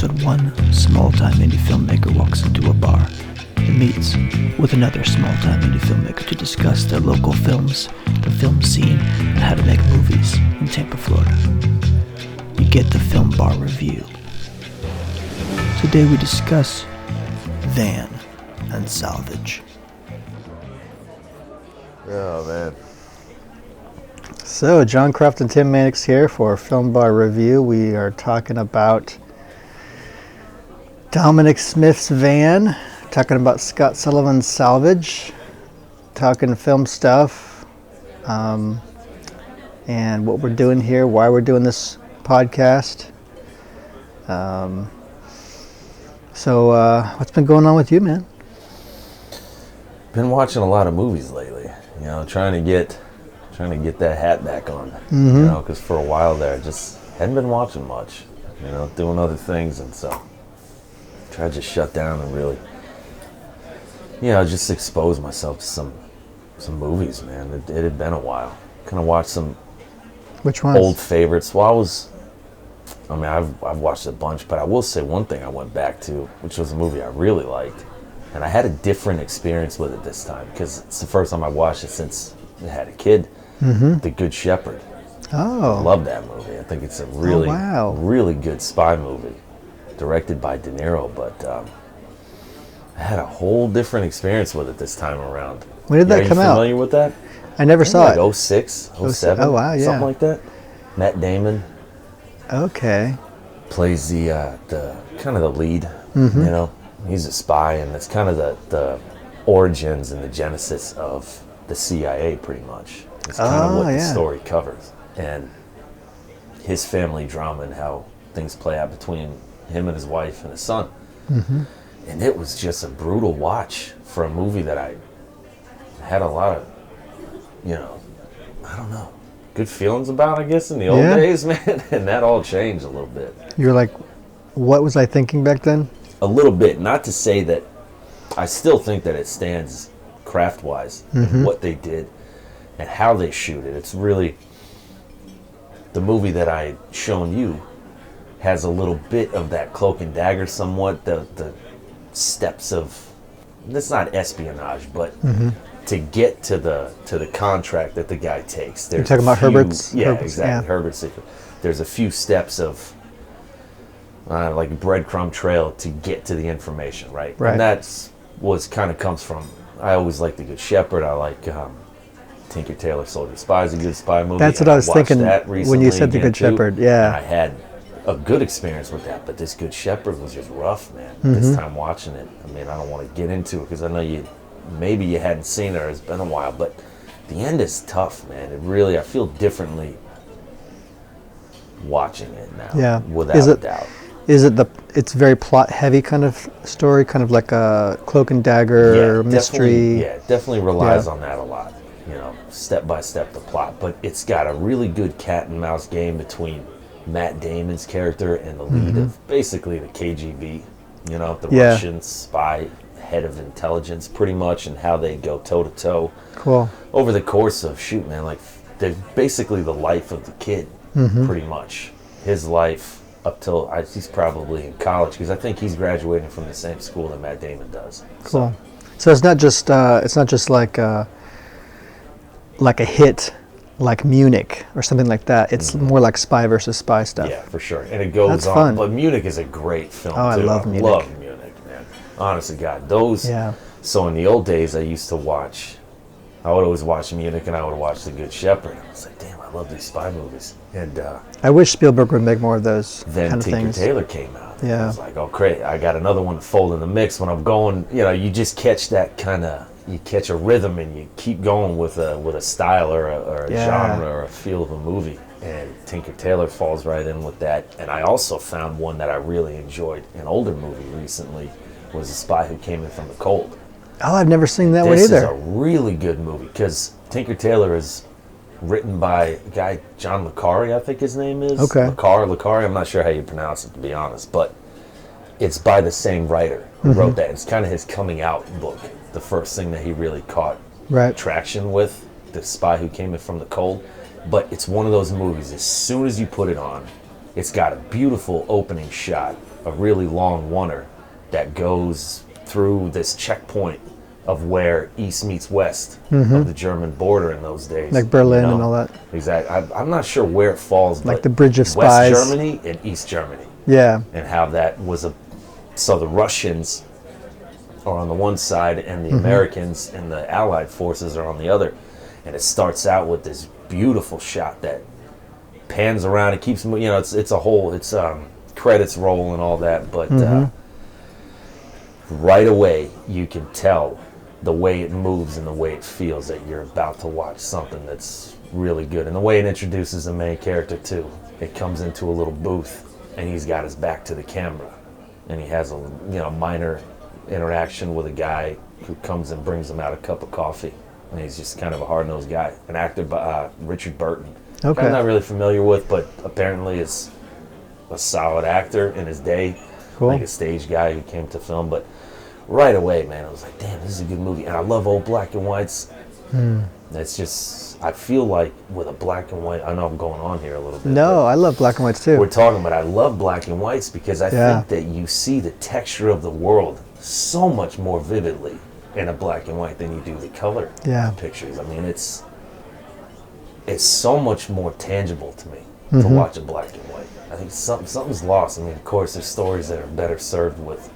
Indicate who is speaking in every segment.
Speaker 1: begins when one small-time indie filmmaker walks into a bar and meets with another small-time indie filmmaker to discuss their local films, the film scene, and how to make movies in Tampa, Florida. You get the Film Bar Review. Today we discuss Van and Salvage.
Speaker 2: Oh, man.
Speaker 3: So, John Croft and Tim Mannix here for Film Bar Review. We are talking about Domonic Smith's Van, talking about Scott Sullivan's Salvage, talking film stuff, and what we're doing here, why we're doing this podcast. So, what's been going on with you, man?
Speaker 2: Been watching a lot of movies lately. You know, trying to get that hat back on.
Speaker 3: Mm-hmm.
Speaker 2: You know, because for a while there, I just hadn't been watching much. You know, doing other things, and so tried to just shut down and really, you know, just expose myself to some movies, man. It had been a while. Kind of watched some
Speaker 3: Which ones?
Speaker 2: old favorites. Well, I've watched a bunch, but I will say one thing I went back to, which was a movie I really liked, and I had a different experience with it this time because it's the first time I watched it since I had a kid.
Speaker 3: Mm-hmm.
Speaker 2: The Good Shepherd.
Speaker 3: Oh.
Speaker 2: I love that movie. I think it's a really, really good spy movie, directed by De Niro. But I had a whole different experience with it this time around.
Speaker 3: When did that come out?
Speaker 2: Are you familiar with that?
Speaker 3: I never saw
Speaker 2: like
Speaker 3: it.
Speaker 2: 06, 07,
Speaker 3: oh, wow, yeah.
Speaker 2: something like that. Matt Damon
Speaker 3: Okay.
Speaker 2: plays the kind of the lead.
Speaker 3: Mm-hmm.
Speaker 2: You know, he's a spy, and it's kind of the origins and the genesis of the CIA, pretty much. It's kind of what the story covers, and his family drama and how things play out between him and his wife and his son.
Speaker 3: Mm-hmm.
Speaker 2: And it was just a brutal watch for a movie that I had a lot of, you know, I don't know, good feelings about, I guess, in the old days, man. And that all changed a little bit.
Speaker 3: You're like, what was I thinking back then?
Speaker 2: A little bit. Not to say that I still think that it stands craft-wise, and what they did and how they shoot it. It's really, the movie that I shown you has a little bit of that cloak and dagger somewhat, the steps of, it's not espionage, but to get to the contract that the guy takes.
Speaker 3: You're talking about Herbert's?
Speaker 2: Exactly, Herbert's Secret. There's a few steps of like a breadcrumb trail to get to the information, right? And that's what kind of comes from, I always like The Good Shepherd. I like Tailor Soldier Spy is a good spy movie.
Speaker 3: That's what I was thinking when you said The Good Shepherd. Yeah.
Speaker 2: And I had a good experience with that, but this Good Shepherd was just rough, man. This time watching it, I mean, I don't want to get into it because I know maybe you hadn't seen it or it's been a while, but the end is tough, man. It really, I feel differently watching it now, without a doubt.
Speaker 3: Is it it's very plot heavy kind of story, kind of like a cloak and dagger mystery?
Speaker 2: Definitely relies on that a lot. You know, step by step the plot, but it's got a really good cat and mouse game between Matt Damon's character and the lead of basically the KGB. You know, the Russian spy head of intelligence, pretty much, and how they go toe to toe.
Speaker 3: Cool.
Speaker 2: Over the course of like they're basically the life of the kid, pretty much. His life up till he's probably in college, because I think he's graduating from the same school that Matt Damon does.
Speaker 3: Cool. So it's not just like a hit like Munich or something like that. It's more like spy versus spy stuff.
Speaker 2: Yeah, for sure. And it goes on. Fun. But Munich is a great film too.
Speaker 3: I love Munich.
Speaker 2: I love Munich, man. Honest to God, those. Yeah. So in the old days, I would always watch Munich, and I would watch The Good Shepherd. I was like, damn, I love these spy movies. And
Speaker 3: I wish Spielberg would make more of those
Speaker 2: then
Speaker 3: kind of
Speaker 2: Tinker
Speaker 3: things.
Speaker 2: Tailor came out.
Speaker 3: Yeah.
Speaker 2: I was like, oh, great, I got another one to fold in the mix. When I'm going, you know, you just catch that kind of, you catch a rhythm, and you keep going with a style or a genre or a feel of a movie. And Tinker Tailor falls right in with that. And I also found one that I really enjoyed, an older movie recently, was A Spy Who Came In From the Cold.
Speaker 3: Oh, I've never seen that one either.
Speaker 2: This is a really good movie, because Tinker Tailor is written by a guy, John Le Carre, I think his name is.
Speaker 3: Okay.
Speaker 2: Le Carre, I'm not sure how you pronounce it, to be honest, but it's by the same writer who wrote that. It's kind of his coming out book, the first thing that he really caught traction with, The Spy Who Came In From the Cold. But it's one of those movies, as soon as you put it on, it's got a beautiful opening shot a really long oneer that goes through this checkpoint of where east meets west of the German border in those days.
Speaker 3: Like Berlin and all that.
Speaker 2: Exactly. I'm not sure where it falls,
Speaker 3: Like
Speaker 2: but
Speaker 3: the Bridge of
Speaker 2: West
Speaker 3: Spies.
Speaker 2: Germany and East Germany.
Speaker 3: Yeah.
Speaker 2: And how that was so the Russians are on the one side and the Americans and the Allied forces are on the other. And it starts out with this beautiful shot that pans around. It keeps, it's a whole, it's credits roll and all that, but right away you can tell the way it moves and the way it feels that you're about to watch something that's really good. And the way it introduces the main character too. It comes into a little booth and he's got his back to the camera and he has a minor interaction with a guy who comes and brings him out a cup of coffee. And he's just kind of a hard-nosed guy. An actor by Richard Burton.
Speaker 3: Okay.
Speaker 2: I'm not really familiar with, but apparently is a solid actor in his day.
Speaker 3: Cool.
Speaker 2: Like a stage guy who came to film. But right away, man, I was like, damn, this is a good movie. And I love old black and whites. It's just, I feel like with a black and white, I know I'm going on here a little bit.
Speaker 3: No, I love black and whites too.
Speaker 2: We're talking about, I love black and whites because I think that you see the texture of the world so much more vividly in a black and white than you do the color pictures. I mean, it's so much more tangible to me to watch a black and white. I think something's lost. I mean, of course, there's stories that are better served with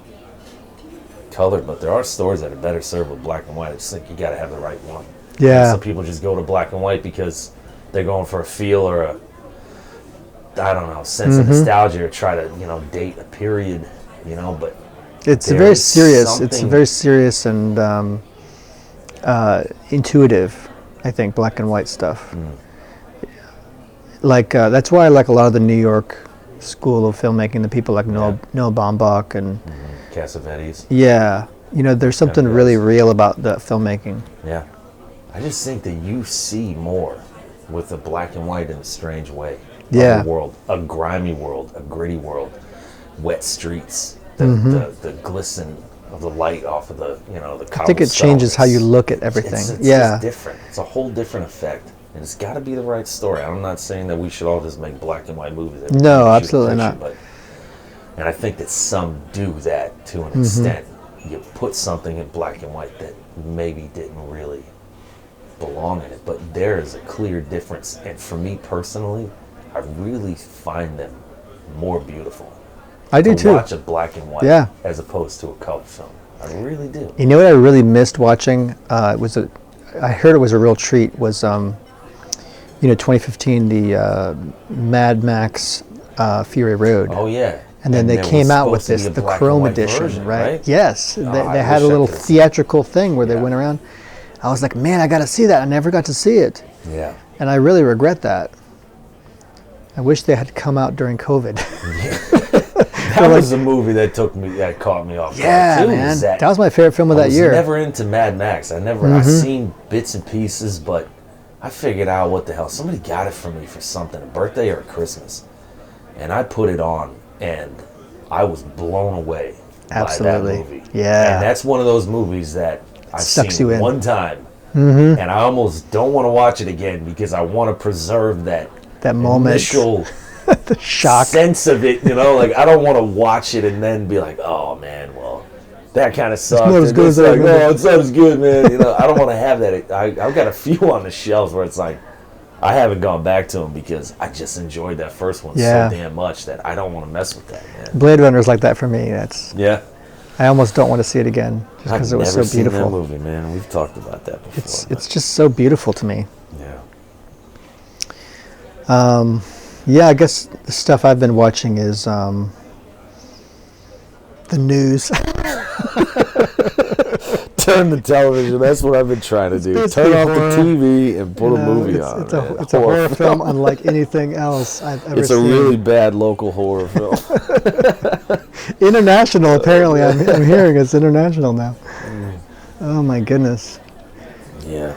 Speaker 2: color, but there are stories that are better served with black and white. I just think you got to have the right one.
Speaker 3: Yeah.
Speaker 2: Some people just go to black and white because they're going for a feel or a, I don't know, sense of nostalgia or try to, date a period, but
Speaker 3: it's very serious. It's very serious and intuitive, I think, black and white stuff. Like that's why I like a lot of the New York school of filmmaking. The people like Noah Baumbach and
Speaker 2: Cassavetes.
Speaker 3: Yeah, there's something really real about that filmmaking.
Speaker 2: Yeah, I just think that you see more with the black and white in a strange way.
Speaker 3: Yeah,
Speaker 2: a world, a grimy world, a gritty world, wet streets. The glisten of the light off of the the
Speaker 3: I think it changes how you look at everything.
Speaker 2: It's just different. It's a whole different effect, and it's got to be the right story. I'm not saying that we should all just make black and white movies.
Speaker 3: No, absolutely not.
Speaker 2: And I think that some do that to an extent. You put something in black and white that maybe didn't really belong in it, but there is a clear difference. And for me personally, I really find them more beautiful.
Speaker 3: I do too.
Speaker 2: Watch a black and white as opposed to a color film. I really do.
Speaker 3: You know what I really missed watching? I heard it was a real treat. Was 2015 the Mad Max Fury Road.
Speaker 2: Oh yeah.
Speaker 3: And then they came out with the Chrome edition,
Speaker 2: version,
Speaker 3: right? Yes. They had a little theatrical thing where they went around. I was like, man, I got to see that. I never got to see it.
Speaker 2: Yeah.
Speaker 3: And I really regret that. I wish they had come out during COVID.
Speaker 2: That was a movie that caught me off guard too.
Speaker 3: Man. That was my favorite film of that year.
Speaker 2: I was never into Mad Max. I've seen bits and pieces, but I figured out what the hell. Somebody got it for me for something, a birthday or a Christmas. And I put it on, and I was blown away by that movie.
Speaker 3: Yeah.
Speaker 2: And that's one of those movies that I've seen one time,
Speaker 3: and
Speaker 2: I almost don't want to watch it again because I want to preserve that
Speaker 3: moment.
Speaker 2: Initial
Speaker 3: the shock
Speaker 2: sense of it, like I don't want to watch it and then be like, oh man, well that kind of sucked.
Speaker 3: It's not as good as
Speaker 2: it's not as good, man. I don't want to have that. I've got a few on the shelves where it's like I haven't gone back to them because I just enjoyed that first one so damn much that I don't want to mess with that, man.
Speaker 3: Blade Runner's like that for me. I almost don't want to see it again just because it was so beautiful.
Speaker 2: I've never seen that movie, man. We've talked about that before.
Speaker 3: It's just so beautiful to me.
Speaker 2: Yeah.
Speaker 3: Yeah, I guess the stuff I've been watching is the news.
Speaker 2: Turn the television. That's what I've been trying to do. Turn off the TV and put a movie on.
Speaker 3: It's a horror film unlike anything else I've ever seen.
Speaker 2: It's a really bad local horror film.
Speaker 3: International, apparently. I'm hearing it's international now. Oh, my goodness.
Speaker 2: Yeah.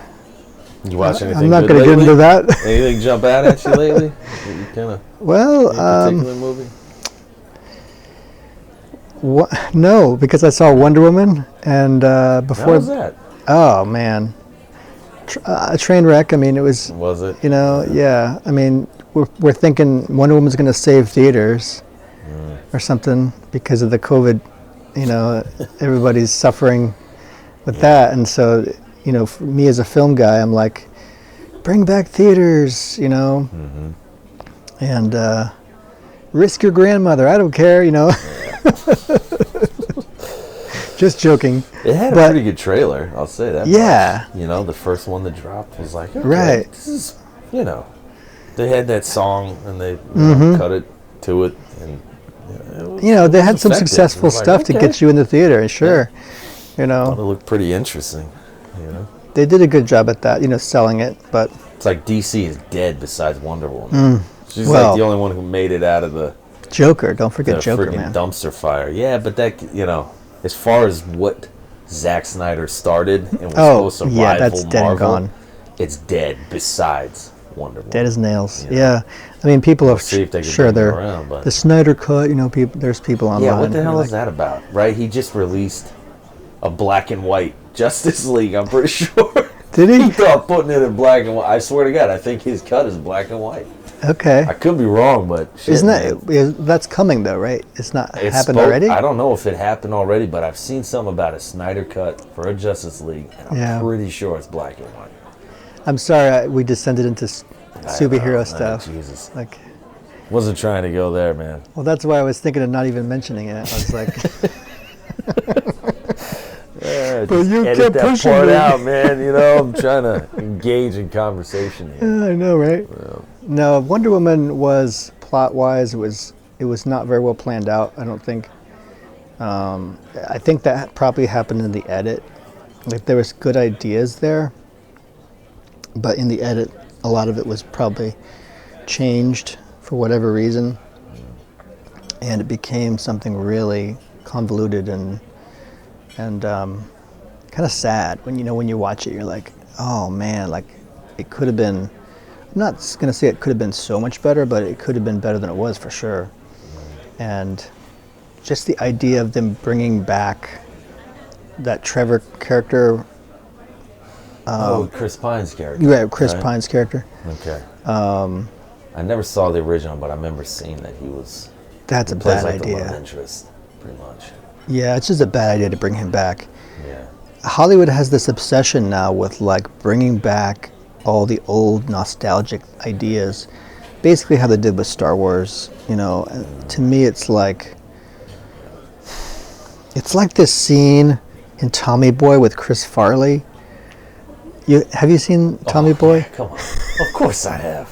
Speaker 2: You watch anything?
Speaker 3: I'm not going to get into that.
Speaker 2: Anything jump out at you lately? You kind of particular movie?
Speaker 3: No, because I saw Wonder Woman and before.
Speaker 2: How was that?
Speaker 3: Oh man, a train wreck. I mean, it was.
Speaker 2: Was it?
Speaker 3: Yeah. I mean, we're thinking Wonder Woman's going to save theaters, or something because of the COVID. You know, everybody's suffering with that, and so, you know, for me as a film guy, I'm like, bring back theaters, you know, and risk your grandmother. I don't care, you know. Just joking.
Speaker 2: It had a pretty good trailer, I'll say that.
Speaker 3: Yeah.
Speaker 2: Much. You know, the first one that dropped was like, okay,
Speaker 3: right.
Speaker 2: This is, you know, they had that song and they cut it to it, and
Speaker 3: you know, they had some
Speaker 2: effective.
Speaker 3: successful stuff to get you in the theater, sure. Yeah. You know,
Speaker 2: it looked pretty interesting. You know,
Speaker 3: they did a good job at that, you know, selling it. But
Speaker 2: it's like DC is dead besides Wonder Woman. She's like the only one who made it out of the
Speaker 3: Joker. Don't forget Joker,
Speaker 2: freaking
Speaker 3: man.
Speaker 2: Dumpster fire. Yeah, but that, you know, as far as what Zack Snyder started and was supposed to rival
Speaker 3: that's dead
Speaker 2: Marvel,
Speaker 3: and gone.
Speaker 2: It's dead besides Wonder Woman.
Speaker 3: Dead as nails.
Speaker 2: You know?
Speaker 3: Yeah, I mean, people are
Speaker 2: see if they can
Speaker 3: sure
Speaker 2: bring
Speaker 3: they're
Speaker 2: it around, but
Speaker 3: the Snyder cut. You know, there's people online.
Speaker 2: yeah, what the hell is that about? Right? He just released a black and white Justice League. I'm pretty sure.
Speaker 3: Did he?
Speaker 2: He thought putting it in black and white. I swear to God, I think his cut is black and white.
Speaker 3: Okay.
Speaker 2: I could be wrong, but shit,
Speaker 3: isn't that's coming though, right? It's not happened already.
Speaker 2: I don't know if it happened already, but I've seen something about a Snyder cut for a Justice League, and I'm pretty sure it's black and white.
Speaker 3: I'm sorry, we descended into superhero stuff.
Speaker 2: Jesus,
Speaker 3: like,
Speaker 2: wasn't trying to go there, man.
Speaker 3: Well, that's why I was thinking of not even mentioning it. I was like,
Speaker 2: but you edit that part out, man. You know, I'm trying to engage in conversation here.
Speaker 3: I know, right? Yeah. No, Wonder Woman was plot-wise. It was not very well planned out. I don't think. I think that probably happened in the edit. Like there was good ideas there, but in the edit, a lot of it was probably changed for whatever reason, and it became something really convoluted and kind of sad. When you watch it, you're like, oh man, like it could have been. I'm not going to say it could have been so much better, but it could have been better than it was for sure. And just the idea of them bringing back that Trevor character.
Speaker 2: Chris Pine's character.
Speaker 3: Right, Chris Pine's character.
Speaker 2: Okay. I never saw the original, but I remember seeing that he was.
Speaker 3: That's a bad idea.
Speaker 2: The love interest, pretty much.
Speaker 3: Yeah, it's just a bad idea to bring him back.
Speaker 2: Yeah.
Speaker 3: Hollywood has this obsession now with like bringing back all the old nostalgic ideas, basically how they did with Star Wars. You know, to me, it's like this scene in Tommy Boy with Chris Farley. Have you seen Tommy Boy?
Speaker 2: Yeah, come on, of course I have.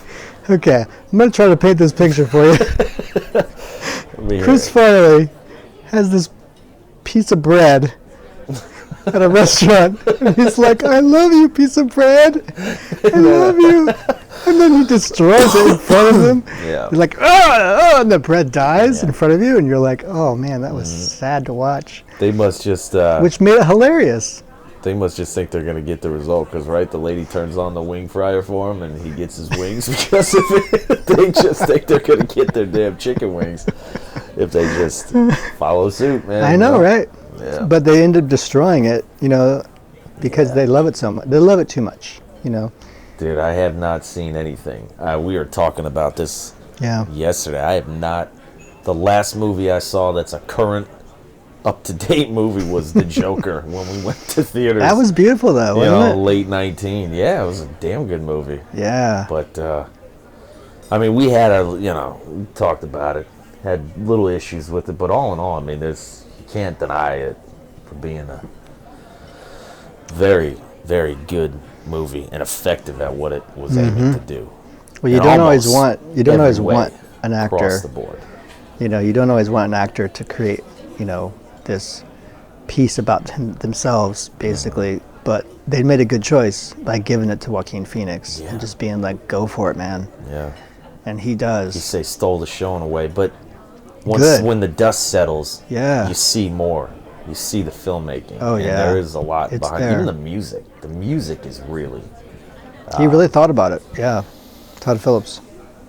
Speaker 3: Okay, I'm gonna try to paint this picture for you. Chris Farley has this piece of bread at a restaurant, and he's like, I love you, piece of bread. I love you. And then he destroys it in front of him.
Speaker 2: Yeah.
Speaker 3: You're like, oh, and the bread dies in front of you, and you're like, oh man, that was sad to watch.
Speaker 2: They must just...
Speaker 3: which made it hilarious.
Speaker 2: They must just think they're going to get the result, because, right, the lady turns on the wing fryer for him, and he gets his wings because of it. They just think they're going to get their damn chicken wings if they just follow suit, man.
Speaker 3: I know, right?
Speaker 2: Yeah.
Speaker 3: But they end up destroying it, you know, because they love it so much. They love it too much, you know.
Speaker 2: Dude, I have not seen anything. We were talking about this yesterday. I have not. The last movie I saw that's a current, up-to-date movie was The Joker when we went to theaters.
Speaker 3: That was beautiful, though, wasn't it?
Speaker 2: Late 19. Yeah, it was a damn good movie.
Speaker 3: Yeah.
Speaker 2: But, I mean, we had we talked about it, had little issues with it, but all in all, I mean, you can't deny it for being a very, very good movie and effective at what it was aiming to do.
Speaker 3: Well, you don't always want an actor
Speaker 2: across the board.
Speaker 3: You know, you don't always want an actor to create, you know, this piece about themselves, basically. But they made a good choice by giving it to Joaquin Phoenix and just being like, "Go for it, man."
Speaker 2: Yeah.
Speaker 3: And he does.
Speaker 2: You say stole the show in a way, but when the dust settles, you see more. You see the filmmaking.
Speaker 3: Oh,
Speaker 2: and
Speaker 3: yeah.
Speaker 2: there is a lot
Speaker 3: It's
Speaker 2: behind.
Speaker 3: there.
Speaker 2: Even the music. The music is really.
Speaker 3: He really thought about it. Yeah. Todd Phillips.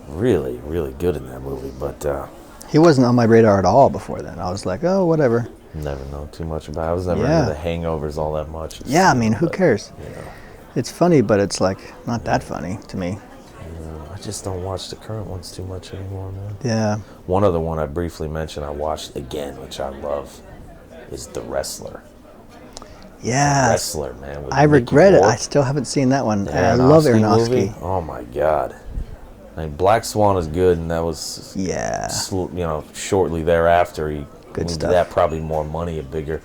Speaker 2: Really, really good in that movie, but.
Speaker 3: He wasn't on my radar at all before then. I was like, oh, whatever.
Speaker 2: Never know too much about it. I was never into the Hangovers all that much.
Speaker 3: Yeah, I mean, who cares?
Speaker 2: You know.
Speaker 3: It's funny, but it's like not that funny to me.
Speaker 2: I just don't watch the current ones too much anymore, man.
Speaker 3: Yeah.
Speaker 2: One other one I briefly mentioned I watched again, which I love, is The Wrestler.
Speaker 3: Yeah.
Speaker 2: The Wrestler, man. With
Speaker 3: I
Speaker 2: Mickey
Speaker 3: regret it.
Speaker 2: Rourke.
Speaker 3: I still haven't seen that one.
Speaker 2: The
Speaker 3: I love
Speaker 2: Aronofsky movie.
Speaker 3: Aronofsky.
Speaker 2: Oh my God. I mean, Black Swan is good, and that was,
Speaker 3: Yeah.
Speaker 2: shortly thereafter he
Speaker 3: Good
Speaker 2: moved
Speaker 3: stuff.
Speaker 2: to that, probably more money, a bigger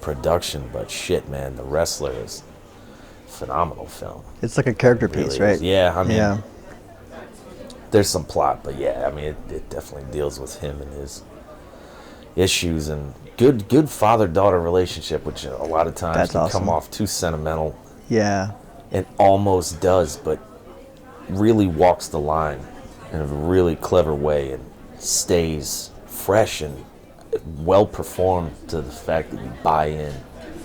Speaker 2: production. But shit, man, The Wrestler is a phenomenal film.
Speaker 3: It's like a character
Speaker 2: Really
Speaker 3: piece, right?
Speaker 2: is. Yeah, I mean,
Speaker 3: Yeah.
Speaker 2: there's some plot, but yeah, I mean, it definitely deals with him and his issues, and good father-daughter relationship, which a lot of times
Speaker 3: That's
Speaker 2: can
Speaker 3: awesome.
Speaker 2: come off too sentimental.
Speaker 3: Yeah.
Speaker 2: It almost does, but really walks the line in a really clever way and stays fresh and well performed to the fact that you buy in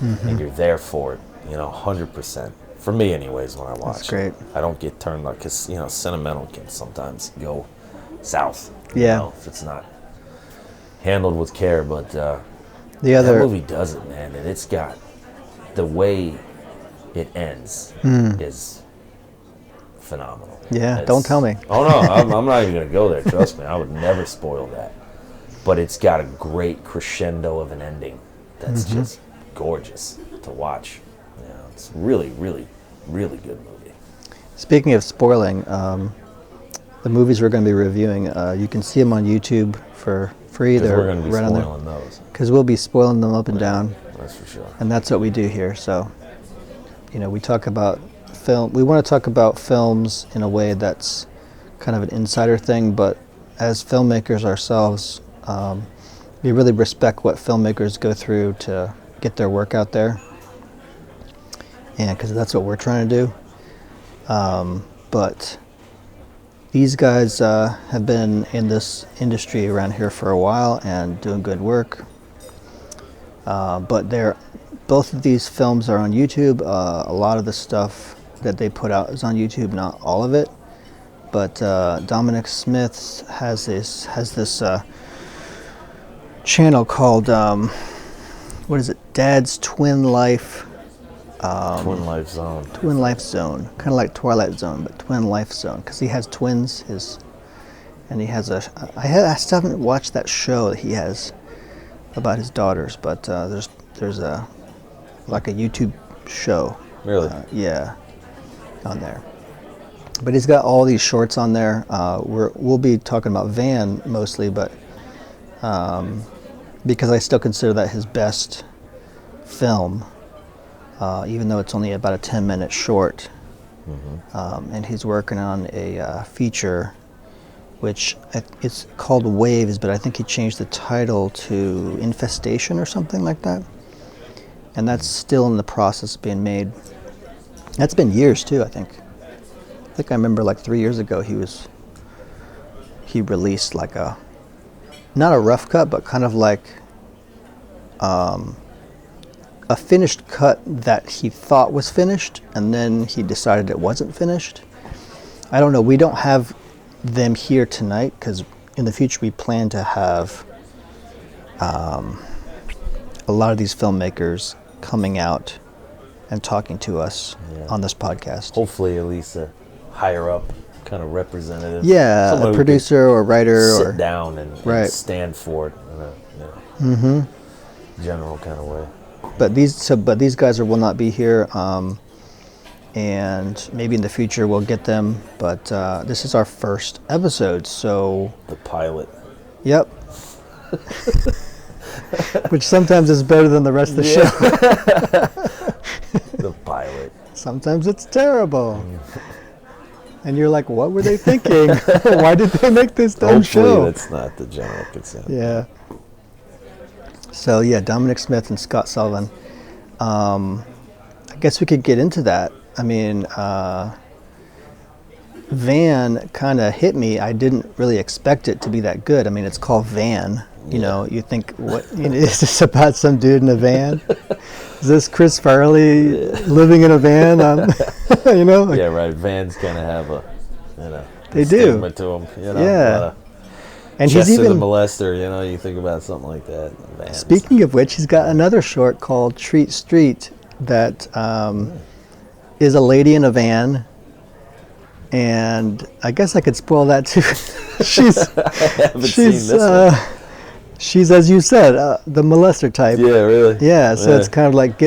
Speaker 2: and you're there for it, 100%. For me, anyways, when I watch
Speaker 3: That's great.
Speaker 2: it, I don't get turned on because sentimental can sometimes go south.
Speaker 3: Yeah.
Speaker 2: If it's not handled with care, but
Speaker 3: The
Speaker 2: that
Speaker 3: other
Speaker 2: movie does it, man, and it's got the way it ends is phenomenal.
Speaker 3: Yeah, don't tell me.
Speaker 2: Oh no, I'm not even gonna go there. Trust me, I would never spoil that. But it's got a great crescendo of an ending that's just gorgeous to watch. It's really, really, really good movie.
Speaker 3: Speaking of spoiling, the movies we're going to be reviewing, you can see them on YouTube for free.
Speaker 2: Because
Speaker 3: They're
Speaker 2: we're gonna be
Speaker 3: right on there.
Speaker 2: spoiling those.
Speaker 3: Because we'll be spoiling them up and down,
Speaker 2: That's for sure.
Speaker 3: and that's what we do here. So, we talk about film. We want to talk about films in a way that's kind of an insider thing, but as filmmakers ourselves, we really respect what filmmakers go through to get their work out there. And because that's what we're trying to do. But these guys have been in this industry around here for a while and doing good work. But both of these films are on YouTube. A lot of the stuff that they put out is on YouTube, not all of it. But Domonic Smith has this channel called what is it? Dad's Twin Life.
Speaker 2: Twin Life Zone.
Speaker 3: Twin Life Zone, kind of like Twilight Zone, but Twin Life Zone, because he has twins. And he has I still haven't watched that show that he has about his daughters, but there's a YouTube show.
Speaker 2: Really?
Speaker 3: Yeah, on there. But he's got all these shorts on there. We'll be talking about Van mostly, but because I still consider that his best film. Even though it's only about a 10-minute short. And he's working on a feature, which it's called Waves, but I think he changed the title to Infestation or something like that. And that's still in the process of being made. That's been years too, I think. I remember like 3 years ago he released like not a rough cut, but kind of like a finished cut that he thought was finished, and then he decided it wasn't finished. I don't know. We don't have them here tonight because in the future we plan to have a lot of these filmmakers coming out and talking to us on this podcast.
Speaker 2: Hopefully, at least a higher up kind of representative.
Speaker 3: Yeah,
Speaker 2: Someone
Speaker 3: a
Speaker 2: who
Speaker 3: producer or writer
Speaker 2: sit
Speaker 3: or
Speaker 2: down and
Speaker 3: Right.
Speaker 2: stand for it in a general kind of way.
Speaker 3: But these guys will not be here, and maybe in the future we'll get them. But this is our first episode, so
Speaker 2: The pilot.
Speaker 3: yep. Which sometimes is better than the rest of the show.
Speaker 2: The pilot.
Speaker 3: Sometimes it's terrible, and you're like, "What were they thinking? Why did they make this dumb
Speaker 2: Hopefully,
Speaker 3: show?"
Speaker 2: that's not the general consent.
Speaker 3: Yeah. So yeah, Domonic Smith and Scott Sullivan. I guess we could get into that. I mean, Van kind of hit me. I didn't really expect it to be that good. I mean, it's called Van. You think, what is this about? Some dude in a van? Is this Chris Farley living in a van?
Speaker 2: Yeah, right. Vans kind of have
Speaker 3: They
Speaker 2: a
Speaker 3: do.
Speaker 2: stigma to them.
Speaker 3: Yeah. And he's
Speaker 2: Chester the
Speaker 3: even
Speaker 2: Molester. You think about something like that. Vans.
Speaker 3: Speaking of which, he's got another short called Treat Street that is a lady in a van and I guess I could spoil that too. she's
Speaker 2: I haven't seen this one.
Speaker 3: She's, as you said, the molester type.
Speaker 2: Yeah, really.
Speaker 3: Yeah, so it's kind of like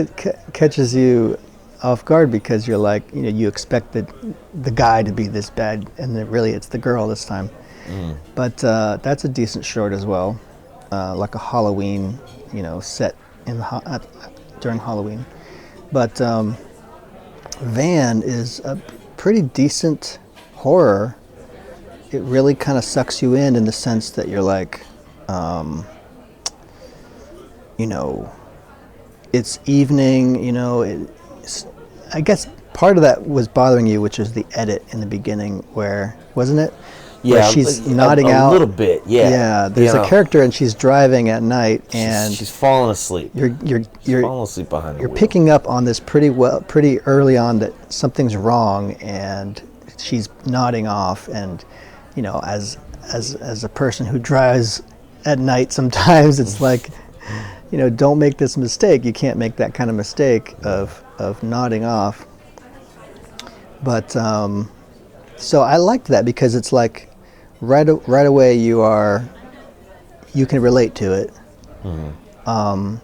Speaker 3: catches you off guard because you're like, you expect the guy to be this bad, and then really it's the girl this time. But that's a decent short as well, like a Halloween, set in during Halloween. But Van is a pretty decent horror. It really kind of sucks you in the sense that you're like, it's evening, I guess part of that was bothering you, which is the edit in the beginning where, wasn't it?
Speaker 2: Yeah,
Speaker 3: where she's nodding out.
Speaker 2: A little bit, yeah.
Speaker 3: Yeah, there's a character and she's driving at night and
Speaker 2: she's falling asleep.
Speaker 3: You're
Speaker 2: falling asleep behind the wheel.
Speaker 3: You're picking up on this pretty early on that something's wrong, and she's nodding off. And as a person who drives at night, sometimes it's like, don't make this mistake. You can't make that kind of mistake of nodding off. But so I liked that because it's like right away you can relate to it.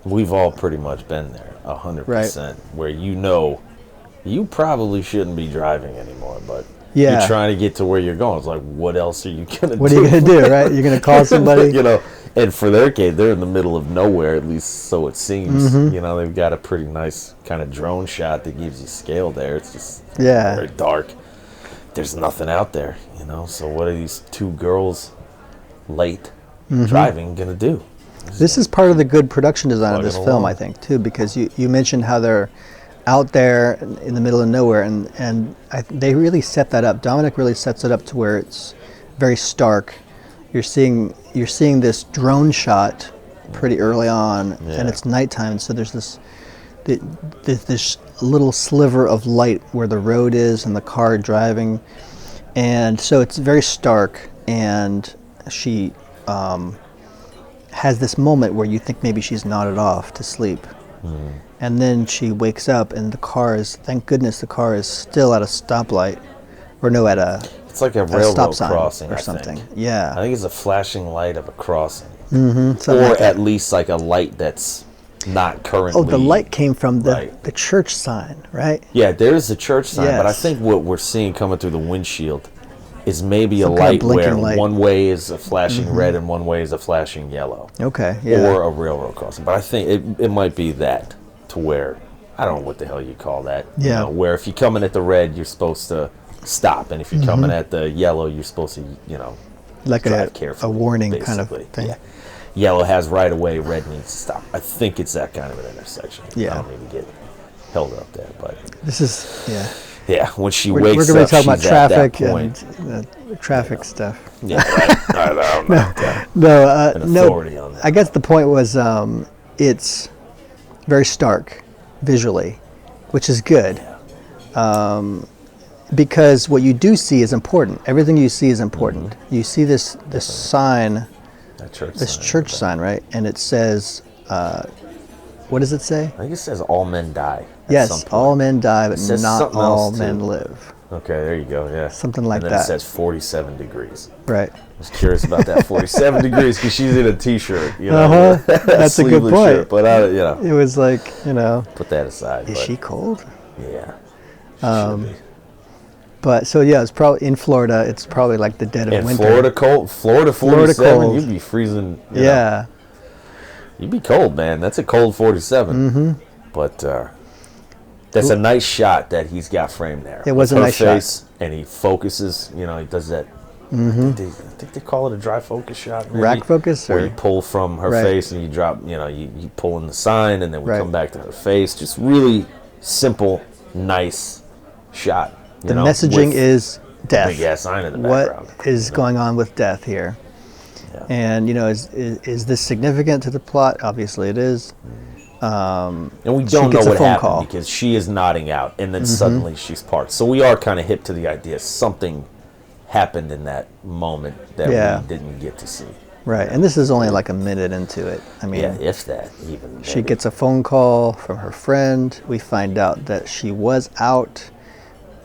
Speaker 2: We've all pretty much been there 100%,
Speaker 3: right.
Speaker 2: Where you probably shouldn't be driving anymore, but
Speaker 3: yeah.
Speaker 2: You're trying to get to where you're going. It's like, what else are you gonna do?
Speaker 3: What are you gonna do, right? You're gonna call somebody.
Speaker 2: And for their case, they're in the middle of nowhere, at least so it seems. They've got a pretty nice kind of drone shot that gives you scale there. It's just very dark. There's nothing out there, So what are these two girls late driving gonna do?
Speaker 3: This is part of the good production design of this film, I think, too, because you mentioned how they're out there in the middle of nowhere, and they really set that up. Domonic really sets it up to where it's very stark. You're seeing this drone shot pretty early on, and it's nighttime, so there's this little sliver of light where the road is and the car driving, and so it's very stark. And she has this moment where you think maybe she's nodded off to sleep. And then she wakes up and thank goodness the car is still at a stoplight, or no,
Speaker 2: it's like a railroad
Speaker 3: stop sign
Speaker 2: crossing
Speaker 3: or something.
Speaker 2: think.
Speaker 3: Yeah.
Speaker 2: I think it's a flashing light of a crossing.
Speaker 3: Or
Speaker 2: like at least like a light that's not currently.
Speaker 3: Oh, the light came from the church sign, right?
Speaker 2: Yeah, there's a church sign, but I
Speaker 3: Yes.
Speaker 2: think what we're seeing coming through the windshield is maybe
Speaker 3: Some
Speaker 2: a
Speaker 3: kind of
Speaker 2: light where
Speaker 3: blinking light.
Speaker 2: one way is a flashing red and one way is a flashing yellow.
Speaker 3: Okay, yeah.
Speaker 2: Or a railroad crossing. But I think it might be that, to where, I don't know what the hell you call that.
Speaker 3: Yeah.
Speaker 2: Where if you're coming at the red, you're supposed to stop. And if you're coming at the yellow, you're supposed to,
Speaker 3: like
Speaker 2: drive
Speaker 3: a
Speaker 2: carefully.
Speaker 3: warning
Speaker 2: basically.
Speaker 3: kind of thing.
Speaker 2: Yeah. Yellow has right away, red needs to stop. I think it's that kind of an intersection.
Speaker 3: Yeah.
Speaker 2: I don't mean to get held up there, but
Speaker 3: This is, yeah.
Speaker 2: yeah, when she
Speaker 3: We're
Speaker 2: wakes
Speaker 3: going
Speaker 2: up,
Speaker 3: to talk about
Speaker 2: she's at that
Speaker 3: traffic
Speaker 2: point.
Speaker 3: and traffic stuff.
Speaker 2: Yeah, right. I don't know.
Speaker 3: No,
Speaker 2: authority on that.
Speaker 3: I guess the point was it's very stark visually, which is good. Because what you do see is important. Everything you see is important. You see this sign, church sign, right? And it says, what does it say?
Speaker 2: I think it says all men die.
Speaker 3: Yes, all men die, but
Speaker 2: says
Speaker 3: not
Speaker 2: something
Speaker 3: all
Speaker 2: else,
Speaker 3: men
Speaker 2: too.
Speaker 3: live.
Speaker 2: Okay, there you go. Yeah,
Speaker 3: Something like
Speaker 2: and then
Speaker 3: that.
Speaker 2: it says 47 degrees.
Speaker 3: Right.
Speaker 2: I was curious about that 47 degrees because she's in a t-shirt.
Speaker 3: That's a good
Speaker 2: sleeveless
Speaker 3: point.
Speaker 2: Shirt, but
Speaker 3: It was like,
Speaker 2: put that aside.
Speaker 3: is she cold?
Speaker 2: Yeah.
Speaker 3: Um,
Speaker 2: Should be.
Speaker 3: But so yeah, it's probably in Florida. It's probably like the dead of
Speaker 2: In
Speaker 3: winter.
Speaker 2: Florida cold. Florida 47.
Speaker 3: cold.
Speaker 2: You'd be freezing.
Speaker 3: Yeah.
Speaker 2: You'd be cold, man. That's a cold 47.
Speaker 3: Mm-hmm.
Speaker 2: But that's a nice shot that he's got framed there.
Speaker 3: It was
Speaker 2: with
Speaker 3: a
Speaker 2: her
Speaker 3: nice
Speaker 2: face, and he focuses. He does that. I think they call it a dry focus shot. Maybe,
Speaker 3: Rack focus,
Speaker 2: where
Speaker 3: or
Speaker 2: you pull from her
Speaker 3: Right.
Speaker 2: face and you drop. You pull in the sign, and then we
Speaker 3: Right.
Speaker 2: come back to her face. Just really simple, nice shot.
Speaker 3: the messaging is death.
Speaker 2: big ass sign in the
Speaker 3: What
Speaker 2: background.
Speaker 3: is going on with death here?
Speaker 2: Yeah.
Speaker 3: And is this significant to the plot? Obviously, it is.
Speaker 2: And we
Speaker 3: She
Speaker 2: don't know
Speaker 3: gets a
Speaker 2: what
Speaker 3: phone
Speaker 2: happened
Speaker 3: call.
Speaker 2: because she is nodding out, and then suddenly she's parked. So we are kind of hip to the idea something happened in that moment that
Speaker 3: Yeah.
Speaker 2: we didn't get to see.
Speaker 3: Right, and this is only like a minute into it. I mean,
Speaker 2: Yeah, if that even.
Speaker 3: she
Speaker 2: maybe.
Speaker 3: gets a phone call from her friend. We find out that she was out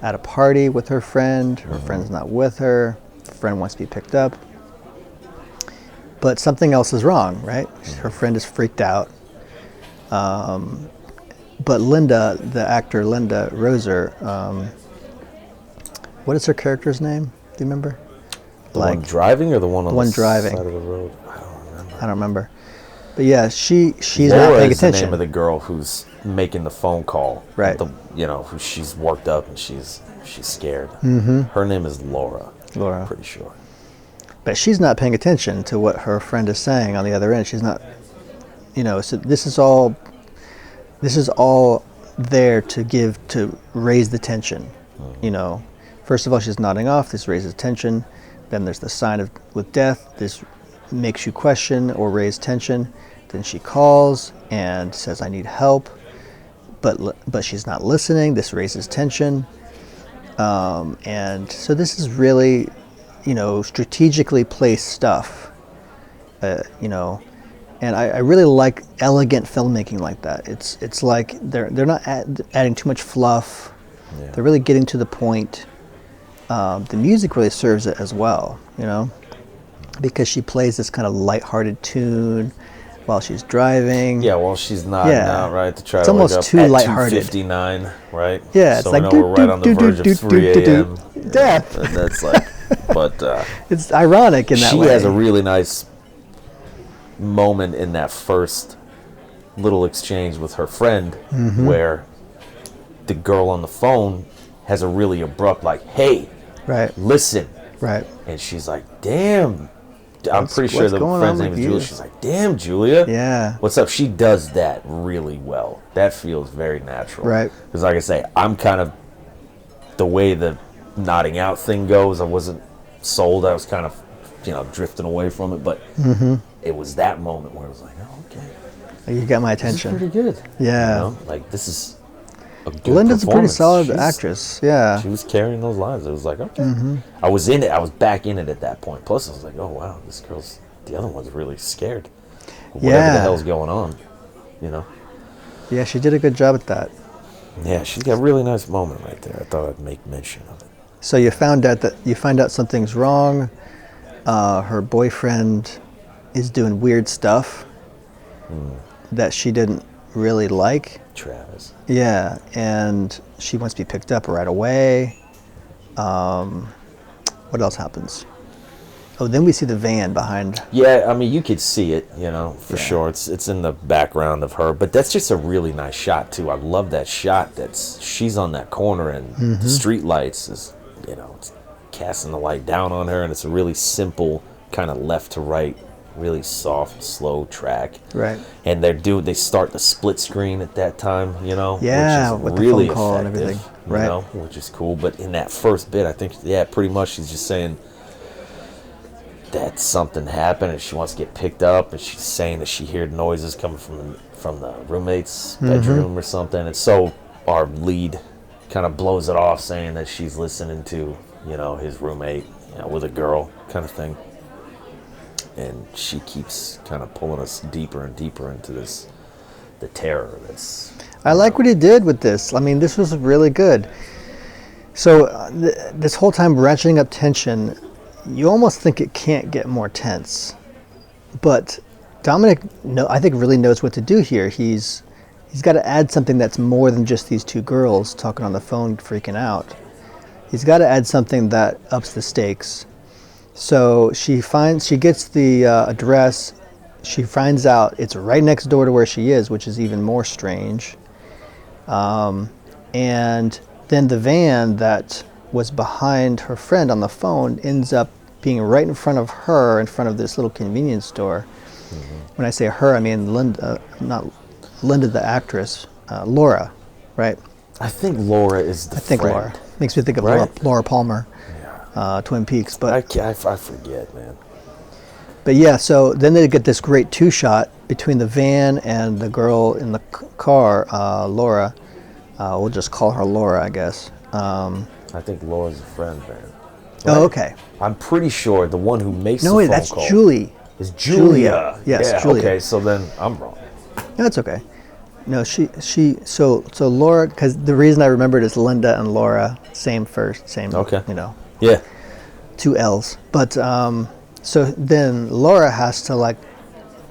Speaker 3: at a party with her friend. Her friend's not with her. Her friend wants to be picked up. But something else is wrong, right? Her friend is freaked out. But Linda, the actor Linda Roser, what is her character's name? Do you remember?
Speaker 2: The one driving or the one on the
Speaker 3: driving.
Speaker 2: side of the road?
Speaker 3: I don't remember. But yeah, she's
Speaker 2: Laura
Speaker 3: not paying
Speaker 2: is
Speaker 3: attention.
Speaker 2: the name of the girl who's making the phone call.
Speaker 3: Right.
Speaker 2: Who she's worked up and she's scared.
Speaker 3: Mm-hmm.
Speaker 2: Her name is Laura.
Speaker 3: Laura.
Speaker 2: I'm pretty sure.
Speaker 3: But she's not paying attention to what her friend is saying on the other end. She's not, so this is all there to raise the tension.
Speaker 2: Mm-hmm.
Speaker 3: First of all, she's nodding off. This raises tension. Then there's the sign with death. This makes you question or raise tension. Then she calls and says, "I need help," but she's not listening. This raises tension. And so this is really, strategically placed stuff. And I really like elegant filmmaking like that. It's like they're not adding too much fluff.
Speaker 2: Yeah.
Speaker 3: They're really getting to the point. The music really serves it as well, because she plays this kind of lighthearted tune while she's driving.
Speaker 2: Yeah, well, she's nodding out, right, to try
Speaker 3: it's
Speaker 2: to
Speaker 3: almost
Speaker 2: wake up
Speaker 3: too
Speaker 2: at
Speaker 3: lighthearted.
Speaker 2: 2:59, right?
Speaker 3: Yeah, it's
Speaker 2: so
Speaker 3: like
Speaker 2: we know we're right on the verge of 3 a.m.
Speaker 3: Death.
Speaker 2: And that's like, but
Speaker 3: it's ironic in that way.
Speaker 2: She has a really nice moment in that first little exchange with her friend, where the girl on the phone has a really abrupt, like, "Hey,
Speaker 3: right,
Speaker 2: listen,"
Speaker 3: right,
Speaker 2: and she's like, "Damn." I'm pretty sure the friend's name is Julia. She's like, "Damn, Julia.
Speaker 3: Yeah.
Speaker 2: What's up?" She does that really well. That feels very natural.
Speaker 3: Right.
Speaker 2: Because like I say, I'm kind of, the way the nodding out thing goes, I wasn't sold. I was kind of, drifting away from it. But it was that moment where I was like, "Oh, okay.
Speaker 3: You got my attention."
Speaker 2: This is pretty good.
Speaker 3: Yeah.
Speaker 2: Like, this is a good
Speaker 3: Linda's a pretty
Speaker 2: performance.
Speaker 3: solid actress. Yeah.
Speaker 2: She was carrying those lines. It was like, okay. I was in it. I was back in it at that point. Plus, I was like, oh, wow, the other one's really scared. Whatever the hell's going on,
Speaker 3: Yeah, she did a good job at that.
Speaker 2: Yeah, she's got a really nice moment right there. I thought I'd make mention of it.
Speaker 3: So you find out something's wrong. Her boyfriend is doing weird stuff that she didn't really like.
Speaker 2: Travis.
Speaker 3: Yeah, and she wants to be picked up right away. What else happens? Oh, then we see the van behind.
Speaker 2: Yeah, I mean, you could see it, for sure. It's in the background of her, but that's just a really nice shot too. I love that shot. She's on that corner, and the street lights is, it's casting the light down on her, and it's a really simple kind of left to right, really soft, slow track.
Speaker 3: Right.
Speaker 2: And they start the split screen at that time,
Speaker 3: Yeah,
Speaker 2: which is
Speaker 3: with
Speaker 2: really
Speaker 3: the phone call
Speaker 2: effective,
Speaker 3: and everything. Right.
Speaker 2: Which is cool. But in that first bit, I think, pretty much she's just saying that something happened and she wants to get picked up, and she's saying that she heard noises coming from the roommate's bedroom or something. And so our lead kind of blows it off, saying that she's listening to, his roommate, with a girl kind of thing. And she keeps kind of pulling us deeper and deeper into the terror that's...
Speaker 3: I like what he did with this. I mean, this was really good. So this whole time ratcheting up tension, you almost think it can't get more tense. But Domonic, I think, really knows what to do here. He's got to add something that's more than just these two girls talking on the phone freaking out. He's got to add something that ups the stakes. So she gets the address. She finds out it's right next door to where she is, which is even more strange. And then the van that was behind her friend on the phone ends up being right in front of her, in front of this little convenience store. When I say her, I mean Linda, not Linda the actress, Laura, right?
Speaker 2: I think Laura is the friend.
Speaker 3: Laura. Makes me think of Laura Palmer, Twin Peaks. But
Speaker 2: I forget, man.
Speaker 3: But yeah, so then they get this great two-shot between the van and the girl in the car, Laura. We'll just call her Laura, I guess.
Speaker 2: I think Laura's a friend, man. Right?
Speaker 3: Oh, okay.
Speaker 2: I'm pretty sure the one who makes the
Speaker 3: No, wait,
Speaker 2: phone
Speaker 3: that's
Speaker 2: call
Speaker 3: Julie.
Speaker 2: is Julia.
Speaker 3: Yes,
Speaker 2: yeah,
Speaker 3: Julia.
Speaker 2: Okay, so then I'm wrong.
Speaker 3: No, that's okay. No, so Laura, because the reason I remembered is Linda and Laura, same first, same,
Speaker 2: Okay.
Speaker 3: Yeah. 2 L's. But, so then Laura has to like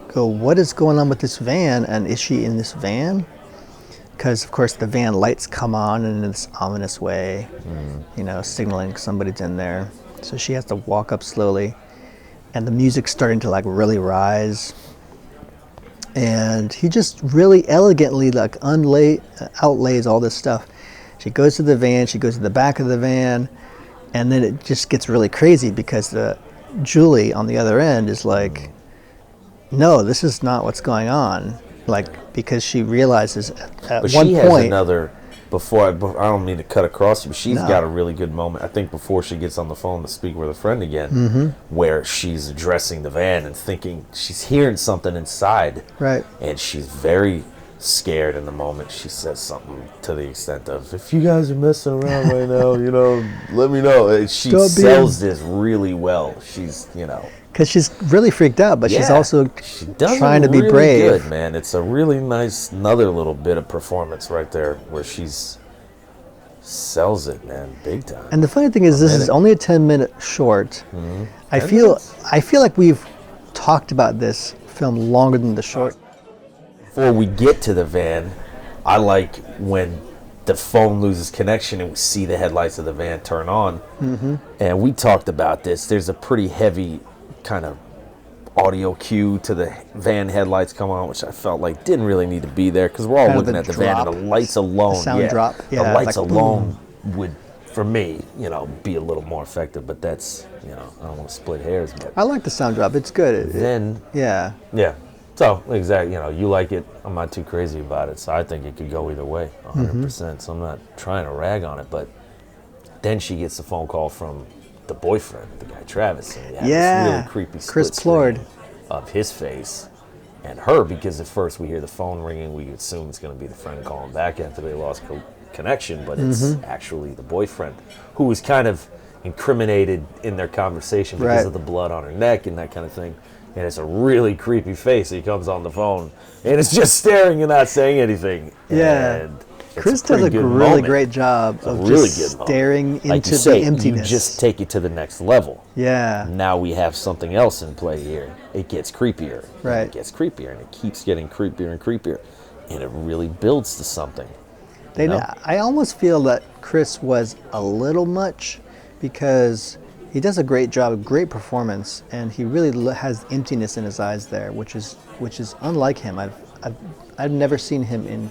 Speaker 3: go, what is going on with this van? And is she in this van? Because, of course, the van lights come on in this ominous way, signaling somebody's in there. So she has to walk up slowly. And the music's starting to like really rise. And he just really elegantly like outlays all this stuff. She goes to the van, she goes to the back of the van, and then it just gets really crazy because Julie on the other end is like, no, this is not what's going on. Like, because she realizes at
Speaker 2: But
Speaker 3: one
Speaker 2: she
Speaker 3: point.
Speaker 2: has another, I don't mean to cut across you, but she's got a really good moment, I think, before she gets on the phone to speak with a friend again, where she's addressing the van and thinking she's hearing something inside.
Speaker 3: Right.
Speaker 2: And she's very scared in the moment. She says something to the extent of, if you guys are messing around right now, let me know. And she sells this really well. She's,
Speaker 3: Because she's really freaked out, but she's also trying to be
Speaker 2: really
Speaker 3: brave.
Speaker 2: Good, man. It's a really nice, another little bit of performance right there where she's sells it, man, big time.
Speaker 3: And the funny thing is, this is only a 10-minute short.
Speaker 2: Mm-hmm.
Speaker 3: I feel like we've talked about this film longer than the short.
Speaker 2: Before we get to the van, I like when the phone loses connection and we see the headlights of the van turn on. Mm-hmm. And we talked about this. There's a pretty heavy kind of audio cue to the van headlights come on, which I felt like didn't really need to be there because we're all
Speaker 3: Kind of
Speaker 2: looking
Speaker 3: the
Speaker 2: at the
Speaker 3: drop,
Speaker 2: van and the lights alone.
Speaker 3: the sound drop. Yeah,
Speaker 2: the lights
Speaker 3: like
Speaker 2: alone would, for me, be a little more effective. But that's, I don't want to split hairs. But
Speaker 3: I like the sound drop. It's good.
Speaker 2: Yeah. So exactly, you like it. I'm not too crazy about it, so I think it could go either way, 100%. So I'm not trying to rag on it, but then she gets the phone call from the boyfriend, the guy Travis, and we have this really creepy
Speaker 3: Chris
Speaker 2: split
Speaker 3: Plord
Speaker 2: screen of his face and her, because at first we hear the phone ringing, we assume it's going to be the friend calling back after they lost connection, but it's actually the boyfriend who was kind of incriminated in their conversation because of the blood on her neck and that kind of thing. And it's a really creepy face. He comes on the phone and it's just staring and not saying anything.
Speaker 3: Yeah.
Speaker 2: And
Speaker 3: Chris does a really great job of just staring into the emptiness.
Speaker 2: You just take it to the next level.
Speaker 3: Yeah.
Speaker 2: Now we have something else in play here. It gets creepier.
Speaker 3: Right.
Speaker 2: And it gets creepier, and it keeps getting creepier and creepier. And it really builds to something.
Speaker 3: I almost feel that Chris was a little much because he does a great job, great performance, and he really has emptiness in his eyes there, which is unlike him. I've never seen him in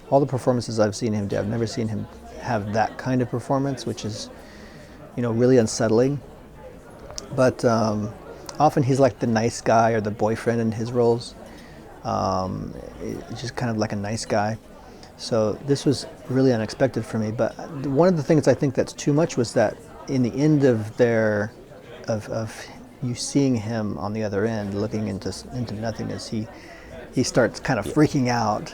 Speaker 3: all the performances I've seen him do. I've never seen him have that kind of performance, which is, really unsettling. But often he's like the nice guy or the boyfriend in his roles. Just kind of like a nice guy. So this was really unexpected for me. But one of the things I think that's too much was that in the end of of you seeing him on the other end, looking into nothingness, he starts kind of freaking out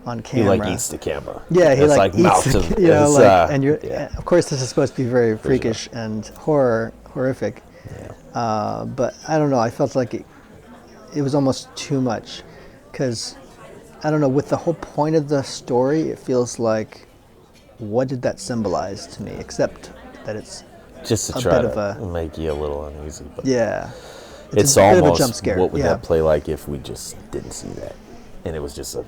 Speaker 3: on camera.
Speaker 2: He like eats the camera.
Speaker 3: Yeah, he like eats
Speaker 2: mouth
Speaker 3: the, and you're. Of course, this is supposed to be very freakish and horrific. Yeah. But I don't know. I felt like it was almost too much, because I don't know. With the whole point of the story, it feels like, what did that symbolize to me? Except that it's
Speaker 2: just to try to make you a little uneasy. But
Speaker 3: yeah.
Speaker 2: It's
Speaker 3: a
Speaker 2: almost
Speaker 3: bit of a jump scare.
Speaker 2: What would that play like if we just didn't see that, and it was just a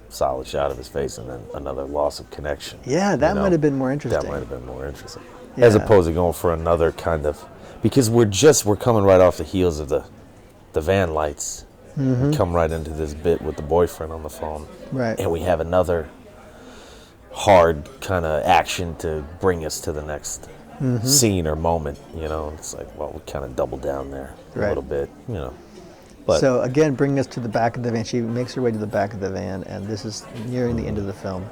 Speaker 2: solid shot of his face and then another loss of connection?
Speaker 3: Yeah, that might have been more interesting.
Speaker 2: That might have been more interesting, as opposed to going for another kind of, because we're coming right off the heels of the van lights. Mm-hmm. We come right into this bit with the boyfriend on the phone,
Speaker 3: right?
Speaker 2: And we have another hard kind of action to bring us to the next scene or moment, It's like, well, we kind of double down there a little bit, But
Speaker 3: so again, bringing us to the back of the van, she makes her way to the back of the van, and this is nearing the end of the film.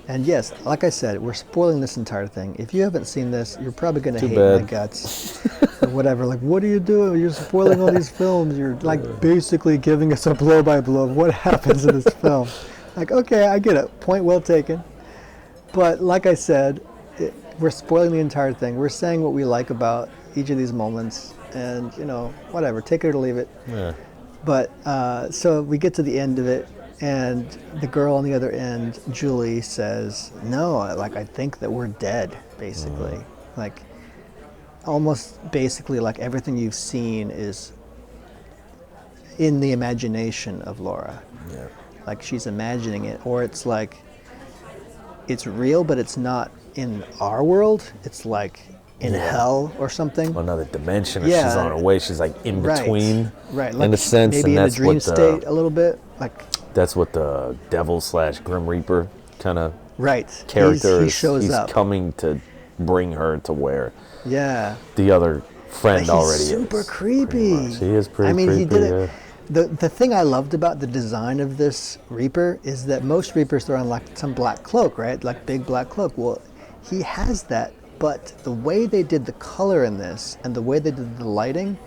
Speaker 3: And yes, like I said, we're spoiling this entire thing. If you haven't seen this, you're probably going to hate my guts or whatever. Like, what are you doing? You're spoiling all these films. You're like basically giving us a blow-by-blow of what happens in this film. Like, okay, I get it. Point well taken. But like I said, we're spoiling the entire thing. We're saying what we like about each of these moments, and whatever, take it or leave it.
Speaker 2: Yeah.
Speaker 3: But so we get to the end of it, And the girl on the other end, Julie, says, no, like, I think that we're dead, basically. Like, almost basically like everything you've seen is in the imagination of Laura.
Speaker 2: Yeah.
Speaker 3: Like, she's imagining it, or it's like, it's real, but it's not in our world. It's like in hell or something.
Speaker 2: Another dimension, or she's on her way. She's like in between,
Speaker 3: right?
Speaker 2: in
Speaker 3: Like
Speaker 2: a sense,
Speaker 3: maybe
Speaker 2: and
Speaker 3: in a
Speaker 2: that's
Speaker 3: dream
Speaker 2: what
Speaker 3: state a little bit. Like
Speaker 2: that's what the devil / Grim Reaper kind of
Speaker 3: He
Speaker 2: character is.
Speaker 3: shows
Speaker 2: He's
Speaker 3: up.
Speaker 2: coming to bring her to where the other friend
Speaker 3: But he's
Speaker 2: already
Speaker 3: super
Speaker 2: is.
Speaker 3: creepy.
Speaker 2: He is pretty creepy.
Speaker 3: I mean, he did it.
Speaker 2: Yeah.
Speaker 3: The thing I loved about the design of this Reaper is that most Reapers, they're on like some black cloak, right? Like big black cloak. Well, he has that, but the way they did the color in this and the way they did the lighting,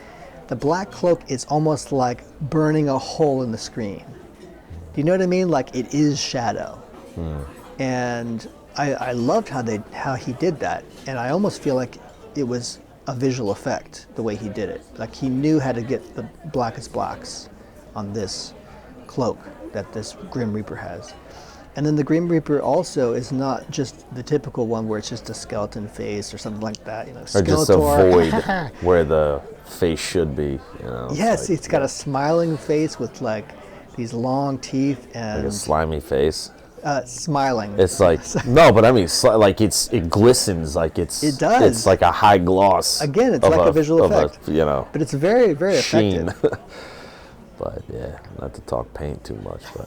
Speaker 3: the black cloak is almost like burning a hole in the screen. Do you know what I mean? Like, it is shadow. And I loved how he did that, and I almost feel like it was a visual effect the way he did it. Like, he knew how to get the blackest blacks on this cloak that this Grim Reaper has. And then the Grim Reaper also is not just the typical one where it's just a skeleton face or something like that, you know.
Speaker 2: Or just a void where the face should be, you know.
Speaker 3: Yes,
Speaker 2: like,
Speaker 3: it's got a smiling face with like these long teeth and
Speaker 2: like a slimy face.
Speaker 3: smiling.
Speaker 2: It's like no, but I mean, like it glistens, like
Speaker 3: It does.
Speaker 2: It's like a high gloss.
Speaker 3: Again, it's like a visual effect.
Speaker 2: You know,
Speaker 3: But it's very, very
Speaker 2: sheen.
Speaker 3: effective.
Speaker 2: But yeah, not to talk paint too much, but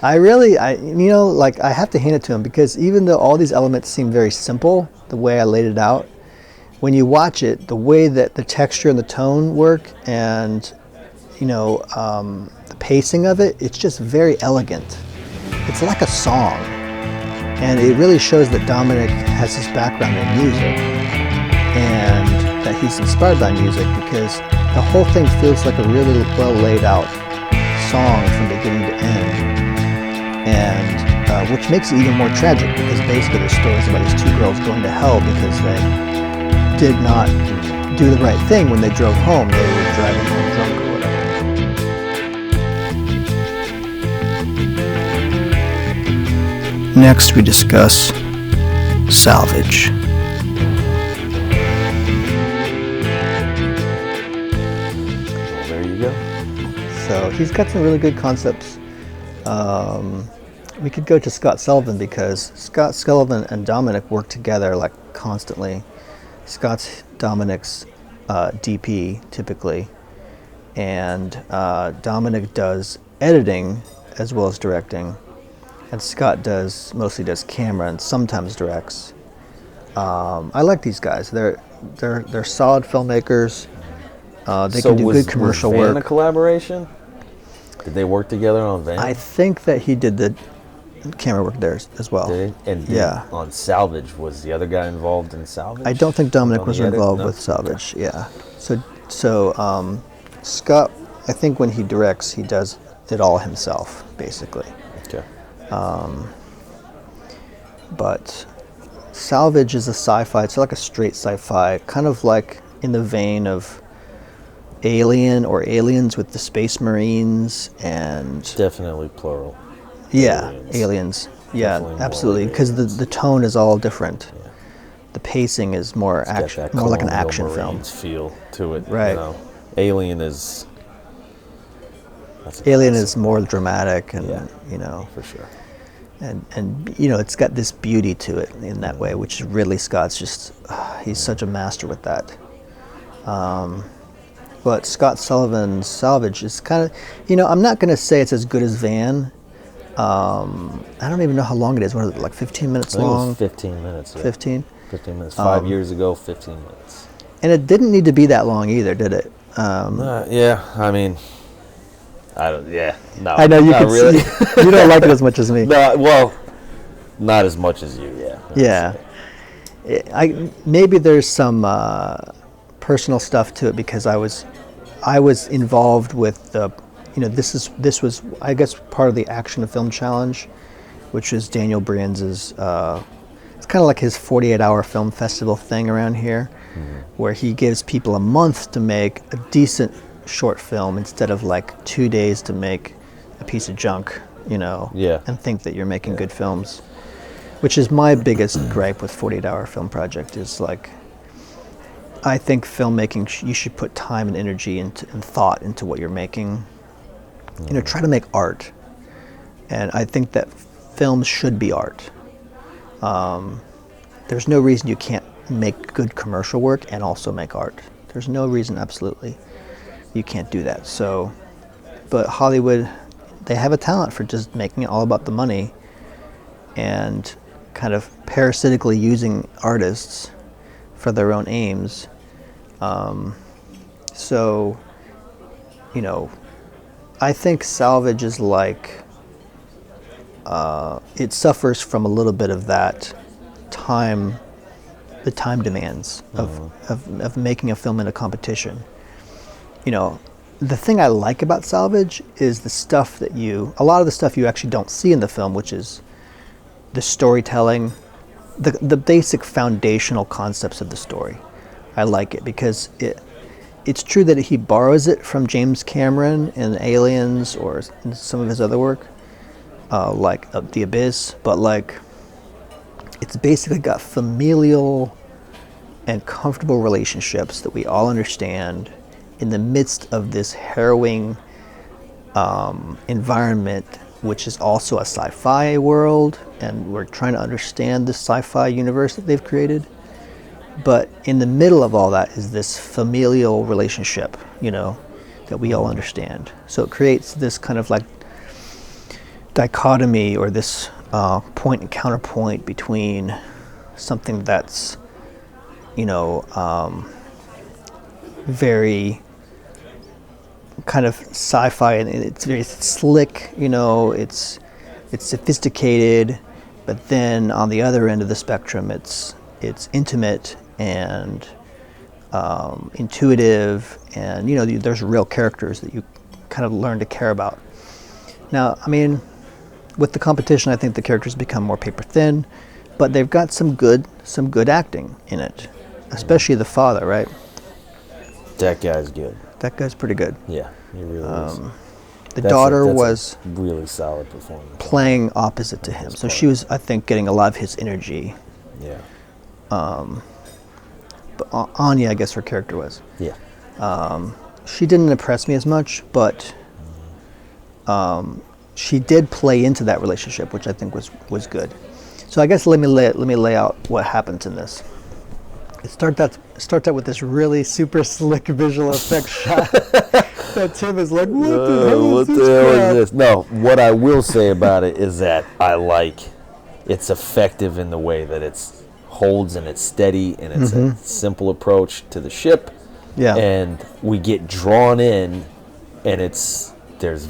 Speaker 3: I have to hand it to him, because even though all these elements seem very simple, the way I laid it out, when you watch it, the way that the texture and the tone work, and the pacing of it, it's just very elegant. It's like a song, and it really shows that Domonic has his background in music and that he's inspired by music, because the whole thing feels like a really well laid out song from beginning to end, and which makes it even more tragic, because basically the story is about these two girls going to hell because they did not do the right thing when they drove home. They were driving home drunk or whatever. Next we discuss Salvage.
Speaker 2: well, there you go.
Speaker 3: So he's got some really good concepts. We could go to Scott Sullivan, because Scott Sullivan and Domonic work together like constantly. Scott's Dominic's DP typically, and Domonic does editing as well as directing, and Scott mostly does camera and sometimes directs. I like these guys. They're solid filmmakers. They can do good commercial
Speaker 2: was Van
Speaker 3: work.
Speaker 2: a collaboration? Did they work together on Van?
Speaker 3: I think that he did the camera work there as well.
Speaker 2: Did he? And
Speaker 3: Yeah.
Speaker 2: on Salvage, was the other guy involved in Salvage?
Speaker 3: I don't think Domonic
Speaker 2: On
Speaker 3: was
Speaker 2: the edit?
Speaker 3: involved
Speaker 2: No?
Speaker 3: with Salvage. Yeah. So Scott, I think when he directs, he does it all himself, basically.
Speaker 2: Okay.
Speaker 3: But Salvage is a sci-fi. It's like a straight sci-fi, kind of like in the vein of Alien or Aliens with the Space Marines, and
Speaker 2: Definitely plural.
Speaker 3: Aliens. Yeah,
Speaker 2: Definitely more
Speaker 3: absolutely.
Speaker 2: like
Speaker 3: Because the tone is all different.
Speaker 2: Yeah.
Speaker 3: The pacing is more
Speaker 2: Got
Speaker 3: action,
Speaker 2: that
Speaker 3: more like an
Speaker 2: Colonial
Speaker 3: action film.
Speaker 2: Marines feel to it.
Speaker 3: Right.
Speaker 2: You know. Alien is. That's a
Speaker 3: Alien
Speaker 2: classic,
Speaker 3: is more dramatic, and
Speaker 2: Yeah. for sure.
Speaker 3: and it's got this beauty to it in that way, which really Scott's just he's such a master with that. But Scott Sullivan's Salvage is kind of, I'm not going to say it's as good as Van. I don't even know how long it is. What is it, like 15 minutes
Speaker 2: I think
Speaker 3: long?
Speaker 2: it was 15 minutes. Yeah.
Speaker 3: 15?
Speaker 2: 15 minutes. 5 years ago, 15 minutes.
Speaker 3: And it didn't need to be that long either, did it?
Speaker 2: Yeah, I mean, I don't. Yeah, no.
Speaker 3: I know you
Speaker 2: not
Speaker 3: can
Speaker 2: really.
Speaker 3: see. You don't like it as much as me.
Speaker 2: No, well, not as much as you. Yeah.
Speaker 3: Yeah. Maybe there's some personal stuff to it, because I was involved with the, this was I guess part of the Action of Film Challenge, which is Daniel Brienz'. It's kind of like his 48-hour film festival thing around here, where he gives people a month to make a decent short film instead of like 2 days to make a piece of junk,
Speaker 2: Yeah.
Speaker 3: and think that you're making good films, which is my biggest gripe with 48-hour film project is like, I think filmmaking, you should put time and energy and thought into what you're making. Try to make art. And I think that films should be art. There's no reason you can't make good commercial work and also make art. There's no reason, absolutely, you can't do that. So, but Hollywood, they have a talent for just making it all about the money and kind of parasitically using artists for their own aims. So, I think Salvage is like, it suffers from a little bit of that time, the time demands of making a film in a competition. The thing I like about Salvage is the stuff that a lot of the stuff you actually don't see in the film, which is the storytelling, the basic foundational concepts of the story. I like it because it's true that he borrows it from James Cameron and Aliens or in some of his other work, like The Abyss, but like it's basically got familial and comfortable relationships that we all understand in the midst of this harrowing environment, which is also a sci-fi world, and we're trying to understand the sci-fi universe that they've created. But in the middle of all that is this familial relationship, that we all understand. So it creates this kind of like dichotomy or this point and counterpoint between something that's, very kind of sci-fi, and it's very slick, it's sophisticated, but then on the other end of the spectrum, it's intimate and intuitive, and there's real characters that you kind of learn to care about. Now, I mean, with the competition, I think the characters become more paper thin, but they've got some good acting in it, especially the father, right?
Speaker 2: That guy's good.
Speaker 3: That guy's pretty good.
Speaker 2: Yeah, he really is.
Speaker 3: The daughter was
Speaker 2: a really solid performance.
Speaker 3: playing opposite to him, so she was, I think, getting a lot of his energy.
Speaker 2: Yeah.
Speaker 3: But Anya, I guess her character was.
Speaker 2: Yeah.
Speaker 3: She didn't impress me as much, but she did play into that relationship, which I think was good. So I guess let me lay out what happens in this. It starts out with this really super slick visual effects shot that Tim is like, what the hell is this?
Speaker 2: No, what I will say about it is that I like it's effective in the way that it's holds and it's steady and it's a simple approach to the ship.
Speaker 3: Yeah.
Speaker 2: And we get drawn in, and there's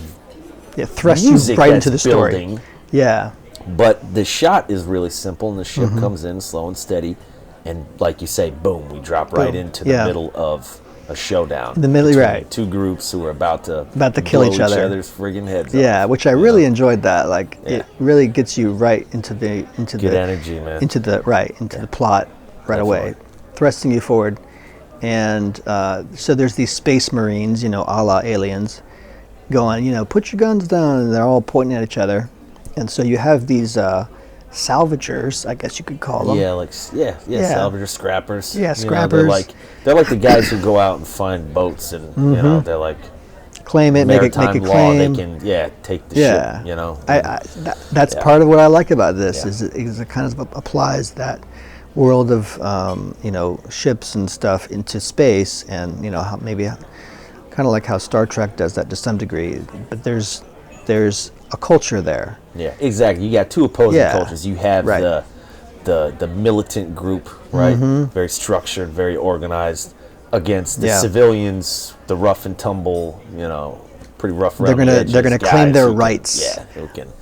Speaker 3: thrusts you
Speaker 2: music
Speaker 3: right
Speaker 2: that's
Speaker 3: into the story.
Speaker 2: building,
Speaker 3: Yeah.
Speaker 2: but the shot is really simple, and the ship comes in slow and steady, and like you say, boom, we drop right into the middle of a showdown.
Speaker 3: The middle,
Speaker 2: between
Speaker 3: right.
Speaker 2: two groups who are about to
Speaker 3: kill
Speaker 2: blow
Speaker 3: each other.
Speaker 2: other's friggin' heads
Speaker 3: Yeah,
Speaker 2: off,
Speaker 3: which I really enjoyed that. Like,
Speaker 2: Yeah.
Speaker 3: it really gets you right into
Speaker 2: Good
Speaker 3: the
Speaker 2: energy, man.
Speaker 3: into the plot right away, thrusting you forward. And so there's these space marines, a la Aliens, going, put your guns down, and they're all pointing at each other. And so you have these salvagers, I guess you could call them.
Speaker 2: Yeah, salvagers, scrappers.
Speaker 3: Yeah,
Speaker 2: You know,
Speaker 3: scrappers.
Speaker 2: they're like the guys who go out and find boats, and they're like
Speaker 3: Claim it, make it
Speaker 2: maritime law.
Speaker 3: claim.
Speaker 2: They can take the ship.
Speaker 3: That's part of what I like about this is it kind of applies that world of ships and stuff into space, and how maybe kind of like how Star Trek does that to some degree, but there's a culture there.
Speaker 2: Yeah, exactly. You got two opposing cultures. You have the militant group, right? Very structured, very organized, against the civilians, the rough and tumble, pretty rough around the edges.
Speaker 3: They're gonna claim their rights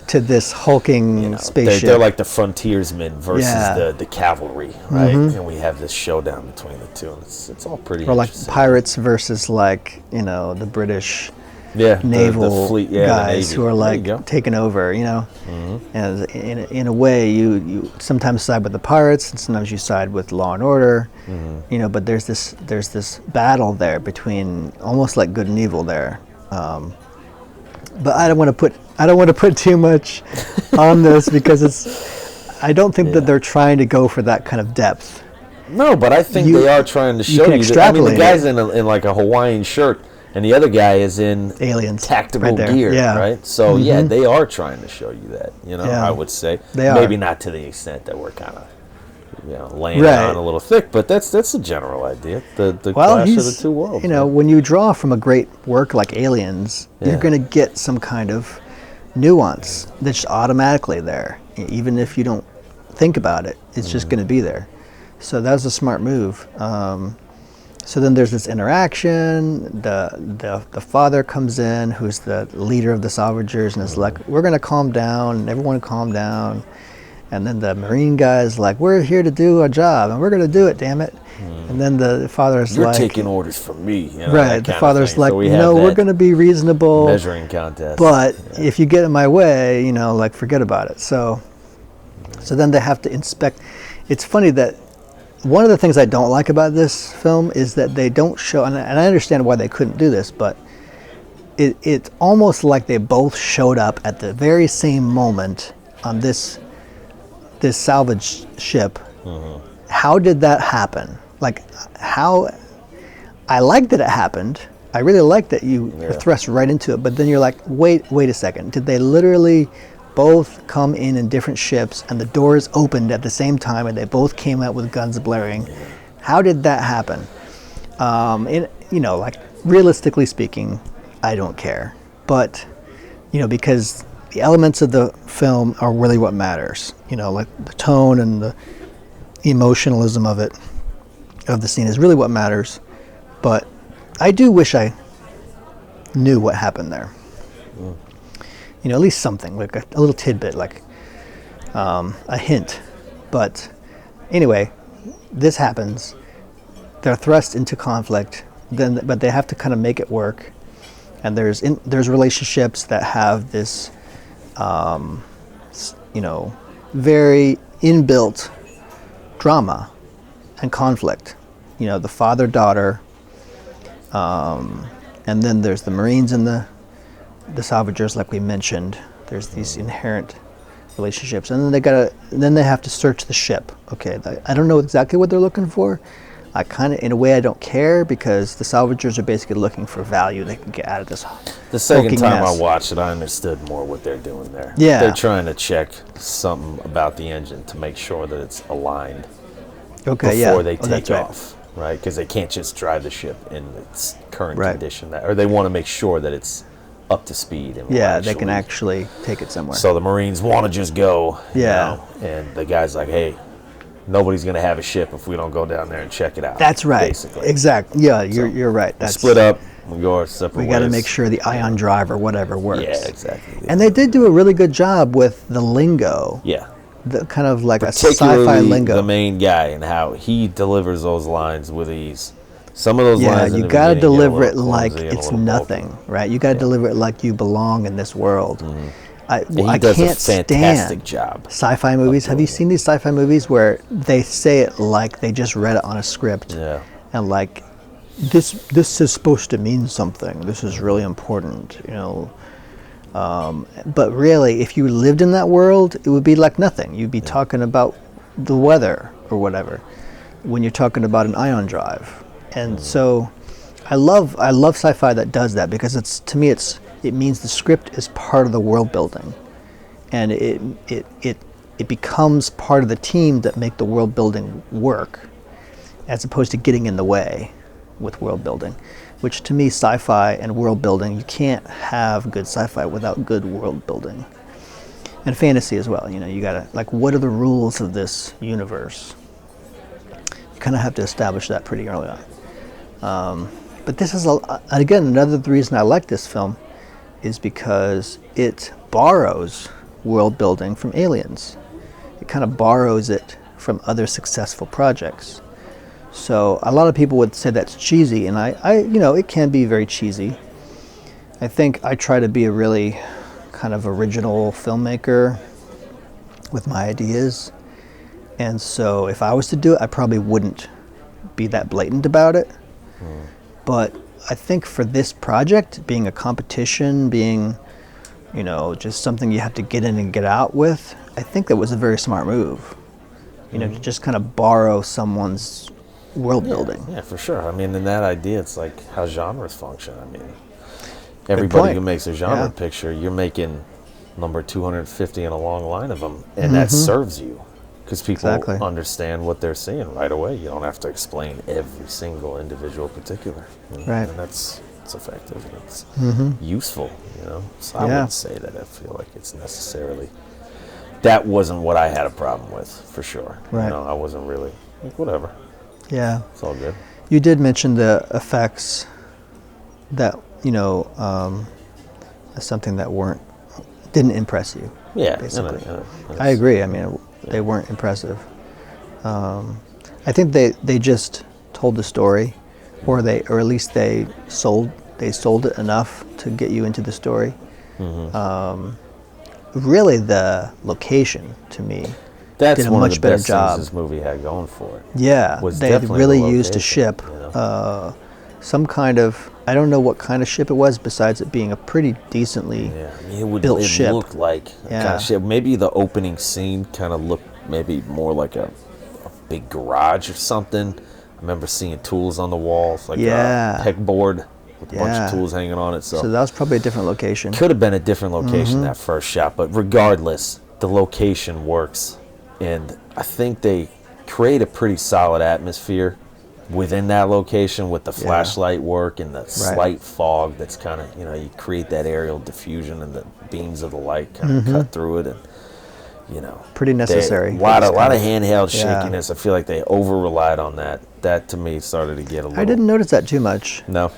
Speaker 3: to this hulking spaceship.
Speaker 2: They're like the frontiersmen versus the cavalry, right? And we have this showdown between the two, and it's all pretty
Speaker 3: or like
Speaker 2: interesting.
Speaker 3: pirates versus the British naval
Speaker 2: the fleet, the
Speaker 3: guys
Speaker 2: Navy.
Speaker 3: who are
Speaker 2: There
Speaker 3: like
Speaker 2: you go.
Speaker 3: taking over, And in a way, you sometimes side with the pirates, and sometimes you side with Law and Order, But there's this battle there between almost like good and evil there. But I don't want to put too much on this because I don't think that they're trying to go for that kind of depth.
Speaker 2: No, but I think they are trying to show you. The guy's in like a Hawaiian shirt, and the other guy is in
Speaker 3: aliens
Speaker 2: tactical gear, right? So they are trying to show you that. I would say maybe not to the extent that we're kind of laying it on a little thick, but that's the general idea. The clash of the two worlds.
Speaker 3: When you draw from a great work like Aliens, you're going to get some kind of nuance that's automatically there, even if you don't think about it. It's just going to be there. So that was a smart move. So then there's this interaction. The father comes in, who's the leader of the Salvagers, and is like, "We're going to calm down, and everyone calm down." And then the Marine guy's like, "We're here to do a job, and we're going to do it, damn it." And then the father's
Speaker 2: You're
Speaker 3: like,
Speaker 2: taking orders from me.
Speaker 3: Right. The father's like, "No, we're going to be reasonable.
Speaker 2: Measuring contest.
Speaker 3: But if you get in my way, forget about it." So then they have to inspect. It's funny that one of the things I don't like about this film is that they don't show, and I understand why they couldn't do this, but it's almost like they both showed up at the very same moment on this salvage ship. How did that happen? I like that it happened. I really like that you were thrust right into it, but then you're like, wait a second. Did they literally both come in different ships and the doors opened at the same time and they both came out with guns blaring? How did that happen? Realistically speaking, I don't care. But, because the elements of the film are really what matters. Like the tone and the emotionalism of the scene is really what matters. But I do wish I knew what happened there. At least something, like a little tidbit, like a hint. But anyway, this happens. They're thrust into conflict, but they have to kind of make it work. And there's relationships that have this, very inbuilt drama and conflict. The father-daughter, and then there's the Marines and the Salvagers, like we mentioned. There's these inherent relationships, and then they have to search the ship. Okay, I don't know exactly what they're looking for. I kind of, in a way, I don't care because the Salvagers are basically looking for value they can get out of this.
Speaker 2: The second time I watched it, I understood more what they're doing there.
Speaker 3: Yeah,
Speaker 2: they're trying to check something about the engine to make sure that it's aligned. Before they take off, right? Because they can't just drive the ship in its current condition, or they want to make sure that it's up to speed. And
Speaker 3: they can actually take it somewhere.
Speaker 2: So the Marines want to just go, and the guy's like, "Hey, nobody's going to have a ship if we don't go down there and check it out."
Speaker 3: That's right.
Speaker 2: Basically.
Speaker 3: Exactly. Yeah, you're right. That's
Speaker 2: split up. We go our separate ways.
Speaker 3: We got to make sure the ion drive or whatever works.
Speaker 2: Yeah, exactly.
Speaker 3: And they did do a really good job with the lingo.
Speaker 2: Yeah.
Speaker 3: The kind of like a sci-fi lingo.
Speaker 2: The main guy and how he delivers those lines with ease. Some of those lines.
Speaker 3: Yeah, you got to deliver it like it's nothing, right? You got to deliver it like you belong in this world. I
Speaker 2: does
Speaker 3: can't
Speaker 2: a fantastic job.
Speaker 3: Sci-fi movies. Have you seen these sci-fi movies where they say it like they just read it on a script?
Speaker 2: Yeah.
Speaker 3: And like, this is supposed to mean something. This is really important, But really, if you lived in that world, it would be like nothing. You'd be talking about the weather or whatever when you're talking about an ion drive. And so I love sci-fi that does that because to me it means the script is part of the world building, and it becomes part of the team that make the world building work, as opposed to getting in the way with world building. Which to me, sci-fi and world building, you can't have good sci-fi without good world building. And fantasy as well, you gotta, like, what are the rules of this universe? You kind of have to establish that pretty early on. But this is, again, another reason I like this film is because it borrows world building from Aliens. It kind of borrows it from other successful projects. So a lot of people would say that's cheesy, and I it can be very cheesy. I think I try to be a really kind of original filmmaker with my ideas. And so if I was to do it, I probably wouldn't be that blatant about it. But I think for this project, being a competition, being, you know, just something you have to get in and get out with, I think that was a very smart move. You know, to just kind of borrow someone's world building.
Speaker 2: Yeah, for sure. I mean, in that idea, it's like how genres function. I mean, everybody who makes a genre picture, you're making number 250 in a long line of them, and that serves you because people understand what they're seeing right away. You don't have to explain every single individual particular.
Speaker 3: Right.
Speaker 2: And it's effective and it's useful, you know. So I wouldn't say that I feel like it's necessarily... That wasn't what I had a problem with, for sure.
Speaker 3: Right.
Speaker 2: You know, I wasn't really... Like, whatever.
Speaker 3: Yeah.
Speaker 2: It's all good.
Speaker 3: You did mention the effects that, you know, as something that didn't impress you.
Speaker 2: Yeah.
Speaker 3: Basically. I agree. I mean, they weren't impressive. I think they just told the story, or at least they sold it enough to get you into the story. Really, the location to me did a much better job.
Speaker 2: Things this movie had going for it.
Speaker 3: Yeah, they really used a ship,
Speaker 2: you know?
Speaker 3: some kind of, I don't know what kind of ship it was, besides it being a pretty decently built ship.
Speaker 2: It looked like a kind of ship. Maybe the opening scene kind of looked maybe more like a big garage or something. I remember seeing tools on the walls, like a pegboard with a bunch of tools hanging on it. So
Speaker 3: that was probably a different location.
Speaker 2: Could have been a different location that first shot, but regardless, the location works. And I think they create a pretty solid atmosphere within that location with the flashlight work and the slight fog that's kind of, you know, you create that aerial diffusion and the beams of the light kind of cut through it, and, you know.
Speaker 3: Pretty necessary.
Speaker 2: A lot of handheld shakiness. I feel like they over-relied on that. That, to me, started to get a little...
Speaker 3: I didn't notice that too much.
Speaker 2: No?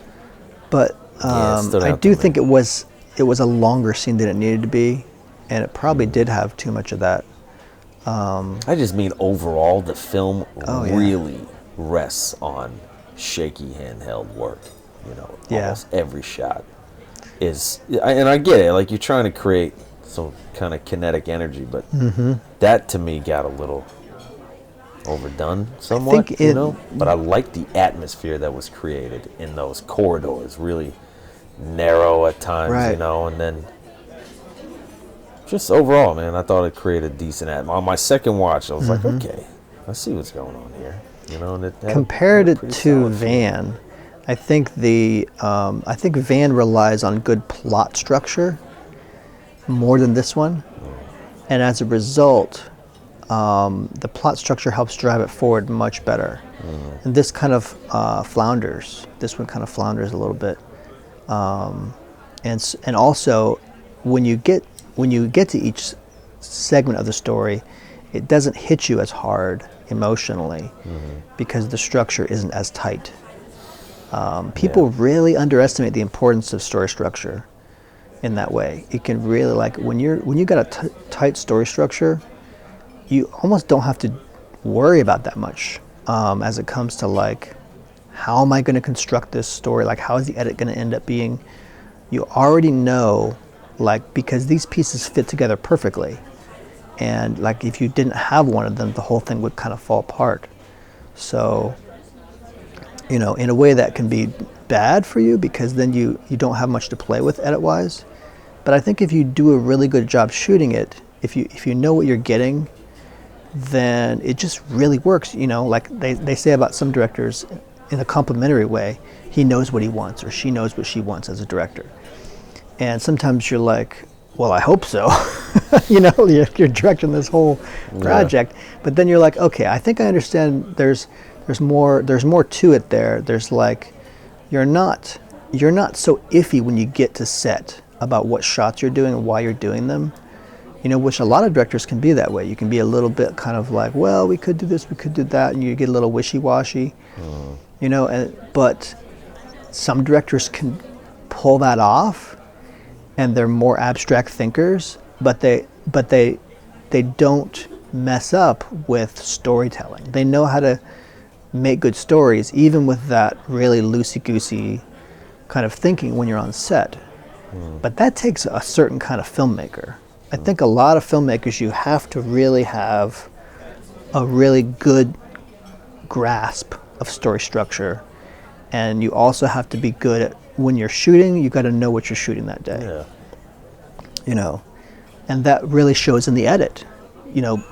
Speaker 3: But I do think it was a longer scene than it needed to be, and it probably did have too much of that.
Speaker 2: I just mean overall, the film really rests on shaky handheld work. You know, almost every shot is, and I get it. Like, you're trying to create some kind of kinetic energy, but that to me got a little overdone somewhat. You know, but I like the atmosphere that was created in those corridors, really narrow at times. You know, and then. Just overall, man, I thought it created a decent atmosphere. On my second watch, I was like, okay, I see what's going on here. You know, and
Speaker 3: compared it to Van, I think Van relies on good plot structure more than this one, and as a result, the plot structure helps drive it forward much better. And this kind of flounders. This one kind of flounders a little bit, and also when you get to each segment of the story, it doesn't hit you as hard emotionally because the structure isn't as tight. People really underestimate the importance of story structure in that way. It can really, like, when you got a tight story structure, you almost don't have to worry about that much as it comes to, like, how am I going to construct this story? Like, how is the edit going to end up being? You already know, like, because these pieces fit together perfectly, and like if you didn't have one of them, the whole thing would kind of fall apart. So, you know, in a way that can be bad for you because then you don't have much to play with edit wise. But I think if you do a really good job shooting it, if you know what you're getting, then it just really works. You know, like they say about some directors in a complimentary way, he knows what he wants or she knows what she wants as a director. And sometimes you're like, well, I hope so. You know, you're directing this whole project, but then you're like, okay, I think I understand. There's more to it there. There's like, you're not so iffy when you get to set about what shots you're doing and why you're doing them. You know, which a lot of directors can be that way. You can be a little bit kind of like, well, we could do this, we could do that, and you get a little wishy-washy. You know, but some directors can pull that off. And they're more abstract thinkers, but they don't mess up with storytelling. They know how to make good stories, even with that really loosey-goosey kind of thinking when you're on set. But that takes a certain kind of filmmaker. I think a lot of filmmakers, you have to really have a really good grasp of story structure, and you also have to be good at, when you're shooting, you got to know what you're shooting that day.
Speaker 2: Yeah.
Speaker 3: You know, and that really shows in the edit. You know,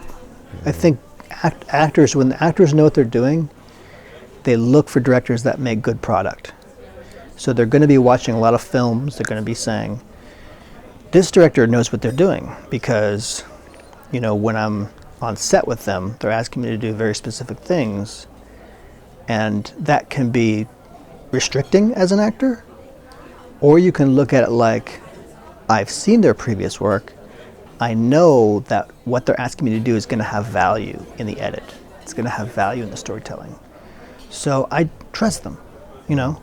Speaker 3: I think actors, when the actors know what they're doing, they look for directors that make good product. So they're going to be watching a lot of films. They're going to be saying, this director knows what they're doing, because, you know, when I'm on set with them, they're asking me to do very specific things, and that can be restricting as an actor, or you can look at it like, I've seen their previous work. I know that what they're asking me to do is going to have value in the edit. It's going to have value in the storytelling. So I trust them, you know?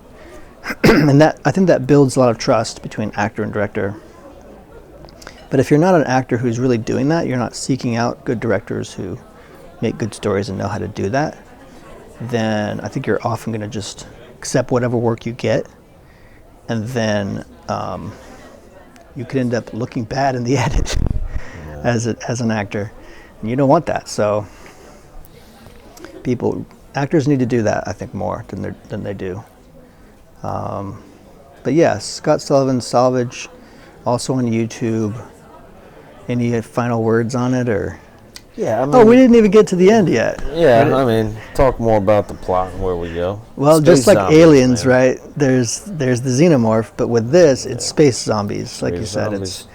Speaker 3: And that, I think that builds a lot of trust between actor and director. But if you're not an actor who's really doing that, you're not seeking out good directors who make good stories and know how to do that, then I think you're often going to just accept whatever work you get, and then you could end up looking bad in the edit as an actor, and you don't want that. So actors need to do that, I think, more than they do. But yes, Scott Sullivan, Salvage, also on YouTube. Any final words on it, or?
Speaker 2: Yeah, I mean,
Speaker 3: we didn't even get to the end yet.
Speaker 2: Yeah,
Speaker 3: right?
Speaker 2: I mean, talk more about the plot and where we go.
Speaker 3: Well,
Speaker 2: Space
Speaker 3: just like
Speaker 2: zombies,
Speaker 3: Aliens,
Speaker 2: man.
Speaker 3: right? There's the xenomorph, but with this, it's space zombies, like
Speaker 2: Space
Speaker 3: you said.
Speaker 2: zombies.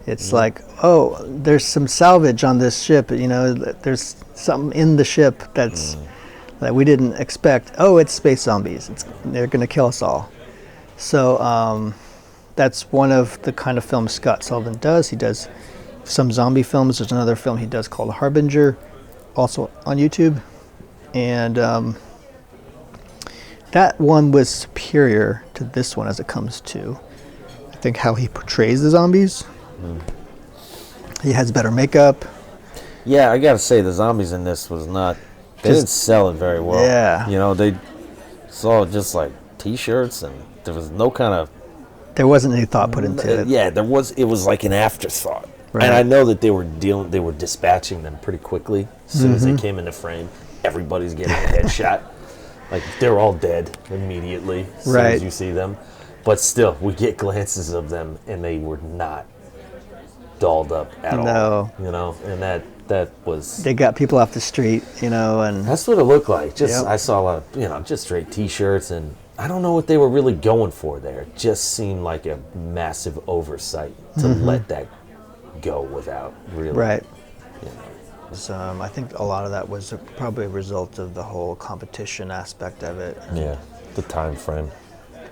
Speaker 3: It's like, oh, there's some salvage on this ship. You know, there's something in the ship that we didn't expect. Oh, it's space zombies. They're going to kill us all. So that's one of the kind of films Scott Sullivan does. He does some zombie films. There's another film he does called Harbinger, also on YouTube. And that one was superior to this one as it comes to, I think, how he portrays the zombies. He has better makeup.
Speaker 2: Yeah, I gotta say, the zombies in this was not, they didn't sell it very well.
Speaker 3: Yeah.
Speaker 2: You know, they saw just like t-shirts, and there was no kind of,
Speaker 3: There wasn't any thought put into it.
Speaker 2: yeah, it was like an afterthought.
Speaker 3: Right.
Speaker 2: And I know that they were dispatching them pretty quickly. As soon as they came into frame, everybody's getting a headshot. Like, they're all dead immediately as soon as you see them. But still, we get glances of them, and they were not dolled up at all. You know, and that was...
Speaker 3: They got people off the street, you know, and...
Speaker 2: That's what it looked like. Just
Speaker 3: Yep.
Speaker 2: I saw a lot of, you know, just straight t-shirts, and I don't know what they were really going for there. It just seemed like a massive oversight to let that go without really...
Speaker 3: Right.
Speaker 2: You know.
Speaker 3: I think a lot of that was probably a result of the whole competition aspect of it.
Speaker 2: Yeah, the time frame.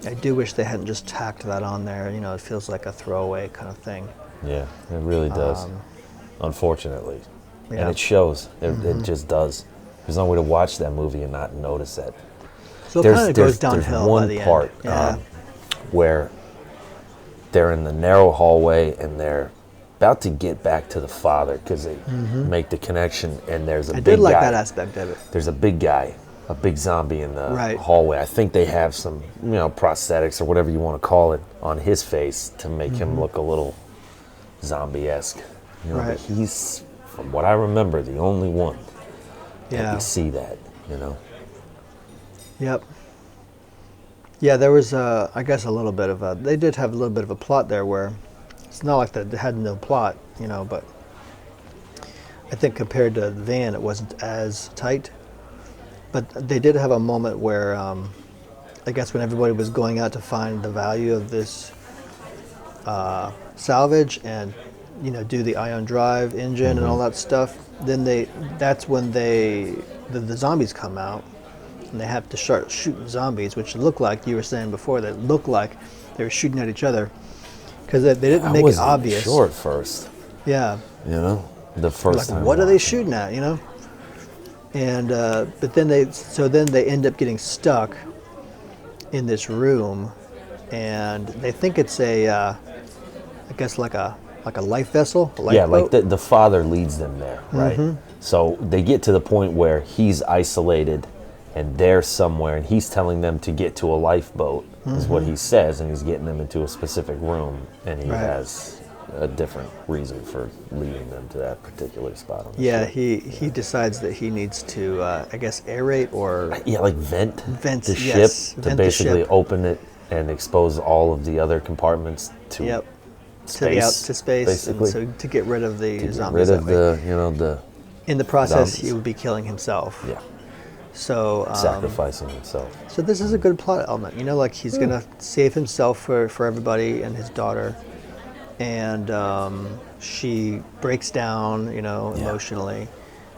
Speaker 3: I do wish they hadn't just tacked that on there. You know, it feels like a throwaway kind of thing.
Speaker 2: Yeah, it really does. Unfortunately.
Speaker 3: Yeah.
Speaker 2: And it shows. It just does. There's no way to watch that movie and not notice that.
Speaker 3: So it kind of goes downhill
Speaker 2: one
Speaker 3: by the
Speaker 2: part
Speaker 3: end. Yeah.
Speaker 2: where they're in the narrow hallway and they're about to get back to the father because they make the connection, and there's a big guy.
Speaker 3: I did like that aspect of it.
Speaker 2: There's a big guy, a big zombie in the
Speaker 3: Right.
Speaker 2: hallway. I think they have some, you know, prosthetics or whatever you want to call it on his face to make him look a little zombie-esque. You know,
Speaker 3: Right.
Speaker 2: but he's, from what I remember, the only one that
Speaker 3: Yeah.
Speaker 2: we see that, you know.
Speaker 3: Yep. Yeah, there was, I guess, a little bit of a... They did have a little bit of a plot there where it's not like they had no plot, you know, but I think compared to Van, it wasn't as tight. But they did have a moment where, I guess when everybody was going out to find the value of this salvage and, you know, do the ion drive engine and all that stuff, then that's when the zombies come out, and they have to start shooting zombies, which look like, you were saying before, that looked like they were shooting at each other because they didn't make it obvious.
Speaker 2: Sure at first,
Speaker 3: Yeah.
Speaker 2: you know, the first
Speaker 3: Like,
Speaker 2: time.
Speaker 3: what are they
Speaker 2: watching.
Speaker 3: shooting at, you know? And but then they end up getting stuck in this room, and they think it's I guess like a life vessel. A
Speaker 2: Yeah,
Speaker 3: lifeboat.
Speaker 2: like the father leads them there, right? So they get to the point where he's isolated and they're somewhere, and he's telling them to get to a lifeboat, is what he says, and he's getting them into a specific room, and he has a different reason for leading them to that particular spot on the ship.
Speaker 3: he decides that he needs to, I guess, aerate or...
Speaker 2: like vent the
Speaker 3: yes,
Speaker 2: ship, to
Speaker 3: vent the
Speaker 2: basically
Speaker 3: ship.
Speaker 2: open it and expose all of the other compartments to space.
Speaker 3: To space,
Speaker 2: basically.
Speaker 3: and so to get rid of the
Speaker 2: to get
Speaker 3: zombies.
Speaker 2: rid of
Speaker 3: that way.
Speaker 2: the
Speaker 3: In the process,
Speaker 2: zombies.
Speaker 3: he would be killing himself.
Speaker 2: Yeah,
Speaker 3: So
Speaker 2: sacrificing himself.
Speaker 3: So this is a good plot element. You know, like he's gonna save himself for everybody and his daughter, and she breaks down, emotionally,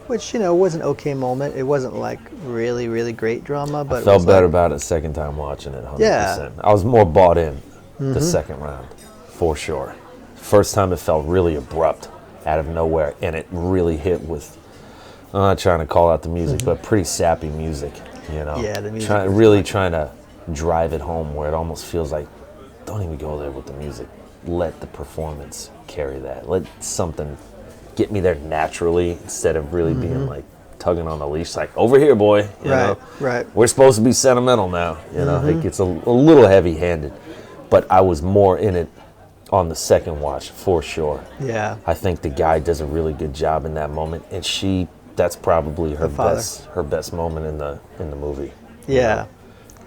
Speaker 3: which was an okay moment. It wasn't like really, really great drama, but
Speaker 2: I
Speaker 3: it
Speaker 2: felt
Speaker 3: was
Speaker 2: better
Speaker 3: like,
Speaker 2: about it second time watching it, 100%.
Speaker 3: Yeah.
Speaker 2: I was more bought in the second round, for sure. First time it felt really abrupt, out of nowhere, and it really hit with, I'm not trying to call out the music, but pretty sappy music,
Speaker 3: Yeah, the music
Speaker 2: trying to drive it home, where it almost feels like, don't even go there with the music. Let the performance carry that. Let something get me there naturally, instead of really being like tugging on the leash, like, over here, boy. You know?
Speaker 3: Right.
Speaker 2: We're supposed to be sentimental now. It gets a little heavy-handed, but I was more in it on the second watch, for sure.
Speaker 3: Yeah.
Speaker 2: I think the guy does a really good job in that moment, and that's probably her best moment in the movie.
Speaker 3: Yeah.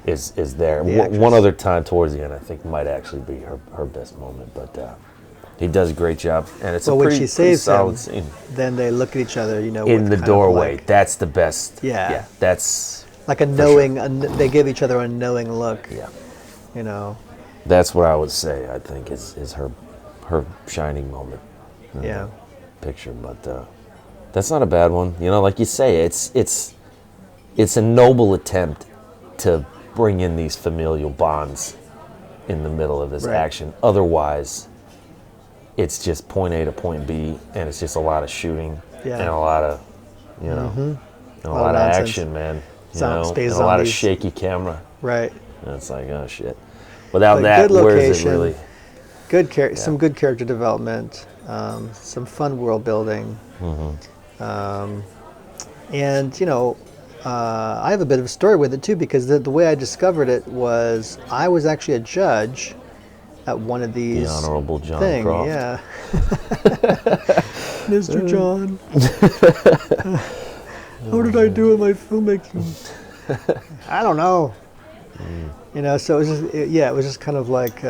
Speaker 2: Is there.
Speaker 3: The actress.
Speaker 2: One other time towards the end, I think, might actually be her best moment, but he does a great job, and it's
Speaker 3: Well,
Speaker 2: a
Speaker 3: when she saves
Speaker 2: solid
Speaker 3: him,
Speaker 2: scene.
Speaker 3: Then they look at each other,
Speaker 2: In
Speaker 3: with
Speaker 2: the
Speaker 3: kind of
Speaker 2: doorway,
Speaker 3: like,
Speaker 2: that's the best.
Speaker 3: Yeah.
Speaker 2: That's
Speaker 3: like a knowing. They give each other a knowing look.
Speaker 2: yeah. That's what I would say. I think is her shining moment. In
Speaker 3: Yeah.
Speaker 2: the picture, but that's not a bad one. Like you say, it's a noble attempt to bring in these familial bonds in the middle of this action. Otherwise, it's just point A to point B, and it's just a lot of shooting and a lot of, and a lot of action, man.
Speaker 3: Space
Speaker 2: and a lot of
Speaker 3: zombies.
Speaker 2: shaky camera.
Speaker 3: Right.
Speaker 2: And it's like, oh shit. Without
Speaker 3: But
Speaker 2: that,
Speaker 3: good
Speaker 2: where is it
Speaker 3: location.
Speaker 2: really?
Speaker 3: Some good character development, some fun world building, and I have a bit of a story with it too, because the way I discovered it was I was actually a judge at one of these.
Speaker 2: The Honorable John
Speaker 3: thing,
Speaker 2: Croft.
Speaker 3: yeah. Mr. John. How did I do in my filmmaking? I don't know. So it was just, it was just kind of like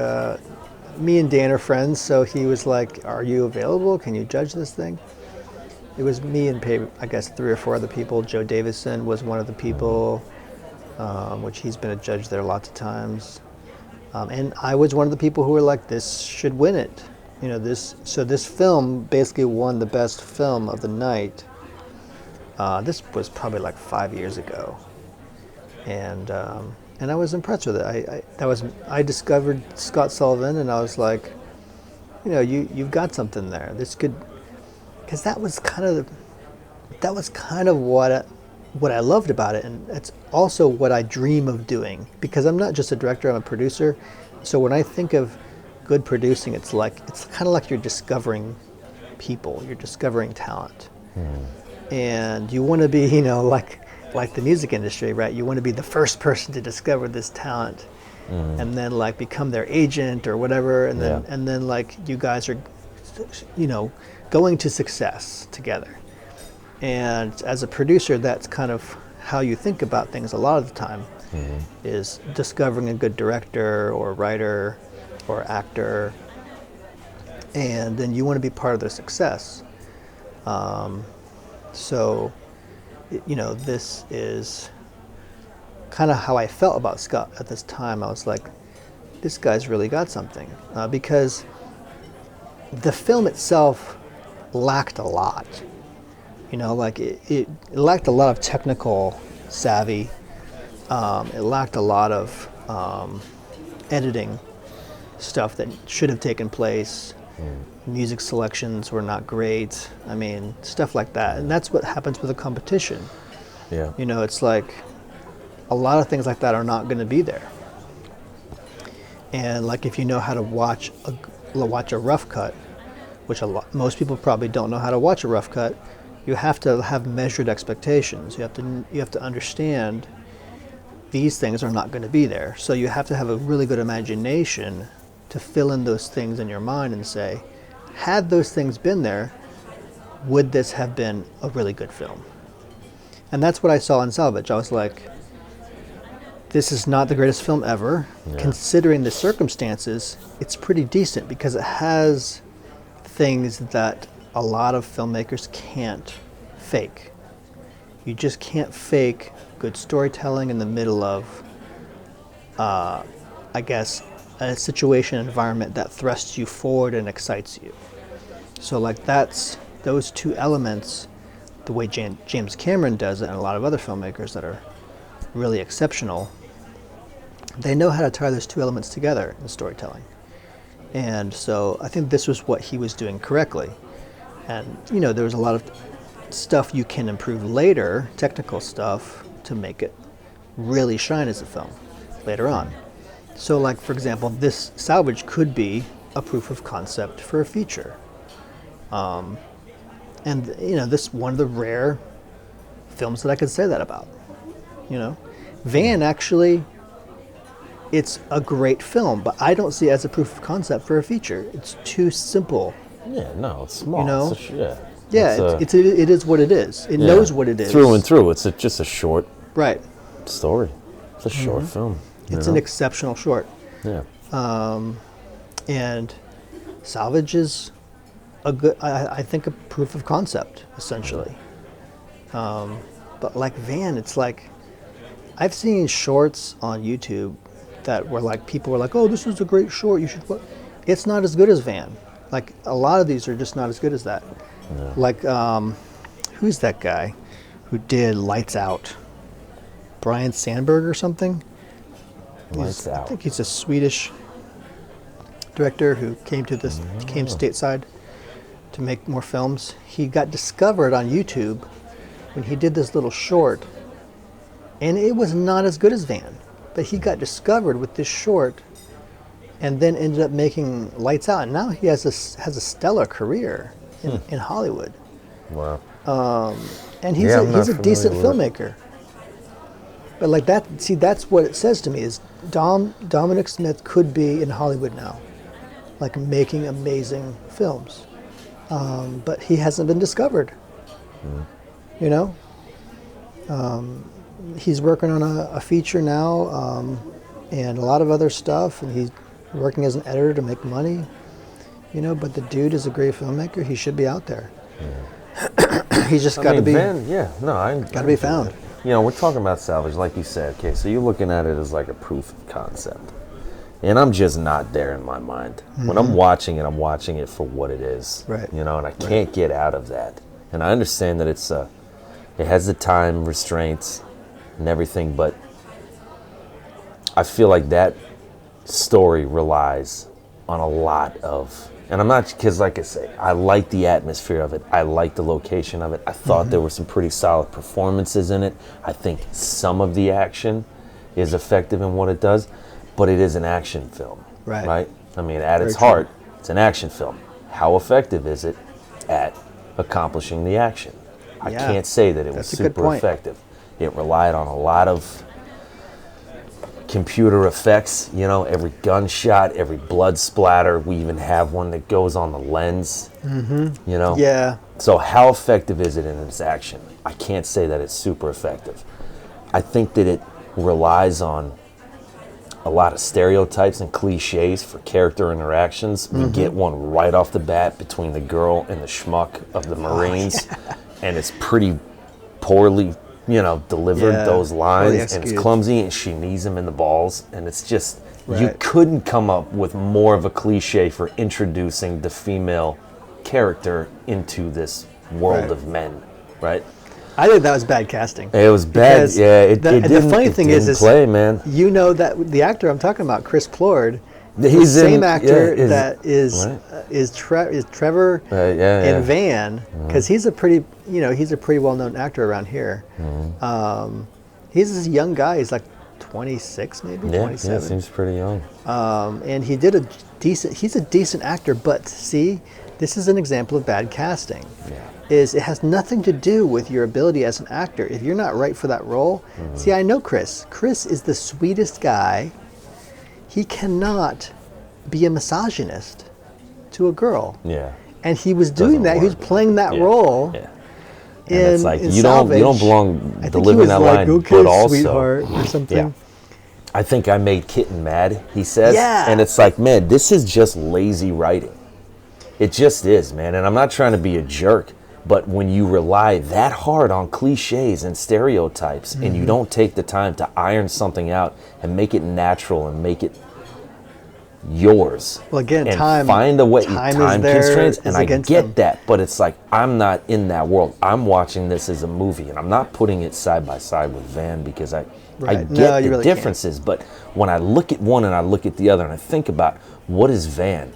Speaker 3: me and Dan are friends, so he was like, "Are you available? Can you judge this thing?" It was me and I guess 3 or 4 other people. Joe Davison was one of the people, which he's been a judge there lots of times. And I was one of the people who were like, this should win it. So this film basically won the best film of the night. This was probably like 5 years ago. And I was impressed with it. I discovered Scott Sullivan, and I was like, you've got something there. This could, because that was kind of what I loved about it, and it's also what I dream of doing, because I'm not just a director, I'm a producer. So when I think of good producing, it's kind of like you're discovering people, you're discovering talent. And you want to be, like the music industry, right? You want to be the first person to discover this talent, and then like become their agent or whatever, and then like you guys are, going to success together. And as a producer, that's kind of how you think about things a lot of the time, is discovering a good director or writer or actor, and then you want to be part of their success. So, this is kind of how I felt about Scott at this time. I was like, this guy's really got something, because the film itself lacked a lot. It lacked a lot of technical savvy. It lacked a lot of editing stuff that should have taken place. Music selections were not great. I mean, stuff like that. And that's what happens with a competition.
Speaker 2: Yeah.
Speaker 3: It's like a lot of things like that are not going to be there. And like if you know how to watch a rough cut, which most people probably don't know how to watch a rough cut, you have to have measured expectations. You have to understand these things are not going to be there. So you have to have a really good imagination to fill in those things in your mind and say, had those things been there, would this have been a really good film? And that's what I saw in Salvage. I was like, this is not the greatest film ever. Yeah. Considering the circumstances, it's pretty decent because it has things that a lot of filmmakers can't fake. You just can't fake good storytelling in the middle of, I guess, a situation, environment that thrusts you forward and excites you. So like that's those two elements, the way James Cameron does it and a lot of other filmmakers that are really exceptional, they know how to tie those two elements together in storytelling. And so I think this was what he was doing correctly. And, you know, there was a lot of stuff you can improve later, technical stuff, to make it really shine as a film later on. So, like, for example, this Salvage could be a proof of concept for a feature. And, you know, this is one of the rare films that I could say that about. You know, Van actually, it's a great film, but I don't see it as a proof of concept for a feature. It's too simple.
Speaker 2: Yeah, no, it's small.
Speaker 3: You know?
Speaker 2: It
Speaker 3: is what it is. It knows what it is.
Speaker 2: Through and through. It's just a short
Speaker 3: right
Speaker 2: story. It's a short film.
Speaker 3: It's an exceptional short.
Speaker 2: Yeah.
Speaker 3: And Salvage is a good, I think, a proof of concept, essentially. But like Van, it's like, I've seen shorts on YouTube that were like, people were like, oh, this is a great short, you should watch. It's not as good as Van. Like, a lot of these are just not as good as that. Yeah. Like, who's that guy who did Lights Out? Brian Sandberg or something?
Speaker 2: Lights Out.
Speaker 3: I think he's a Swedish director who came stateside to make more films. He got discovered on YouTube when he did this little short, and it was not as good as Van. But he got discovered with this short and then ended up making Lights Out, and now he has a stellar career in Hollywood.
Speaker 2: Wow.
Speaker 3: And he's a decent filmmaker. But like that, see, that's what it says to me is Domonic Smith could be in Hollywood now, like making amazing films. But he hasn't been discovered. You know? He's working on a feature now, and a lot of other stuff, and he's working as an editor to make money, you know, but the dude is a great filmmaker. He should be out there. Yeah. He's just got to be found.
Speaker 2: You know, we're talking about Salvage, like you said. Okay, so you're looking at it as like a proof of concept, and I'm just not there in my mind. When I'm watching it for what it is.
Speaker 3: Right.
Speaker 2: You know, and I can't get out of that. And I understand that it has the time restraints and everything, but I feel like that story relies on a lot of, and I'm not, because like I say, I like the atmosphere of it, I like the location of it, I thought there were some pretty solid performances in it. I think some of the action is effective in what it does, but it is an action film, right? I mean, at its heart, it's an action film. How effective is it at accomplishing the action? I can't say that it was super effective. It relied on a lot of computer effects, you know, every gunshot, every blood splatter. We even have one that goes on the lens, you know?
Speaker 3: Yeah.
Speaker 2: So how effective is it in its action? I can't say that it's super effective. I think that it relies on a lot of stereotypes and cliches for character interactions. We get one right off the bat between the girl and the schmuck of the Marines, and it's pretty poorly, you know, delivered, those lines, and it's clumsy, and she knees him in the balls, and it's just, you couldn't come up with more of a cliche for introducing the female character into this world of men, right?
Speaker 3: I think that was bad casting.
Speaker 2: It was bad,
Speaker 3: the funny thing is
Speaker 2: play, man.
Speaker 3: You know that the actor I'm talking about, Chris Plord, he's the same actor that is Trevor in Van, because he's a pretty well-known actor around here. He's this young guy. He's like 26, maybe 27.
Speaker 2: Yeah, seems pretty young.
Speaker 3: And he did he's a decent actor, but see, this is an example of bad casting. is it has nothing to do with your ability as an actor. If you're not right for that role, see, I know Chris. Chris is the sweetest guy. He cannot be a misogynist to a girl.
Speaker 2: Yeah.
Speaker 3: And he was doing that. He was playing that role.
Speaker 2: Yeah. And it's like, you
Speaker 3: Salvage.
Speaker 2: don't belong
Speaker 3: I think he
Speaker 2: delivering
Speaker 3: was
Speaker 2: that
Speaker 3: like,
Speaker 2: line,
Speaker 3: okay,
Speaker 2: but also,
Speaker 3: sweetheart, or something.
Speaker 2: yeah. I think I made Kitten mad, he says.
Speaker 3: Yeah.
Speaker 2: And it's like, man, this is just lazy writing. It just is, man. And I'm not trying to be a jerk, but when you rely that hard on cliches and stereotypes and you don't take the time to iron something out and make it natural and make it yours.
Speaker 3: Well, again,
Speaker 2: and
Speaker 3: time.
Speaker 2: find a way.
Speaker 3: Time
Speaker 2: constraints, and I
Speaker 3: against
Speaker 2: get
Speaker 3: them.
Speaker 2: that, but it's like, I'm not in that world. I'm watching this as a movie, and I'm not putting it side by side with Van because I
Speaker 3: Right.
Speaker 2: get
Speaker 3: No, you
Speaker 2: the
Speaker 3: really
Speaker 2: differences. But when I look at one and I look at the other and I think about what is Van,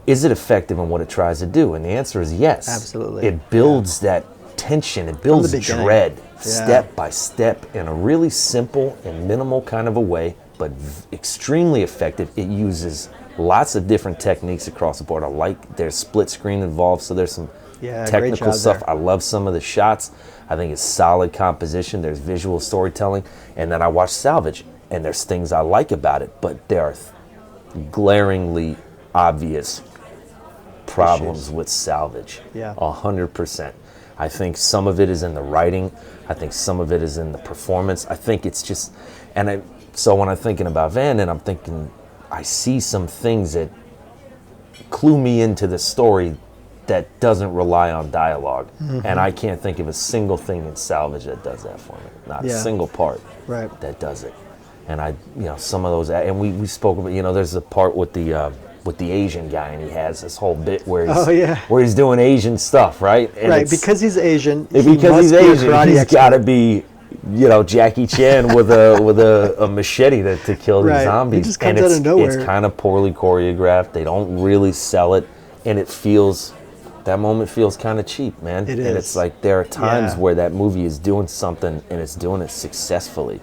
Speaker 2: is it effective in what it tries to do? And the answer is yes.
Speaker 3: Absolutely.
Speaker 2: It builds that tension. It builds
Speaker 3: beginning.
Speaker 2: dread
Speaker 3: Yeah.
Speaker 2: step by step in a really simple and minimal kind of a way, but extremely effective. It uses lots of different techniques across the board. I like there's split screen involved, so there's some
Speaker 3: Yeah, great
Speaker 2: technical
Speaker 3: job
Speaker 2: stuff.
Speaker 3: there.
Speaker 2: I love some of the shots. I think it's solid composition. There's visual storytelling. And then I watch Salvage, and there's things I like about it, but there are glaringly obvious problems with Salvage.
Speaker 3: Yeah.
Speaker 2: 100%. I think some of it is in the writing. I think some of it is in the performance. I think it's just, so when I'm thinking about Van, and I'm thinking, I see some things that clue me into the story that doesn't rely on dialogue. And I can't think of a single thing in Salvage that does that for me. Not a
Speaker 3: Yeah.
Speaker 2: single part
Speaker 3: Right.
Speaker 2: that does it. And some of those, and we spoke about, there's a part with the Asian guy, and he has this whole bit where he's doing Asian stuff, right? And
Speaker 3: Right, because he's Asian.
Speaker 2: because
Speaker 3: he must
Speaker 2: he's
Speaker 3: be a
Speaker 2: Asian,
Speaker 3: karate
Speaker 2: he's
Speaker 3: expert.
Speaker 2: got to be, Jackie Chan with a machete to kill these
Speaker 3: Right.
Speaker 2: zombies.
Speaker 3: It just comes
Speaker 2: and
Speaker 3: out of nowhere.
Speaker 2: It's kind of poorly choreographed. They don't really sell it, and that moment feels kind of cheap, man.
Speaker 3: It
Speaker 2: And
Speaker 3: is.
Speaker 2: it's like there are times
Speaker 3: Yeah.
Speaker 2: where that movie is doing something and it's doing it successfully.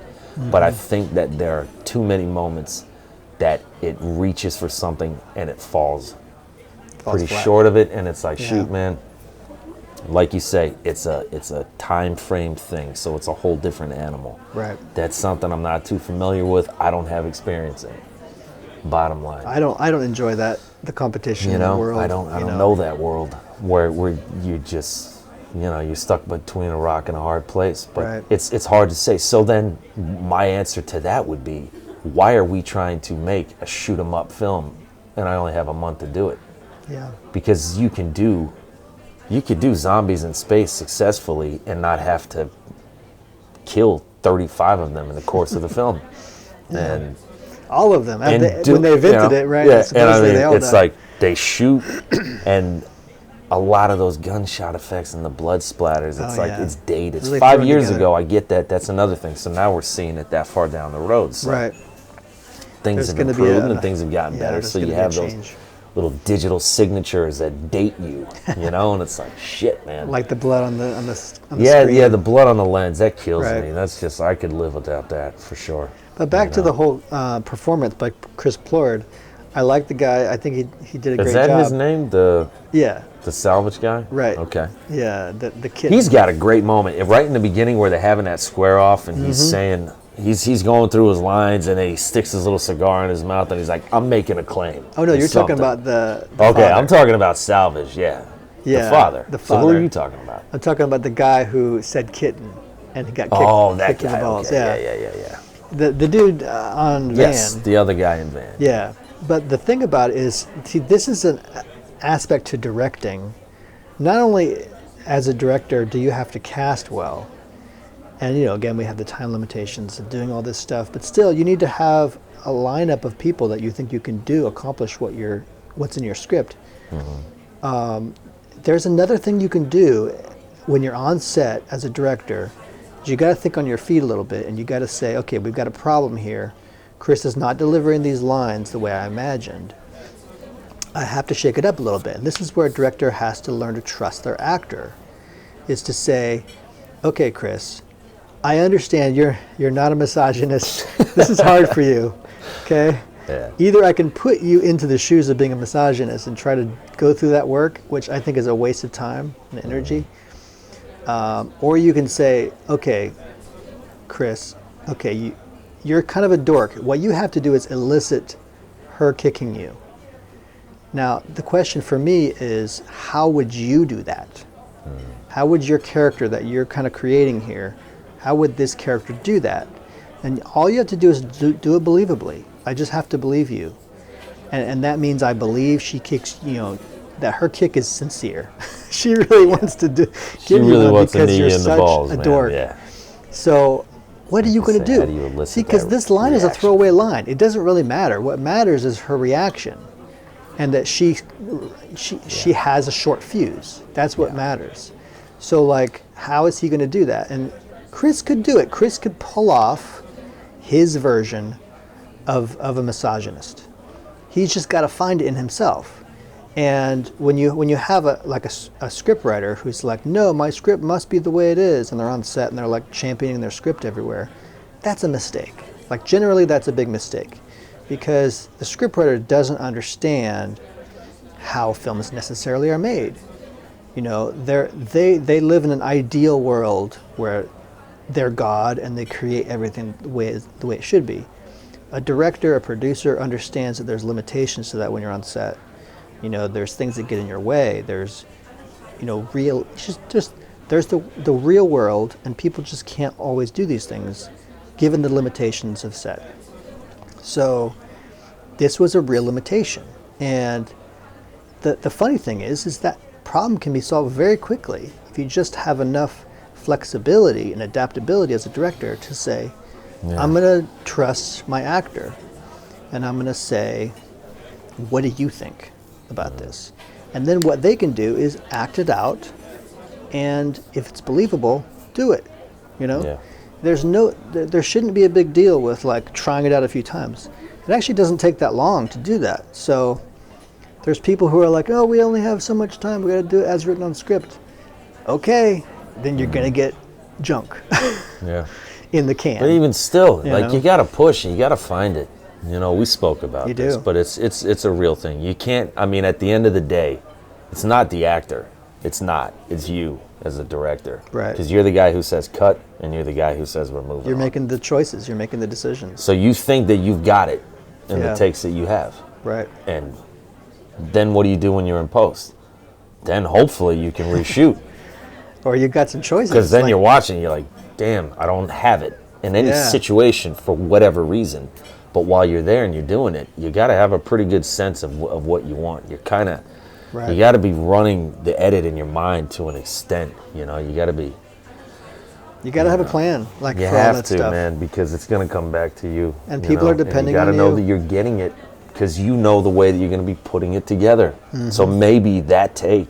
Speaker 2: But I think that there are too many moments that it reaches for something and it falls pretty
Speaker 3: flat.
Speaker 2: short of it, and it's like,
Speaker 3: Yeah.
Speaker 2: shoot, man. Like you say, it's a time frame thing, so it's a whole different animal.
Speaker 3: Right.
Speaker 2: That's something I'm not too familiar with. I don't have experience in. Bottom line.
Speaker 3: I don't enjoy that, the competition in the world.
Speaker 2: I don't know that world where you just you're stuck between a rock and a hard place. But
Speaker 3: Right.
Speaker 2: it's hard to say. So then my answer to that would be, why are we trying to make a shoot 'em up film and I only have a month to do it?
Speaker 3: Yeah.
Speaker 2: Because you could do zombies in space successfully and not have to kill 35 of them in the course of the film. And
Speaker 3: All of them.
Speaker 2: and
Speaker 3: When they invented it, right?
Speaker 2: Yeah, and I
Speaker 3: supposedly
Speaker 2: mean,
Speaker 3: they all
Speaker 2: it's
Speaker 3: died.
Speaker 2: like they shoot, and a lot of those gunshot effects and the blood splatters, it's like
Speaker 3: yeah.
Speaker 2: it's dated. It's
Speaker 3: Really
Speaker 2: 5
Speaker 3: thrown
Speaker 2: years
Speaker 3: together.
Speaker 2: ago, I get that. That's another thing. So now we're seeing it that far down the road. So
Speaker 3: Right.
Speaker 2: things
Speaker 3: There's
Speaker 2: have
Speaker 3: gonna be
Speaker 2: improved
Speaker 3: a-
Speaker 2: and things have gotten
Speaker 3: yeah,
Speaker 2: better.
Speaker 3: there's
Speaker 2: So you
Speaker 3: gonna be a
Speaker 2: have those
Speaker 3: change.
Speaker 2: little digital signatures that date you, and it's like, shit, man.
Speaker 3: Like the blood on the
Speaker 2: yeah,
Speaker 3: screen.
Speaker 2: yeah, the blood on the lens, that kills
Speaker 3: Right.
Speaker 2: me. That's just, I could live without that for sure.
Speaker 3: But back to the whole performance by Chris Plord. I like the guy. I think he did a great
Speaker 2: Is that
Speaker 3: job.
Speaker 2: his name? The Salvage guy?
Speaker 3: Right.
Speaker 2: Okay.
Speaker 3: Yeah, the kid.
Speaker 2: He's got a great moment right in the beginning where they're having that square off, and he's saying he's going through his lines, and then he sticks his little cigar in his mouth, and he's like, "I'm making a claim."
Speaker 3: Oh no,
Speaker 2: or
Speaker 3: you're talking
Speaker 2: something.
Speaker 3: about the
Speaker 2: Okay,
Speaker 3: father.
Speaker 2: I'm talking about Salvage. Yeah.
Speaker 3: Yeah,
Speaker 2: The father.
Speaker 3: the
Speaker 2: So who
Speaker 3: father.
Speaker 2: are you talking about?
Speaker 3: I'm talking about the guy who said kitten, and he got kicked,
Speaker 2: Oh, that
Speaker 3: kicked in
Speaker 2: guy.
Speaker 3: the balls.
Speaker 2: Okay. Yeah.
Speaker 3: The dude on
Speaker 2: Yes,
Speaker 3: Van.
Speaker 2: the other guy in Van.
Speaker 3: Yeah, but the thing about it is, see, this is an aspect to directing. Not only as a director do you have to cast well, and again we have the time limitations of doing all this stuff, but still you need to have a lineup of people that you think you can accomplish what's in your script. There's another thing you can do when you're on set as a director. You got to think on your feet a little bit, and you got to say, okay, we've got a problem here. Chris is not delivering these lines the way I imagined. I have to shake it up a little bit. And this is where a director has to learn to trust their actor, is to say, okay, Chris, I understand you're not a misogynist. This is hard for you, okay?
Speaker 2: Yeah.
Speaker 3: Either I can put you into the shoes of being a misogynist and try to go through that work, which I think is a waste of time and energy, or you can say, okay, Chris, okay, you're kind of a dork. What you have to do is elicit her kicking you. Now, the question for me is, how would you do that? How would your character that you're kind of creating here, how would this character do that? And all you have to do is do it believably. I just have to believe you. And that means I believe she kicks, that her kick is sincere. She really wants to give you one because you're such a dork.
Speaker 2: Yeah.
Speaker 3: So what are you going to do?
Speaker 2: How do you elicit
Speaker 3: See, because
Speaker 2: that
Speaker 3: this line is a
Speaker 2: reaction?
Speaker 3: throwaway line. It doesn't really matter. What matters is her reaction, and that she has a short fuse. That's what matters. So, like, how is he going to do that? And Chris could do it. Chris could pull off his version of a misogynist. He's just got to find it in himself. And when you have a script writer who's like, no, my script must be the way it is, and they're on set and they're like championing their script everywhere, that's a mistake. Like, generally that's a big mistake, because the scriptwriter doesn't understand how films necessarily are made. They live in an ideal world where they're God and they create everything the way it should be. A director, a producer understands that there's limitations to that when you're on set. There's things that get in your way. There's, there's the real world, and people just can't always do these things given the limitations of set. So this was a real limitation. And the funny thing is that problem can be solved very quickly if you just have enough flexibility and adaptability as a director to say, I'm going to trust my actor, and I'm going to say, what do you think about this? And then what they can do is act it out, and if it's believable, do it. There shouldn't be a big deal with like trying it out a few times. It actually doesn't take that long to do that. So there's people who are like, oh, we only have so much time, we got to do it as written on script. Okay, then you're going to get junk in the can.
Speaker 2: But even still, you got to push and you got to find it. We spoke about this, but it's a real thing. You can't, at the end of the day, it's not the actor. It's not. It's you as a director.
Speaker 3: Right.
Speaker 2: Because you're the guy who says cut, and you're the guy who says we're moving
Speaker 3: You're
Speaker 2: on.
Speaker 3: making the choices. You're making the decisions.
Speaker 2: So you think that you've got it in the takes that you have.
Speaker 3: Right.
Speaker 2: And then what do you do when you're in post? Then hopefully you can reshoot.
Speaker 3: Or you got some choices.
Speaker 2: Because then you're watching, you're like, damn, I don't have it in any situation for whatever reason. But while you're there and you're doing it, you got to have a pretty good sense of what you want. You're kind of, you got to be running the edit in your mind to an extent. You got to be.
Speaker 3: You got to have a plan, like
Speaker 2: you
Speaker 3: for all
Speaker 2: have
Speaker 3: that
Speaker 2: to,
Speaker 3: stuff.
Speaker 2: man, because it's going to come back to you.
Speaker 3: And people are depending on you.
Speaker 2: You got to know that you're getting it, because you know the way that you're going to be putting it together. Mm-hmm. So maybe that take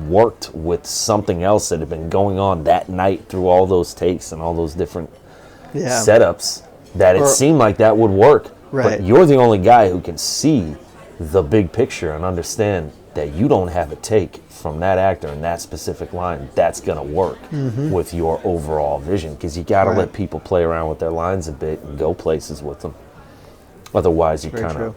Speaker 2: worked with something else that had been going on that night through all those takes and all those different setups, that it seemed like that would work.
Speaker 3: Right.
Speaker 2: But you're the only guy who can see the big picture and understand that you don't have a take from that actor in that specific line that's going to work with your overall vision, because you got to let people play around with their lines a bit and go places with them. Otherwise, you're kind of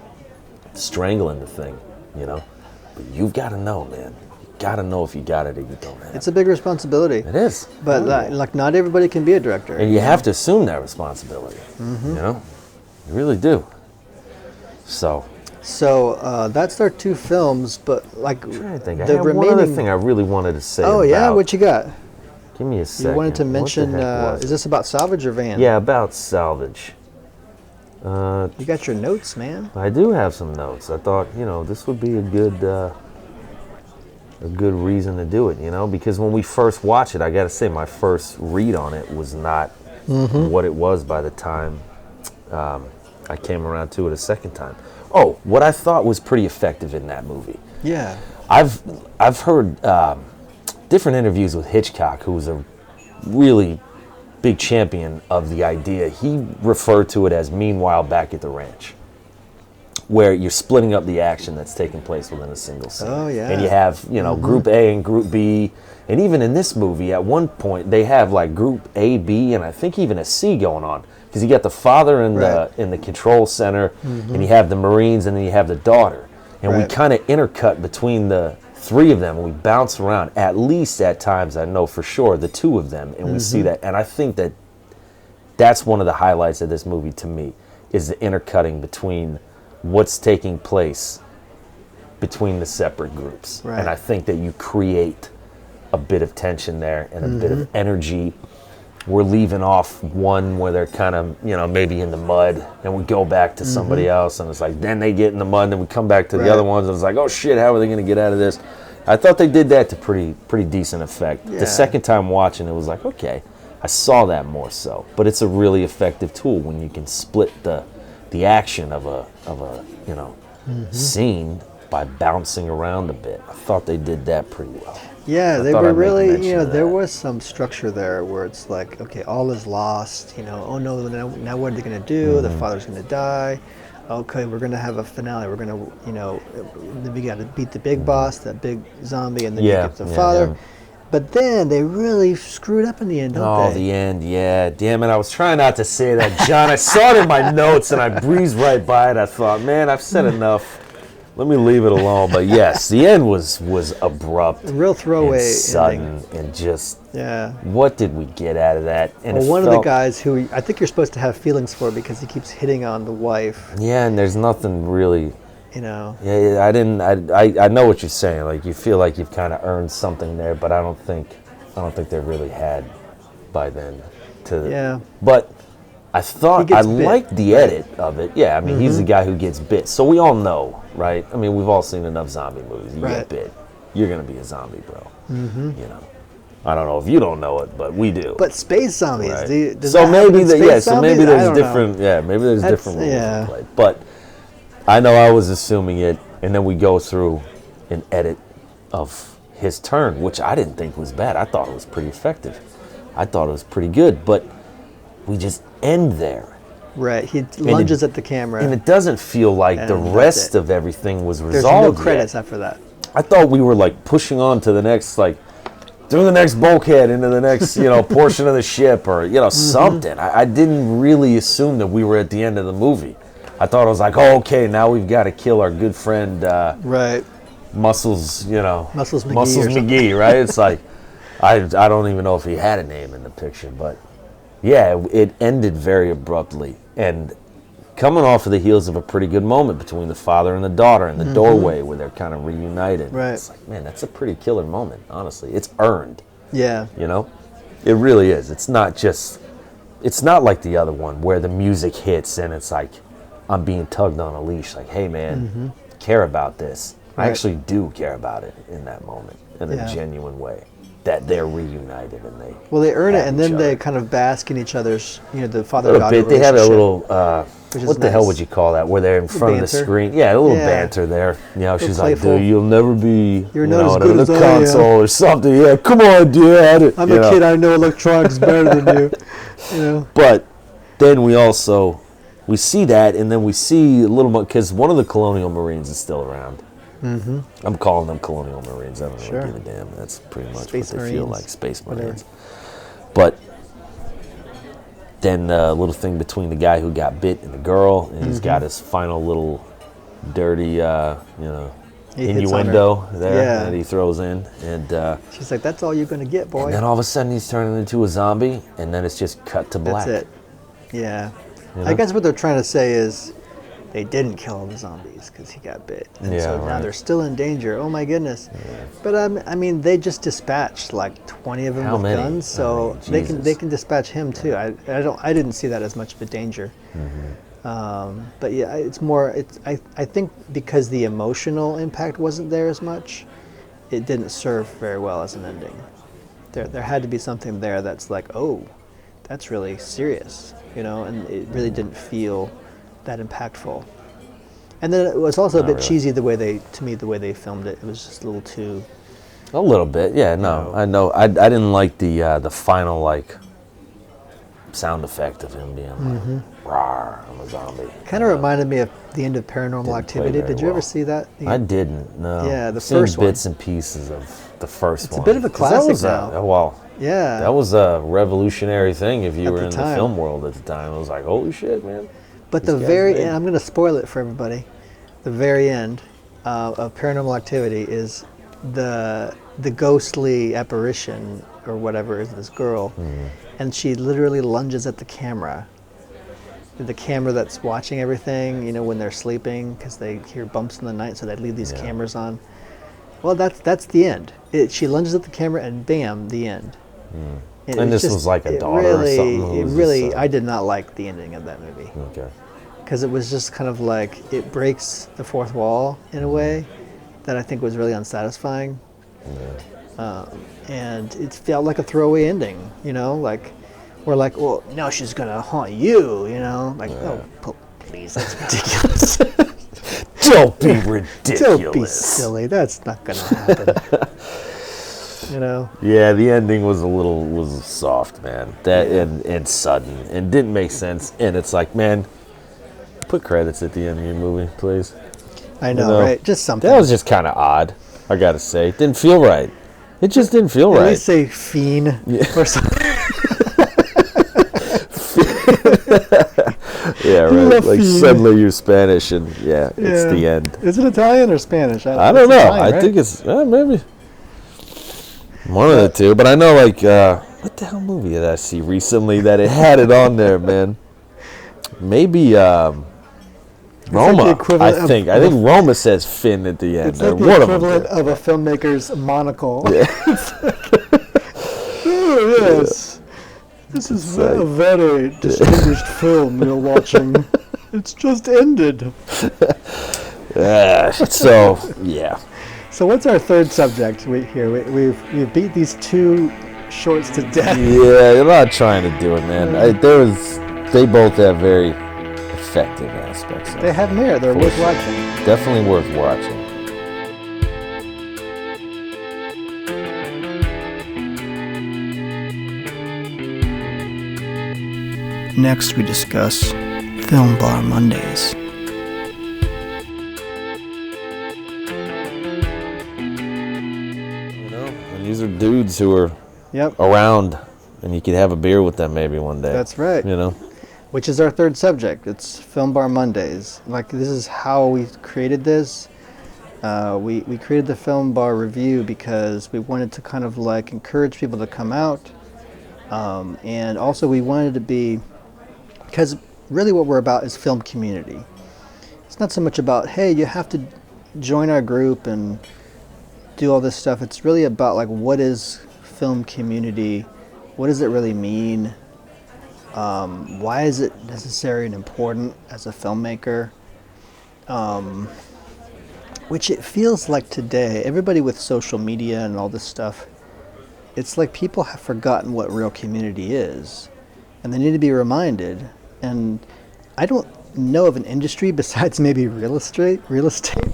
Speaker 2: strangling the thing, But you've got to know, man. You got to know if you got it or you don't have it.
Speaker 3: It's a big responsibility.
Speaker 2: It is.
Speaker 3: But like not everybody can be a director.
Speaker 2: And you have to assume that responsibility. You really do. So
Speaker 3: that's our two films, but like
Speaker 2: I'm trying to think. I
Speaker 3: the
Speaker 2: had
Speaker 3: remaining.
Speaker 2: one other thing I really wanted to say.
Speaker 3: Oh yeah, what you got?
Speaker 2: Give me a second.
Speaker 3: You wanted to mention.
Speaker 2: What the heck was
Speaker 3: is this about Salvage or Van?
Speaker 2: Yeah, about Salvage.
Speaker 3: You got your notes, man.
Speaker 2: I do have some notes. I thought, this would be a good reason to do it, because when we first watched it, I got to say my first read on it was not what it was by the time I came around to it a second time. Oh, what I thought was pretty effective in that movie.
Speaker 3: Yeah.
Speaker 2: I've heard different interviews with Hitchcock, who was a really big champion of the idea. He referred to it as Meanwhile Back at the Ranch, where you're splitting up the action that's taking place within a single scene.
Speaker 3: Oh, yeah.
Speaker 2: And you have, Group A and Group B. And even in this movie, at one point, they have like Group A, B, and I think even a C going on. Because you got the father in the control center, and you have the Marines, and then you have the daughter. And we kind of intercut between the three of them, and we bounce around, at least at times, I know for sure, the two of them, and we see that. And I think that that's one of the highlights of this movie to me, is the intercutting between what's taking place between the separate groups. And I think that you create a bit of tension there and a bit of energy. We're leaving off one where they're kind of, maybe in the mud, and we go back to somebody else, and it's like, then they get in the mud, and then we come back to the other ones, and it's like, oh shit, how are they going to get out of this? I thought they did that to pretty decent effect. The second time watching, it was like, okay, I saw that more so. But it's a really effective tool when you can split the action of a scene by bouncing around a bit. I thought they did that pretty well.
Speaker 3: Yeah, they were really, there was some structure there where it's like, okay, all is lost, oh no, now what are they going to do? The father's going to die. Okay, we're going to have a finale. We're going to, we got to beat the big boss, that big zombie, and then you get the father. Yeah. But then they really screwed up in the end, don't they?
Speaker 2: Oh, the end, yeah. Damn it, I was trying not to say that, John. I saw it in my notes, and I breezed right by it. I thought, man, I've said enough. Let me leave it alone. But yes, the end was abrupt,
Speaker 3: a real throwaway,
Speaker 2: and sudden,
Speaker 3: ending.
Speaker 2: and just what did we get out of that? And
Speaker 3: well, one of the guys who I think you're supposed to have feelings for because he keeps hitting on the wife.
Speaker 2: Yeah, and there's nothing really.
Speaker 3: Yeah,
Speaker 2: I know what you're saying. Like you feel like you've kind of earned something there, but I don't think they really had by then. But I thought I liked the edit of it. Yeah, I mean he's the guy who gets bit, so we all know, right? I mean we've all seen enough zombie movies. You get bit, you're gonna be a zombie, bro. I don't know if you don't know it, but we do.
Speaker 3: But space zombies,
Speaker 2: right? So maybe there's different. Yeah, maybe there's different rules in play, but. I know I was assuming it, and then we go through an edit of his turn, which I didn't think was bad. I thought it was pretty effective. I thought it was pretty good, but we just end there.
Speaker 3: Right, he lunges at the camera.
Speaker 2: And it doesn't feel like the rest of everything was resolved.
Speaker 3: There's no credits after that.
Speaker 2: I thought we were like pushing on to the next, like, through the next bulkhead into the next, portion of the ship or, something. I didn't really assume that we were at the end of the movie. I thought it was like, oh, okay, now we've got to kill our good friend, Muscles,
Speaker 3: Muscles
Speaker 2: McGee, right? It's like, I don't even know if he had a name in the picture, but yeah, it ended very abruptly. And coming off of the heels of a pretty good moment between the father and the daughter in the doorway where they're kind of reunited.
Speaker 3: Right.
Speaker 2: It's like, man, that's a pretty killer moment, honestly. It's earned.
Speaker 3: Yeah.
Speaker 2: It really is. It's not like the other one where the music hits and it's like, I'm being tugged on a leash, like, hey man, care about this.
Speaker 3: Right.
Speaker 2: I actually do care about it in that moment, in a genuine way, that they're reunited and they.
Speaker 3: Well, they earn it, and then they kind of bask in each other's, the father-daughter relationship.
Speaker 2: They have a little, what the hell would you call that? Where they're in front of the screen. Yeah, a little banter there. She's like, dude, you'll never be,
Speaker 3: You're not as good as
Speaker 2: the
Speaker 3: I
Speaker 2: console or something. Yeah, come on, dude.
Speaker 3: I'm a kid. I know electronics better than you.
Speaker 2: But then we see that, and then we see a little more, because one of the Colonial Marines is still around. I'm calling them Colonial Marines. I don't really give a damn. That's pretty much
Speaker 3: Space
Speaker 2: what they
Speaker 3: Marines,
Speaker 2: feel like, Space Marines. But then a little thing between the guy who got bit and the girl, and he's got his final little dirty, innuendo there that he throws in. And
Speaker 3: she's like, that's all you're going to get, boy.
Speaker 2: And then all of a sudden he's turning into a zombie, and then it's just cut to black.
Speaker 3: That's it. Yeah. I guess what they're trying to say is they didn't kill all the zombies because he got bit. And so now they're still in danger. Oh my goodness. Yeah. But I mean, they just dispatched like 20 of them with guns, so they can dispatch him too. I didn't see that as much of a danger. But yeah, it's more. I think because the emotional impact wasn't there as much, it didn't serve very well as an ending. There had to be something there that's like, oh, that's really serious. And it really didn't feel that impactful. And then it was also a bit cheesy the way they filmed it. It was just a little too.
Speaker 2: A little bit, yeah. No, I know. I didn't like the final sound effect of him being like, "Rawr, I'm a zombie."
Speaker 3: Kind of reminded me of the end of Paranormal
Speaker 2: Didn't
Speaker 3: Activity.
Speaker 2: play very
Speaker 3: Did you ever
Speaker 2: well.
Speaker 3: see that?
Speaker 2: I didn't. No.
Speaker 3: Yeah, the
Speaker 2: I've seen
Speaker 3: first one.
Speaker 2: bits and pieces of the first
Speaker 3: It's
Speaker 2: one.
Speaker 3: a bit of a
Speaker 2: 'Cause that
Speaker 3: classic
Speaker 2: was
Speaker 3: now.
Speaker 2: well,
Speaker 3: Yeah.
Speaker 2: that was a revolutionary thing if you
Speaker 3: At
Speaker 2: were
Speaker 3: the
Speaker 2: in the
Speaker 3: time.
Speaker 2: film world at the time. It was like, holy shit, man.
Speaker 3: But
Speaker 2: These
Speaker 3: the
Speaker 2: guys
Speaker 3: very
Speaker 2: made-
Speaker 3: end, I'm going to spoil it for everybody. The very end of Paranormal Activity is the ghostly apparition or whatever is this girl, and she literally lunges at the camera. The camera that's watching everything, you know, when they're sleeping because they hear bumps in the night, so they leave these cameras on. Well, that's the end. She lunges at the camera, and bam, the end.
Speaker 2: And this was like a daughter or something who
Speaker 3: It
Speaker 2: was
Speaker 3: really,
Speaker 2: just,
Speaker 3: I did not like the ending of that movie.
Speaker 2: Okay.
Speaker 3: Because it was just kind of like, it breaks the fourth wall in a way that I think was really unsatisfying. And it felt like a throwaway ending, you know, like, we're like, well, now she's gonna haunt you, you know, like, oh, please, that's ridiculous.
Speaker 2: Don't be ridiculous.
Speaker 3: Don't be silly, that's not gonna happen. You know?
Speaker 2: Yeah, the ending was was soft, man. That and sudden and didn't make sense. And it's like, man, put credits at the end of your movie, please.
Speaker 3: I know,
Speaker 2: You know,
Speaker 3: right? Just something.
Speaker 2: That was just kind of odd, I gotta say. It didn't feel right. It just didn't feel
Speaker 3: At
Speaker 2: right.
Speaker 3: least say fiend or something.
Speaker 2: Yeah,
Speaker 3: La
Speaker 2: right. Like
Speaker 3: Fiend.
Speaker 2: suddenly you're Spanish, and it's the end.
Speaker 3: Is it Italian or Spanish?
Speaker 2: I don't know.
Speaker 3: Italian,
Speaker 2: I
Speaker 3: right?
Speaker 2: think it's maybe one of the two. But I know, like, what the hell movie did I see recently that it had it on there, man? Maybe Roma.
Speaker 3: equivalent
Speaker 2: I
Speaker 3: of-
Speaker 2: think. I think Roma says Finn at the end.
Speaker 3: It's like
Speaker 2: or
Speaker 3: the
Speaker 2: one of them.
Speaker 3: equivalent of a filmmaker's monocle. Oh, yes. This is a very distinguished film we're watching. It's just ended.
Speaker 2: So yeah.
Speaker 3: So what's our third subject we've beat these two shorts to death.
Speaker 2: Yeah, I'm not trying to do it, man. They both have very effective aspects.
Speaker 3: They have merit. They're worth watching.
Speaker 2: Definitely worth watching.
Speaker 1: Next, we discuss Film Bar Mondays.
Speaker 2: You know, and these are dudes who are
Speaker 3: Yep.
Speaker 2: around, and you could have a beer with them maybe one day.
Speaker 3: That's right.
Speaker 2: You know.
Speaker 3: Which is our third subject. It's Film Bar Mondays. Like, this is how we created this. We created the Film Bar Review because we wanted to kind of like encourage people to come out. And also we wanted to be, because really what we're about is film community. It's not so much about, hey, you have to join our group and do all this stuff. It's really about like, what is film community? What does it really mean? Why is it necessary and important as a filmmaker? Which it feels like today, everybody with social media and all this stuff, it's like people have forgotten what real community is, and they need to be reminded. And I don't know of an industry besides maybe real estate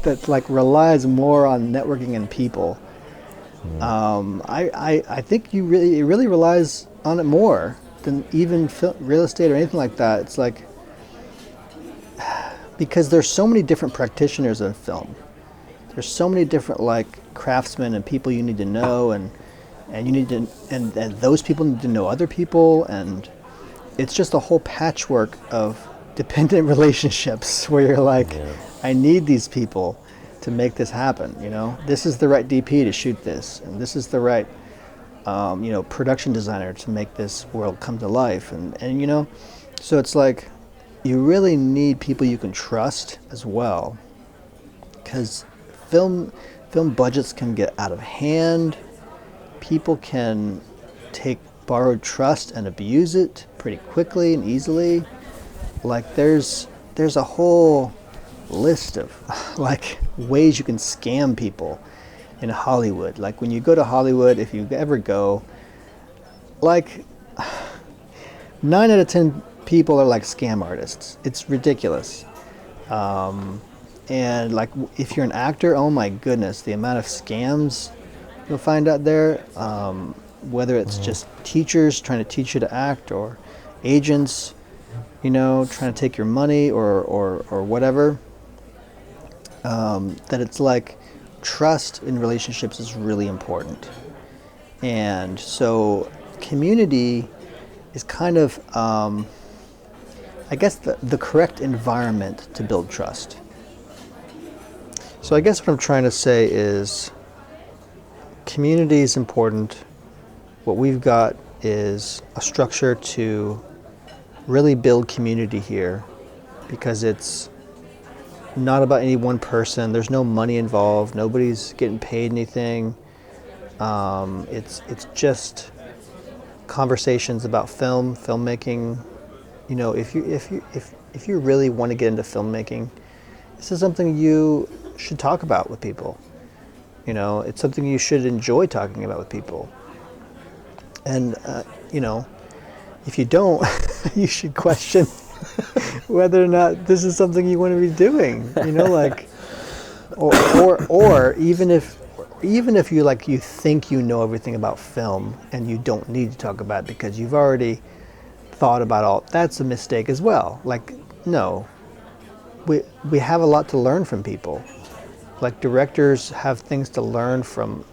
Speaker 3: that like relies more on networking and people. I think it really relies on it more than even real estate or anything like that. It's like, because there's so many different practitioners in film. There's so many different like craftsmen and people you need to know, and you need to, and those people need to know other people, and it's just a whole patchwork of dependent relationships where you're like, I need these people to make this happen. You know, this is the right DP to shoot this, and this is the right production designer to make this world come to life, and you know, so it's like you really need people you can trust as well, because film budgets can get out of hand. People can take borrowed trust and abuse it pretty quickly and easily. Like there's a whole list of like ways you can scam people in Hollywood. Like when you go to Hollywood, if you ever go, like 9 out of 10 people are like scam artists. It's ridiculous. And like if you're an actor, oh my goodness, the amount of scams you'll find out there, whether it's just teachers trying to teach you to act, or agents, trying to take your money or whatever, that it's like trust in relationships is really important. And so community is kind of, I guess, the correct environment to build trust. So I guess what I'm trying to say is community is important. What we've got is a structure to really build community here, because it's not about any one person. There's no money involved. Nobody's getting paid anything. It's just conversations about filmmaking. If you really want to get into filmmaking, this is something you should talk about with people. It's something you should enjoy talking about with people. And if you don't, you should question whether or not this is something you want to be doing. Or even if you think you know everything about film and you don't need to talk about it because you've already thought about all, that's a mistake as well. No, we have a lot to learn from people. Like directors have things to learn from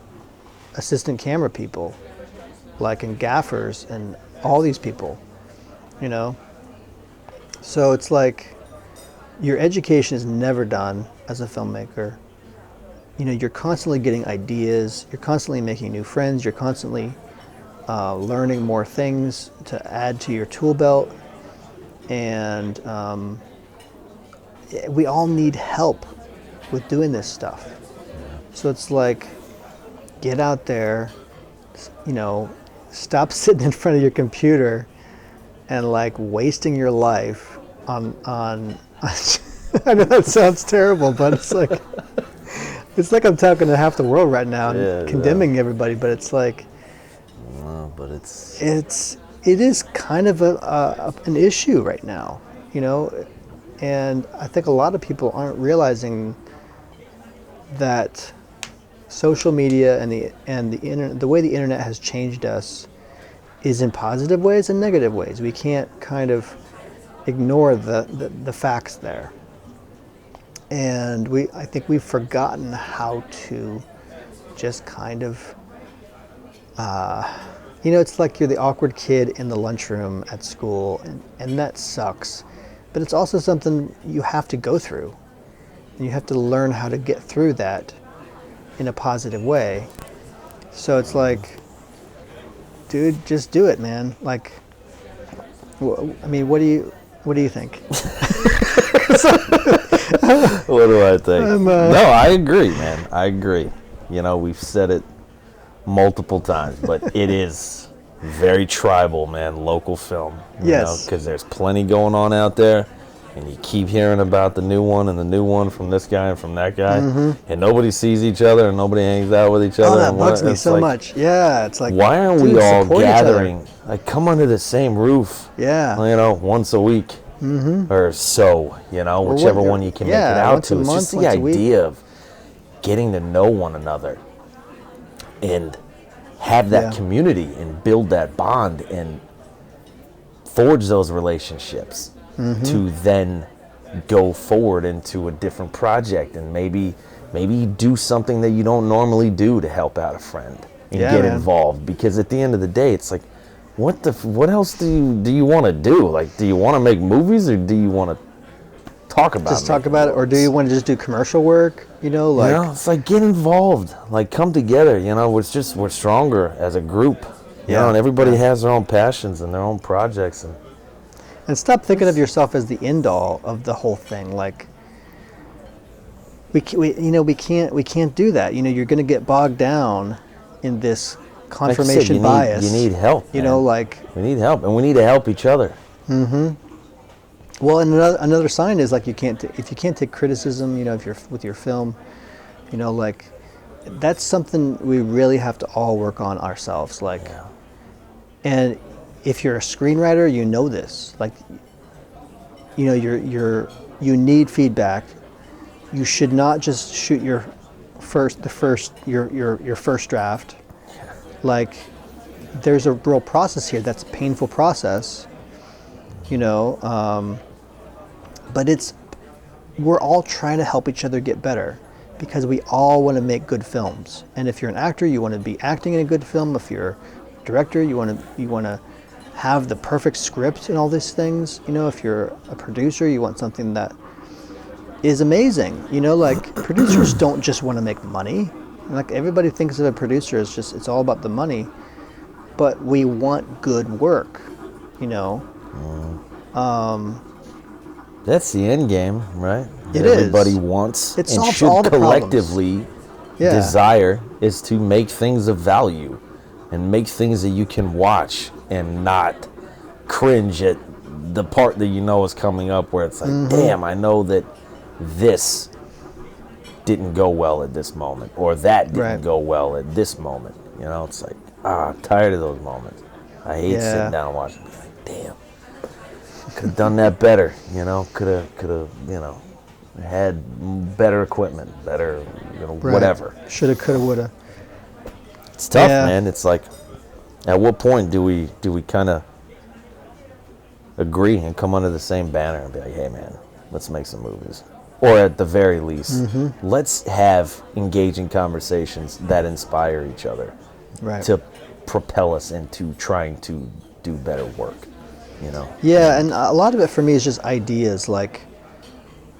Speaker 3: assistant camera people, and gaffers and all these people, So it's like your education is never done as a filmmaker. You're constantly getting ideas, you're constantly making new friends, you're constantly learning more things to add to your tool belt. And we all need help with doing this stuff. So it's like, get out there, stop sitting in front of your computer and wasting your life on I know that sounds terrible, but it's like I'm talking to half the world right now and condemning everybody, but it's like,
Speaker 2: but it
Speaker 3: is kind of an issue right now, and I think a lot of people aren't realizing that social media and the internet, the way the internet has changed us, is in positive ways and negative ways. We can't kind of ignore the facts there. And I think we've forgotten how to just kind of, it's like you're the awkward kid in the lunchroom at school, and that sucks. But it's also something you have to go through. And you have to learn how to get through that in a positive way. So it's like, dude, just do it, man. What do you think?
Speaker 2: What do I think? No, I agree, man. I agree. We've said it multiple times, but it is very tribal, man, local film.
Speaker 3: Yes.
Speaker 2: Because there's plenty going on out there, and you keep hearing about the new one and the new one from this guy and from that guy, and nobody sees each other and nobody hangs out with each other.
Speaker 3: Oh, that bugs me so much. Yeah, it's like,
Speaker 2: why aren't we all gathering? Come under the same roof.
Speaker 3: Yeah.
Speaker 2: Once a week. Or so, whichever one you can make it out to. It's just the idea of getting to know one another and have that community and build that bond and forge those relationships to then go forward into a different project, and maybe do something that you don't normally do to help out a friend and get involved. Because at the end of the day, it's like, what else do you want to do? Do you want to make movies, or do you want to talk about it,
Speaker 3: or do you want to just do commercial work?
Speaker 2: It's like, get involved, come together. We're stronger as a group. And everybody has their own passions and their own projects,
Speaker 3: and stop thinking of yourself as the end all of the whole thing. We can't do that. You're going to get bogged down in this confirmation bias.
Speaker 2: You need help.
Speaker 3: We
Speaker 2: need help, and we need to help each other.
Speaker 3: Well, and another sign is if you can't take criticism, if you're with your film, that's something we really have to all work on ourselves. And if you're a screenwriter, this. You need feedback. You should not just shoot your first draft. There's a real process here. That's a painful process. you know. But we're all trying to help each other get better because we all want to make good films. And if you're an actor, you want to be acting in a good film. If you're a director, you want to have the perfect script and all these things. You know, if you're a producer, you want something that is amazing. You know, like producers don't just want to make money. Like everybody thinks of a producer as just, it's all about the money. But we want good work, you know.
Speaker 2: That's the end game, right?
Speaker 3: It
Speaker 2: Everybody
Speaker 3: is.
Speaker 2: wants
Speaker 3: It
Speaker 2: and
Speaker 3: solves
Speaker 2: should
Speaker 3: all the
Speaker 2: collectively
Speaker 3: Yeah.
Speaker 2: desire is to make things of value and make things that you can watch and not cringe at the part that you know is coming up where it's like, damn, I know that this didn't go well at this moment or that didn't
Speaker 3: Right.
Speaker 2: go well at this moment. You know, it's like, I'm tired of those moments. I hate
Speaker 3: Yeah.
Speaker 2: sitting down and watching. Like, damn. Could have done that better, you know. Could have, you know, had better equipment, better, you know,
Speaker 3: Right.
Speaker 2: whatever.
Speaker 3: Shoulda, coulda, woulda.
Speaker 2: It's tough,
Speaker 3: Yeah.
Speaker 2: man. It's like, at what point do we kind of agree and come under the same banner and be like, hey, man, let's make some movies, or at the very least, let's have engaging conversations that inspire each other
Speaker 3: Right.
Speaker 2: to propel us into trying to do better work, you know.
Speaker 3: Yeah, and a lot of it for me is just ideas. Like,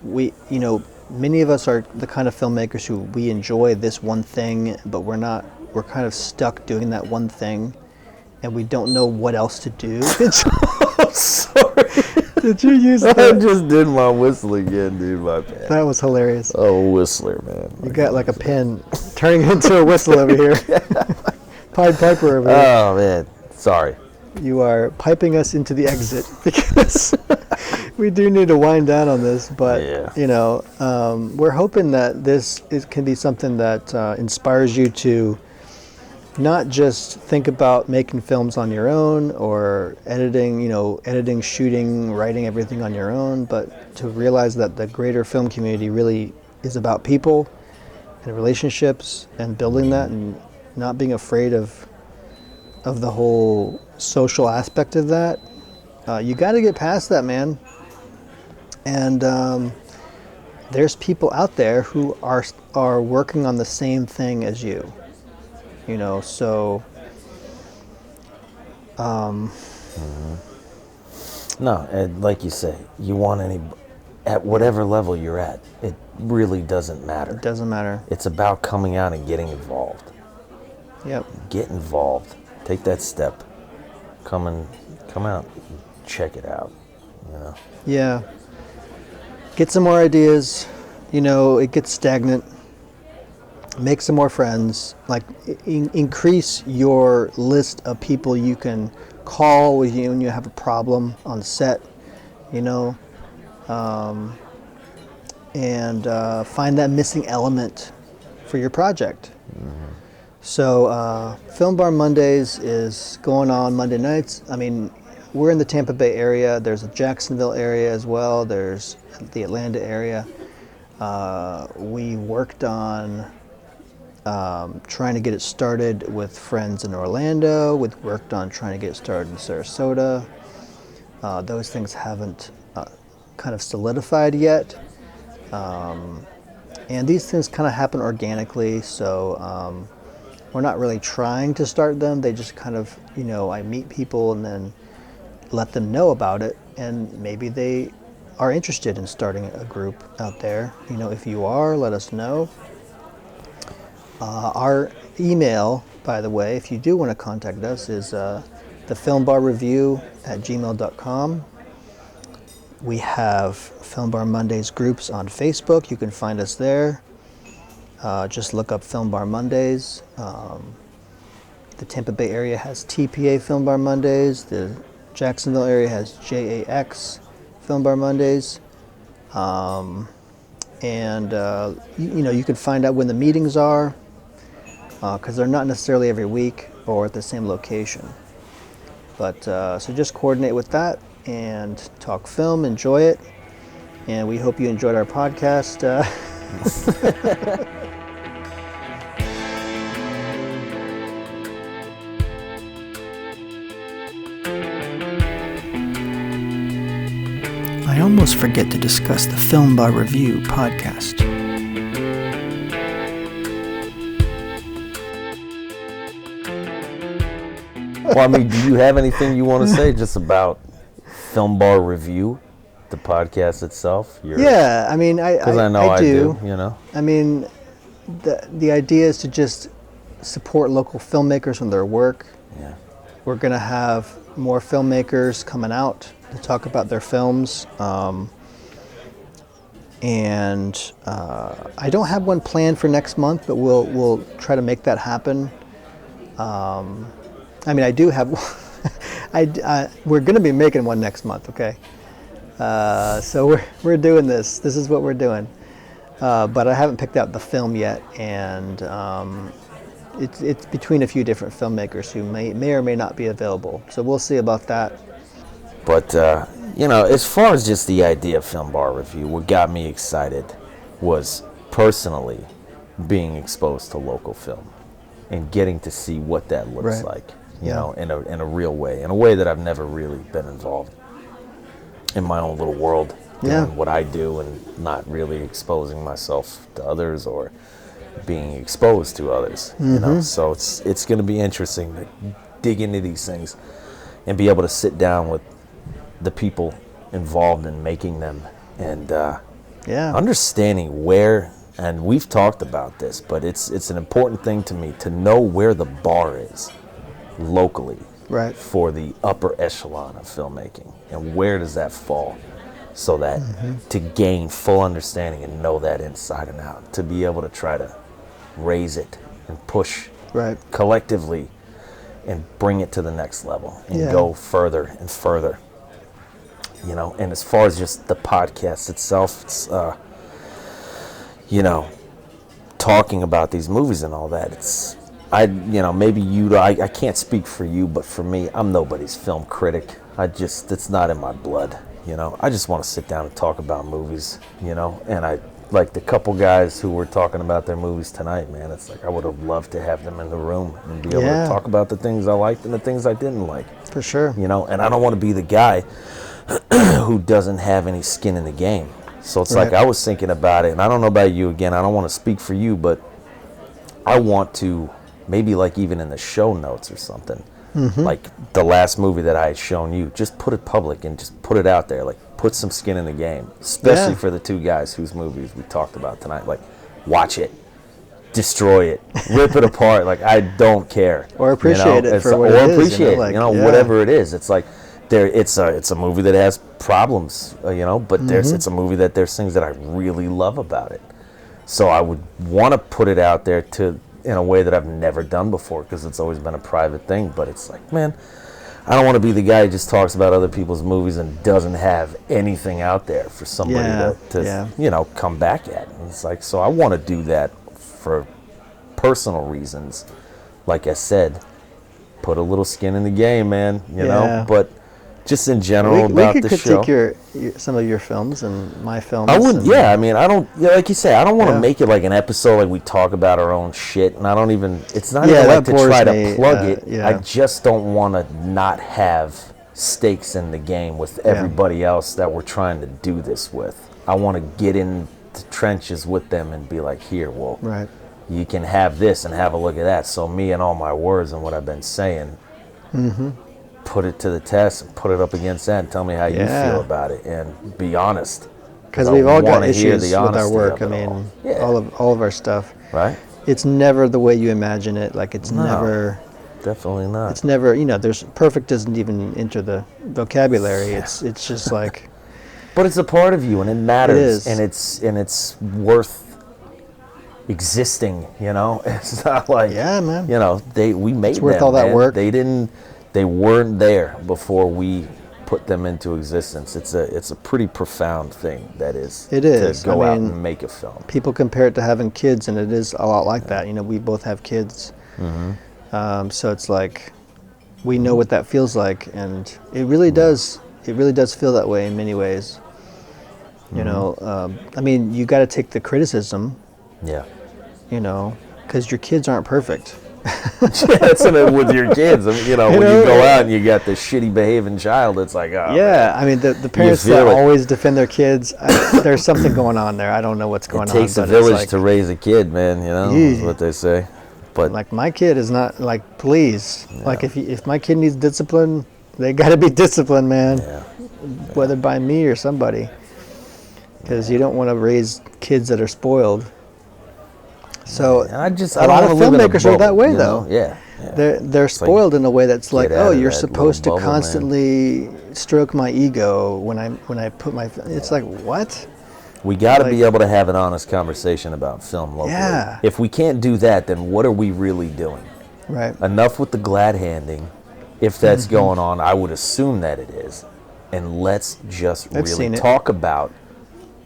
Speaker 3: you know, many of us are the kind of filmmakers who we enjoy this one thing, but we're kind of stuck doing that one thing, and we don't know what else to do.
Speaker 2: I'm sorry.
Speaker 3: Did you use
Speaker 2: I
Speaker 3: that?
Speaker 2: just did my whistle again, dude. My bad.
Speaker 3: That was hilarious.
Speaker 2: Oh, whistler, man.
Speaker 3: You got like a pen turning into a whistle over here. Pied Piper over here.
Speaker 2: Oh, man. Sorry.
Speaker 3: You are piping us into the exit because we do need to wind down on this. But,
Speaker 2: Yeah.
Speaker 3: you know, we're hoping that can be something that inspires you to not just think about making films on your own or editing, shooting, writing everything on your own, but to realize that the greater film community really is about people and relationships and building that and not being afraid of the whole social aspect of that. You got to get past that, man. And there's people out there who are working on the same thing as you. You know, so
Speaker 2: No, and like you say, you want at whatever level you're at, it really doesn't matter.
Speaker 3: it doesn't matter.
Speaker 2: It's about coming out and getting involved.
Speaker 3: Yep.
Speaker 2: Get involved. Take that step. Come out, check it out. You know.
Speaker 3: Yeah. Get some more ideas. You know, it gets stagnant. Make some more friends. Like, increase your list of people you can call when you have a problem on set, you know, and find that missing element for your project. So, Film Bar Mondays is going on Monday nights. I mean, we're in the Tampa Bay area. There's a Jacksonville area as well. There's the Atlanta area. We worked on trying to get it started with friends in Orlando. We worked on trying to get it started in Sarasota. Those things haven't kind of solidified yet. And these things kind of happen organically, so we're not really trying to start them. They just kind of, you know, I meet people and then let them know about it, and maybe they are interested in starting a group out there. You know, if you are, let us know. Our email, by the way, if you do want to contact us, is thefilmbarreview@gmail.com. We have Film Bar Mondays groups on Facebook. You can find us there. Just look up Film Bar Mondays. The Tampa Bay area has TPA Film Bar Mondays. The Jacksonville area has JAX Film Bar Mondays. And you know, you can find out when the meetings are, because they're not necessarily every week or at the same location. But so just coordinate with that and talk film, enjoy it, and we hope you enjoyed our podcast.
Speaker 1: I almost forget to discuss the Film Bar Review podcast.
Speaker 2: Well, I mean, do you have anything you want to say just about Film Bar Review, the podcast itself?
Speaker 3: Yeah, I mean, I
Speaker 2: know I
Speaker 3: do.
Speaker 2: You know,
Speaker 3: I mean, the idea is to just support local filmmakers on their work.
Speaker 2: yeah.
Speaker 3: We're going to have more filmmakers coming out to talk about their films. And I don't have one planned for next month, but we'll try to make that happen. I mean, I do have one. We're going to be making one next month, okay? So we're doing this. This is what we're doing. But I haven't picked out the film yet, and it's between a few different filmmakers who may or may not be available. So we'll see about that.
Speaker 2: But, you know, as far as just the idea of Film Bar Review, what got me excited was personally being exposed to local film and getting to see what that looks like, you know, in a real way, in a way that I've never really been involved in my own little world, doing what I do and not really exposing myself to others or being exposed to others, you know. So it's going to be interesting to dig into these things and be able to sit down with the people involved in making them and understanding where, and we've talked about this, but it's an important thing to me to know where the bar is locally for the upper echelon of filmmaking, and where does that fall, so that to gain full understanding and know that inside and out, to be able to try to raise it and push collectively and bring it to the next level and go further and further, you know. And as far as just the podcast itself, it's you know, talking about these movies and all that, it's, you know, maybe I can't speak for you, but for me, I'm nobody's film critic. It's not in my blood, you know. I just want to sit down and talk about movies, you know. And I, like the couple guys who were talking about their movies tonight, man, it's like I would have loved to have them in the room and be able to talk about the things I liked and the things I didn't like.
Speaker 3: For sure.
Speaker 2: You know, and I don't want to be the guy who doesn't have any skin in the game. So it's like I was thinking about it, and I don't know about you, again, I don't want to speak for you, but I want to, maybe like even in the show notes or something, like the last movie that I had shown you, just put it public and just put it out there, like put some skin in the game, especially for the two guys whose movies we talked about tonight. Like, watch it, destroy it, rip it apart, like I don't care.
Speaker 3: Or appreciate it for what it is.
Speaker 2: Or appreciate it, you know, whatever it is. It's like, it's a movie that has problems, you know, but it's a movie that there's things that I really love about it. So I would want to put it out there in a way that I've never done before, because it's always been a private thing. But it's like, man, I don't want to be the guy who just talks about other people's movies and doesn't have anything out there for somebody to you know, come back at. And it's like, so I want to do that for personal reasons. Like I said, put a little skin in the game, man, you know, but just in general about the show.
Speaker 3: We could critique some of your films and my films.
Speaker 2: I would, I mean, I don't, like you say, I don't want to make it like an episode like we talk about our own shit, and I don't even, it's not even like to try to plug it. I just don't want to not have stakes in the game with everybody else that we're trying to do this with. I want to get in the trenches with them and be like, here, well, you can have this and have a look at that. So me and all my words and what I've been saying, put it to the test and put it up against that and tell me how you feel about it and be honest.
Speaker 3: Because we've all got issues with our work. I mean, all of our stuff. Right. It's never the way you imagine it. Like, it's never.
Speaker 2: Definitely not.
Speaker 3: It's never, you know, there's perfect doesn't even enter the vocabulary. It's just like.
Speaker 2: But it's a part of you, and it matters.
Speaker 3: It is.
Speaker 2: And it's worth existing, you know. It's not like,
Speaker 3: man.
Speaker 2: You know, we made
Speaker 3: it's worth
Speaker 2: them,
Speaker 3: all that work.
Speaker 2: They weren't there before we put them into existence. It's a pretty profound thing, that is.
Speaker 3: It is.
Speaker 2: To go out and make a film.
Speaker 3: People compare it to having kids, and it is a lot like that. You know, we both have kids. So it's like, we know what that feels like, and it really does. It really does feel that way in many ways. You know, I mean, you got to take the criticism. You know, because your kids aren't perfect.
Speaker 2: with your kids. I mean, when you go out and you got this shitty behaving child, it's like, oh,
Speaker 3: yeah.
Speaker 2: man.
Speaker 3: I mean, the parents that always defend their kids, there's something going on there. I don't know what's going on.
Speaker 2: It takes a village to raise a kid, man. Is what they say. But
Speaker 3: like, my kid is not like, please. Yeah. Like, if my kid needs discipline, they got to be disciplined, man. Yeah. Whether by me or somebody, because you don't want to raise kids that are spoiled. So
Speaker 2: a
Speaker 3: lot of filmmakers are that way, though.
Speaker 2: Yeah.
Speaker 3: They're spoiled in a way that's like, oh, you're supposed to constantly stroke my ego when I put my. It's like, what?
Speaker 2: We got to be able to have an honest conversation about film locally.
Speaker 3: Yeah.
Speaker 2: If we can't do that, then what are we really doing?
Speaker 3: Right.
Speaker 2: Enough with the glad handing. If that's going on, I would assume that it is. And let's just really talk about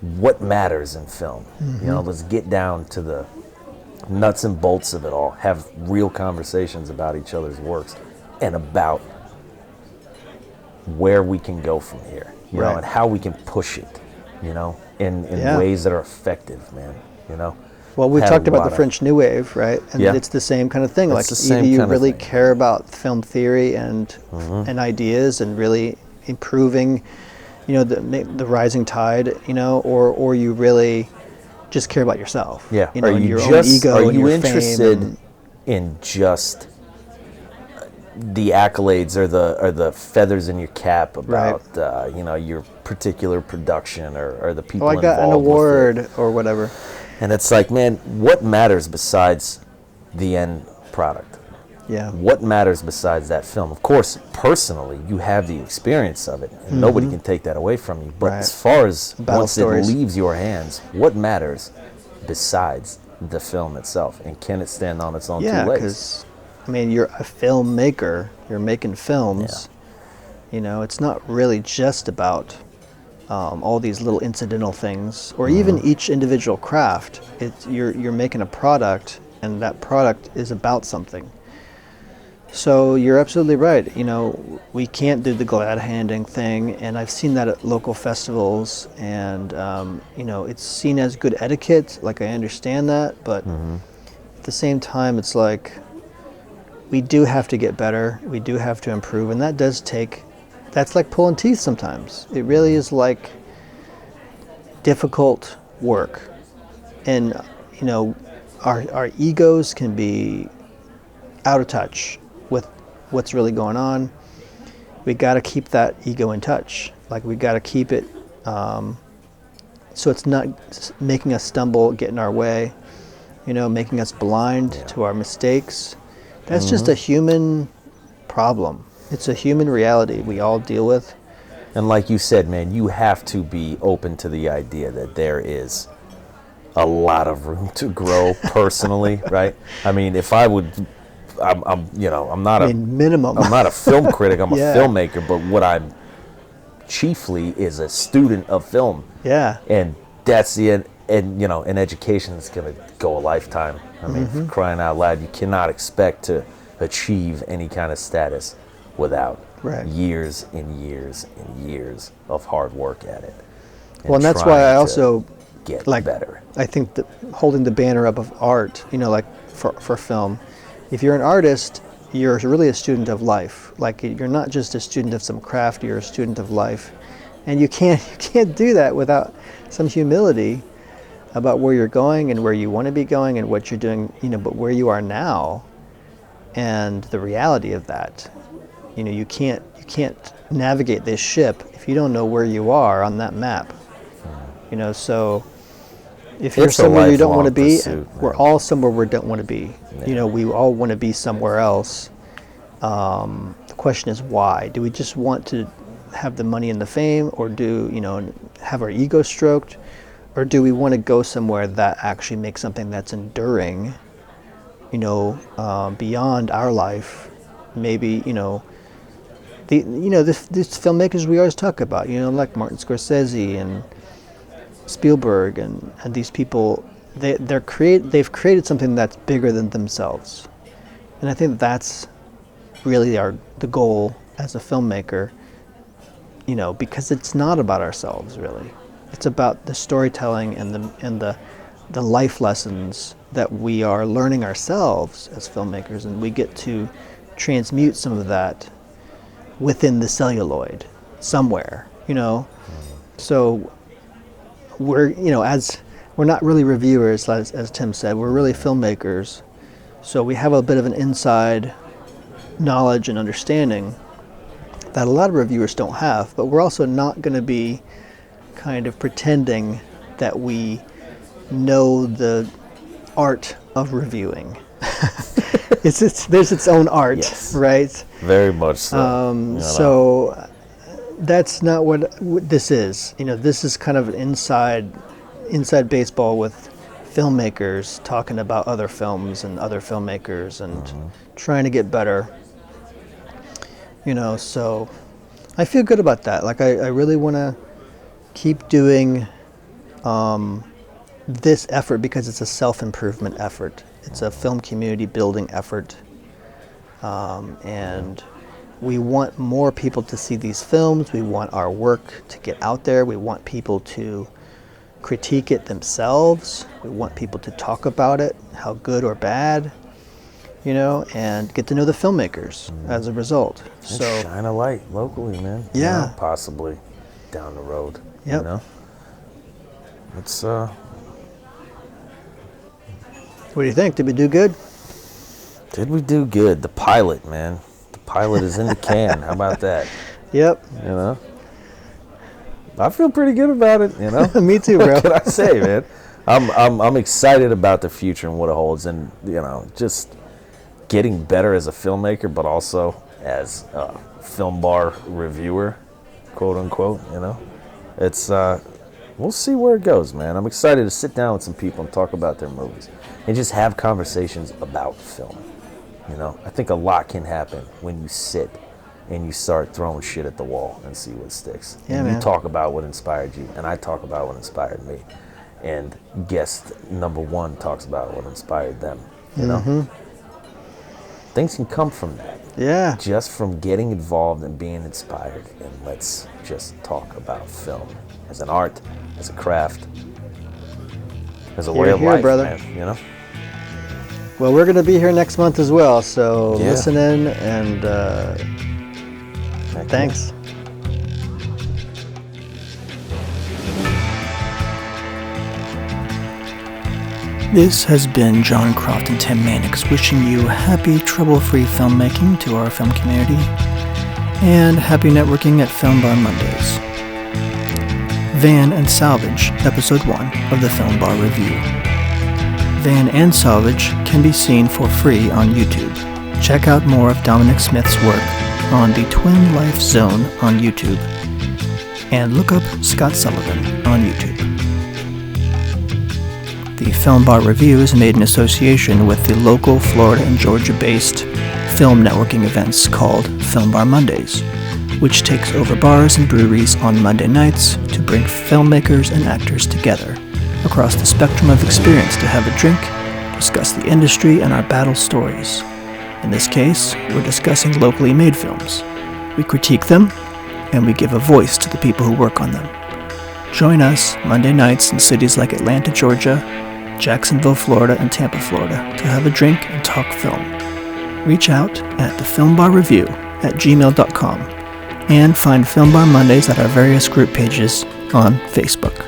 Speaker 2: what matters in film. Let's get down to the nuts and bolts of it all. Have real conversations about each other's works and about where we can go from here. You know, and how we can push it. In ways that are effective, man.
Speaker 3: Well, we talked about the French New Wave, right? And it's the same kind of thing. Like, either you really care about film theory and ideas and really improving, the rising tide, or you really just care about yourself.
Speaker 2: Yeah.
Speaker 3: And your own ego and your fame. Are you
Speaker 2: interested in just the accolades or the feathers in your cap about your particular production or the people involved?
Speaker 3: I got an award or whatever.
Speaker 2: And it's like, man, what matters besides the end product?
Speaker 3: Yeah.
Speaker 2: What matters besides that film? Of course, personally, you have the experience of it, and nobody can take that away from you. But as far as once it leaves your hands, what matters besides the film itself? And can it stand on its own two legs?
Speaker 3: Yeah, because, I mean, you're a filmmaker. You're making films. Yeah. It's not really just about all these little incidental things, or even each individual craft. You're making a product, and that product is about something. So you're absolutely right. We can't do the glad handing thing, and I've seen that at local festivals, and it's seen as good etiquette. Like, I understand that, but at the same time, it's like we do have to get better. We do have to improve, and that's like pulling teeth sometimes. It really is like difficult work, and our egos can be out of touch with what's really going on. We got to keep that ego in touch. Like, we got to keep it so it's not making us stumble, get in our way, making us blind to our mistakes. That's just a human problem. It's a human reality we all deal with.
Speaker 2: And like you said, man, you have to be open to the idea that there is a lot of room to grow personally, right? I mean, if I would, I'm not
Speaker 3: minimum.
Speaker 2: I'm not a film critic. I'm a filmmaker, but what I'm chiefly is a student of film.
Speaker 3: Yeah.
Speaker 2: And that's the end. And an education is going to go a lifetime. I mean, for crying out loud, you cannot expect to achieve any kind of status without years and years and years of hard work at it.
Speaker 3: And that's why I also
Speaker 2: get better.
Speaker 3: I think that holding the banner up of art, like for film, if you're an artist, you're really a student of life. Like, you're not just a student of some craft, you're a student of life. And you can't do that without some humility about where you're going and where you want to be going and what you're doing, but where you are now and the reality of that. You can't navigate this ship if you don't know where you are on that map. So if you're somewhere you don't want to be, we're all somewhere we don't want to be. Yeah. We all want to be somewhere else. The question is why? Do we just want to have the money and the fame, or have our ego stroked? Or do we want to go somewhere that actually makes something that's enduring, beyond our life? Maybe, these filmmakers we always talk about, like Martin Scorsese and Spielberg and these people, they've created something that's bigger than themselves. And I think that's really the goal as a filmmaker, because it's not about ourselves, really. It's about the storytelling and the the life lessons that we are learning ourselves as filmmakers, and we get to transmute some of that within the celluloid somewhere, So we're, as we're not really reviewers, as Tim said, we're really filmmakers. So we have a bit of an inside knowledge and understanding that a lot of reviewers don't have, but we're also not going to be kind of pretending that we know the art of reviewing. There's its own art,
Speaker 2: yes,
Speaker 3: right?
Speaker 2: Very much so.
Speaker 3: So that's not what this is. This is kind of an inside baseball with filmmakers talking about other films and other filmmakers and trying to get better. So I feel good about that. Like I really want to keep doing this effort because it's a self-improvement effort. It's a film community building effort. And we want more people to see these films. We want our work to get out there. We want people to critique it themselves. We want people to talk about it, how good or bad, and get to know the filmmakers as a result.
Speaker 2: So shine a light locally, man.
Speaker 3: Yeah.
Speaker 2: Possibly down the road.
Speaker 3: Yep.
Speaker 2: It's
Speaker 3: What do you think? Did we do good?
Speaker 2: Did we do good? The pilot, man. The pilot is in the can. How about that?
Speaker 3: Yep.
Speaker 2: I feel pretty good about it,
Speaker 3: Me too, bro.
Speaker 2: What can I say, man? I'm excited about the future and what it holds, and just getting better as a filmmaker, but also as a film bar reviewer, quote unquote. It's we'll see where it goes, man. I'm excited to sit down with some people and talk about their movies and just have conversations about film. I think a lot can happen when you sit and you start throwing shit at the wall and see what sticks.
Speaker 3: Yeah,
Speaker 2: and
Speaker 3: man.
Speaker 2: you talk about what inspired you, and I talk about what inspired me, and guest number one talks about what inspired them. Things can come from that.
Speaker 3: Yeah.
Speaker 2: Just from getting involved and being inspired, and let's just talk about film as an art, as a craft, as a way of life,
Speaker 3: brother.
Speaker 2: man.
Speaker 3: Well, we're going to be here next month as well, so
Speaker 2: Yeah.
Speaker 3: listen in and thanks.
Speaker 1: This has been John Croft and Tim Mannix wishing you happy, trouble-free filmmaking to our film community, and happy networking at Film Bar Mondays. Van and Salvage, Episode 1 of the Film Bar Review. Van and Salvage can be seen for free on YouTube. Check out more of Domonic Smith's work on the Twin Life Zone on YouTube, and look up Scott Sullivan on YouTube. The Film Bar Review is made in association with the local Florida and Georgia-based film networking events called Film Bar Mondays, which takes over bars and breweries on Monday nights to bring filmmakers and actors together across the spectrum of experience to have a drink, discuss the industry and our battle stories. In this case, we're discussing locally made films. We critique them, and we give a voice to the people who work on them. Join us Monday nights in cities like Atlanta, Georgia, Jacksonville, Florida, and Tampa, Florida, to have a drink and talk film. Reach out at thefilmbarreview@gmail.com and find Film Bar Mondays at our various group pages on Facebook.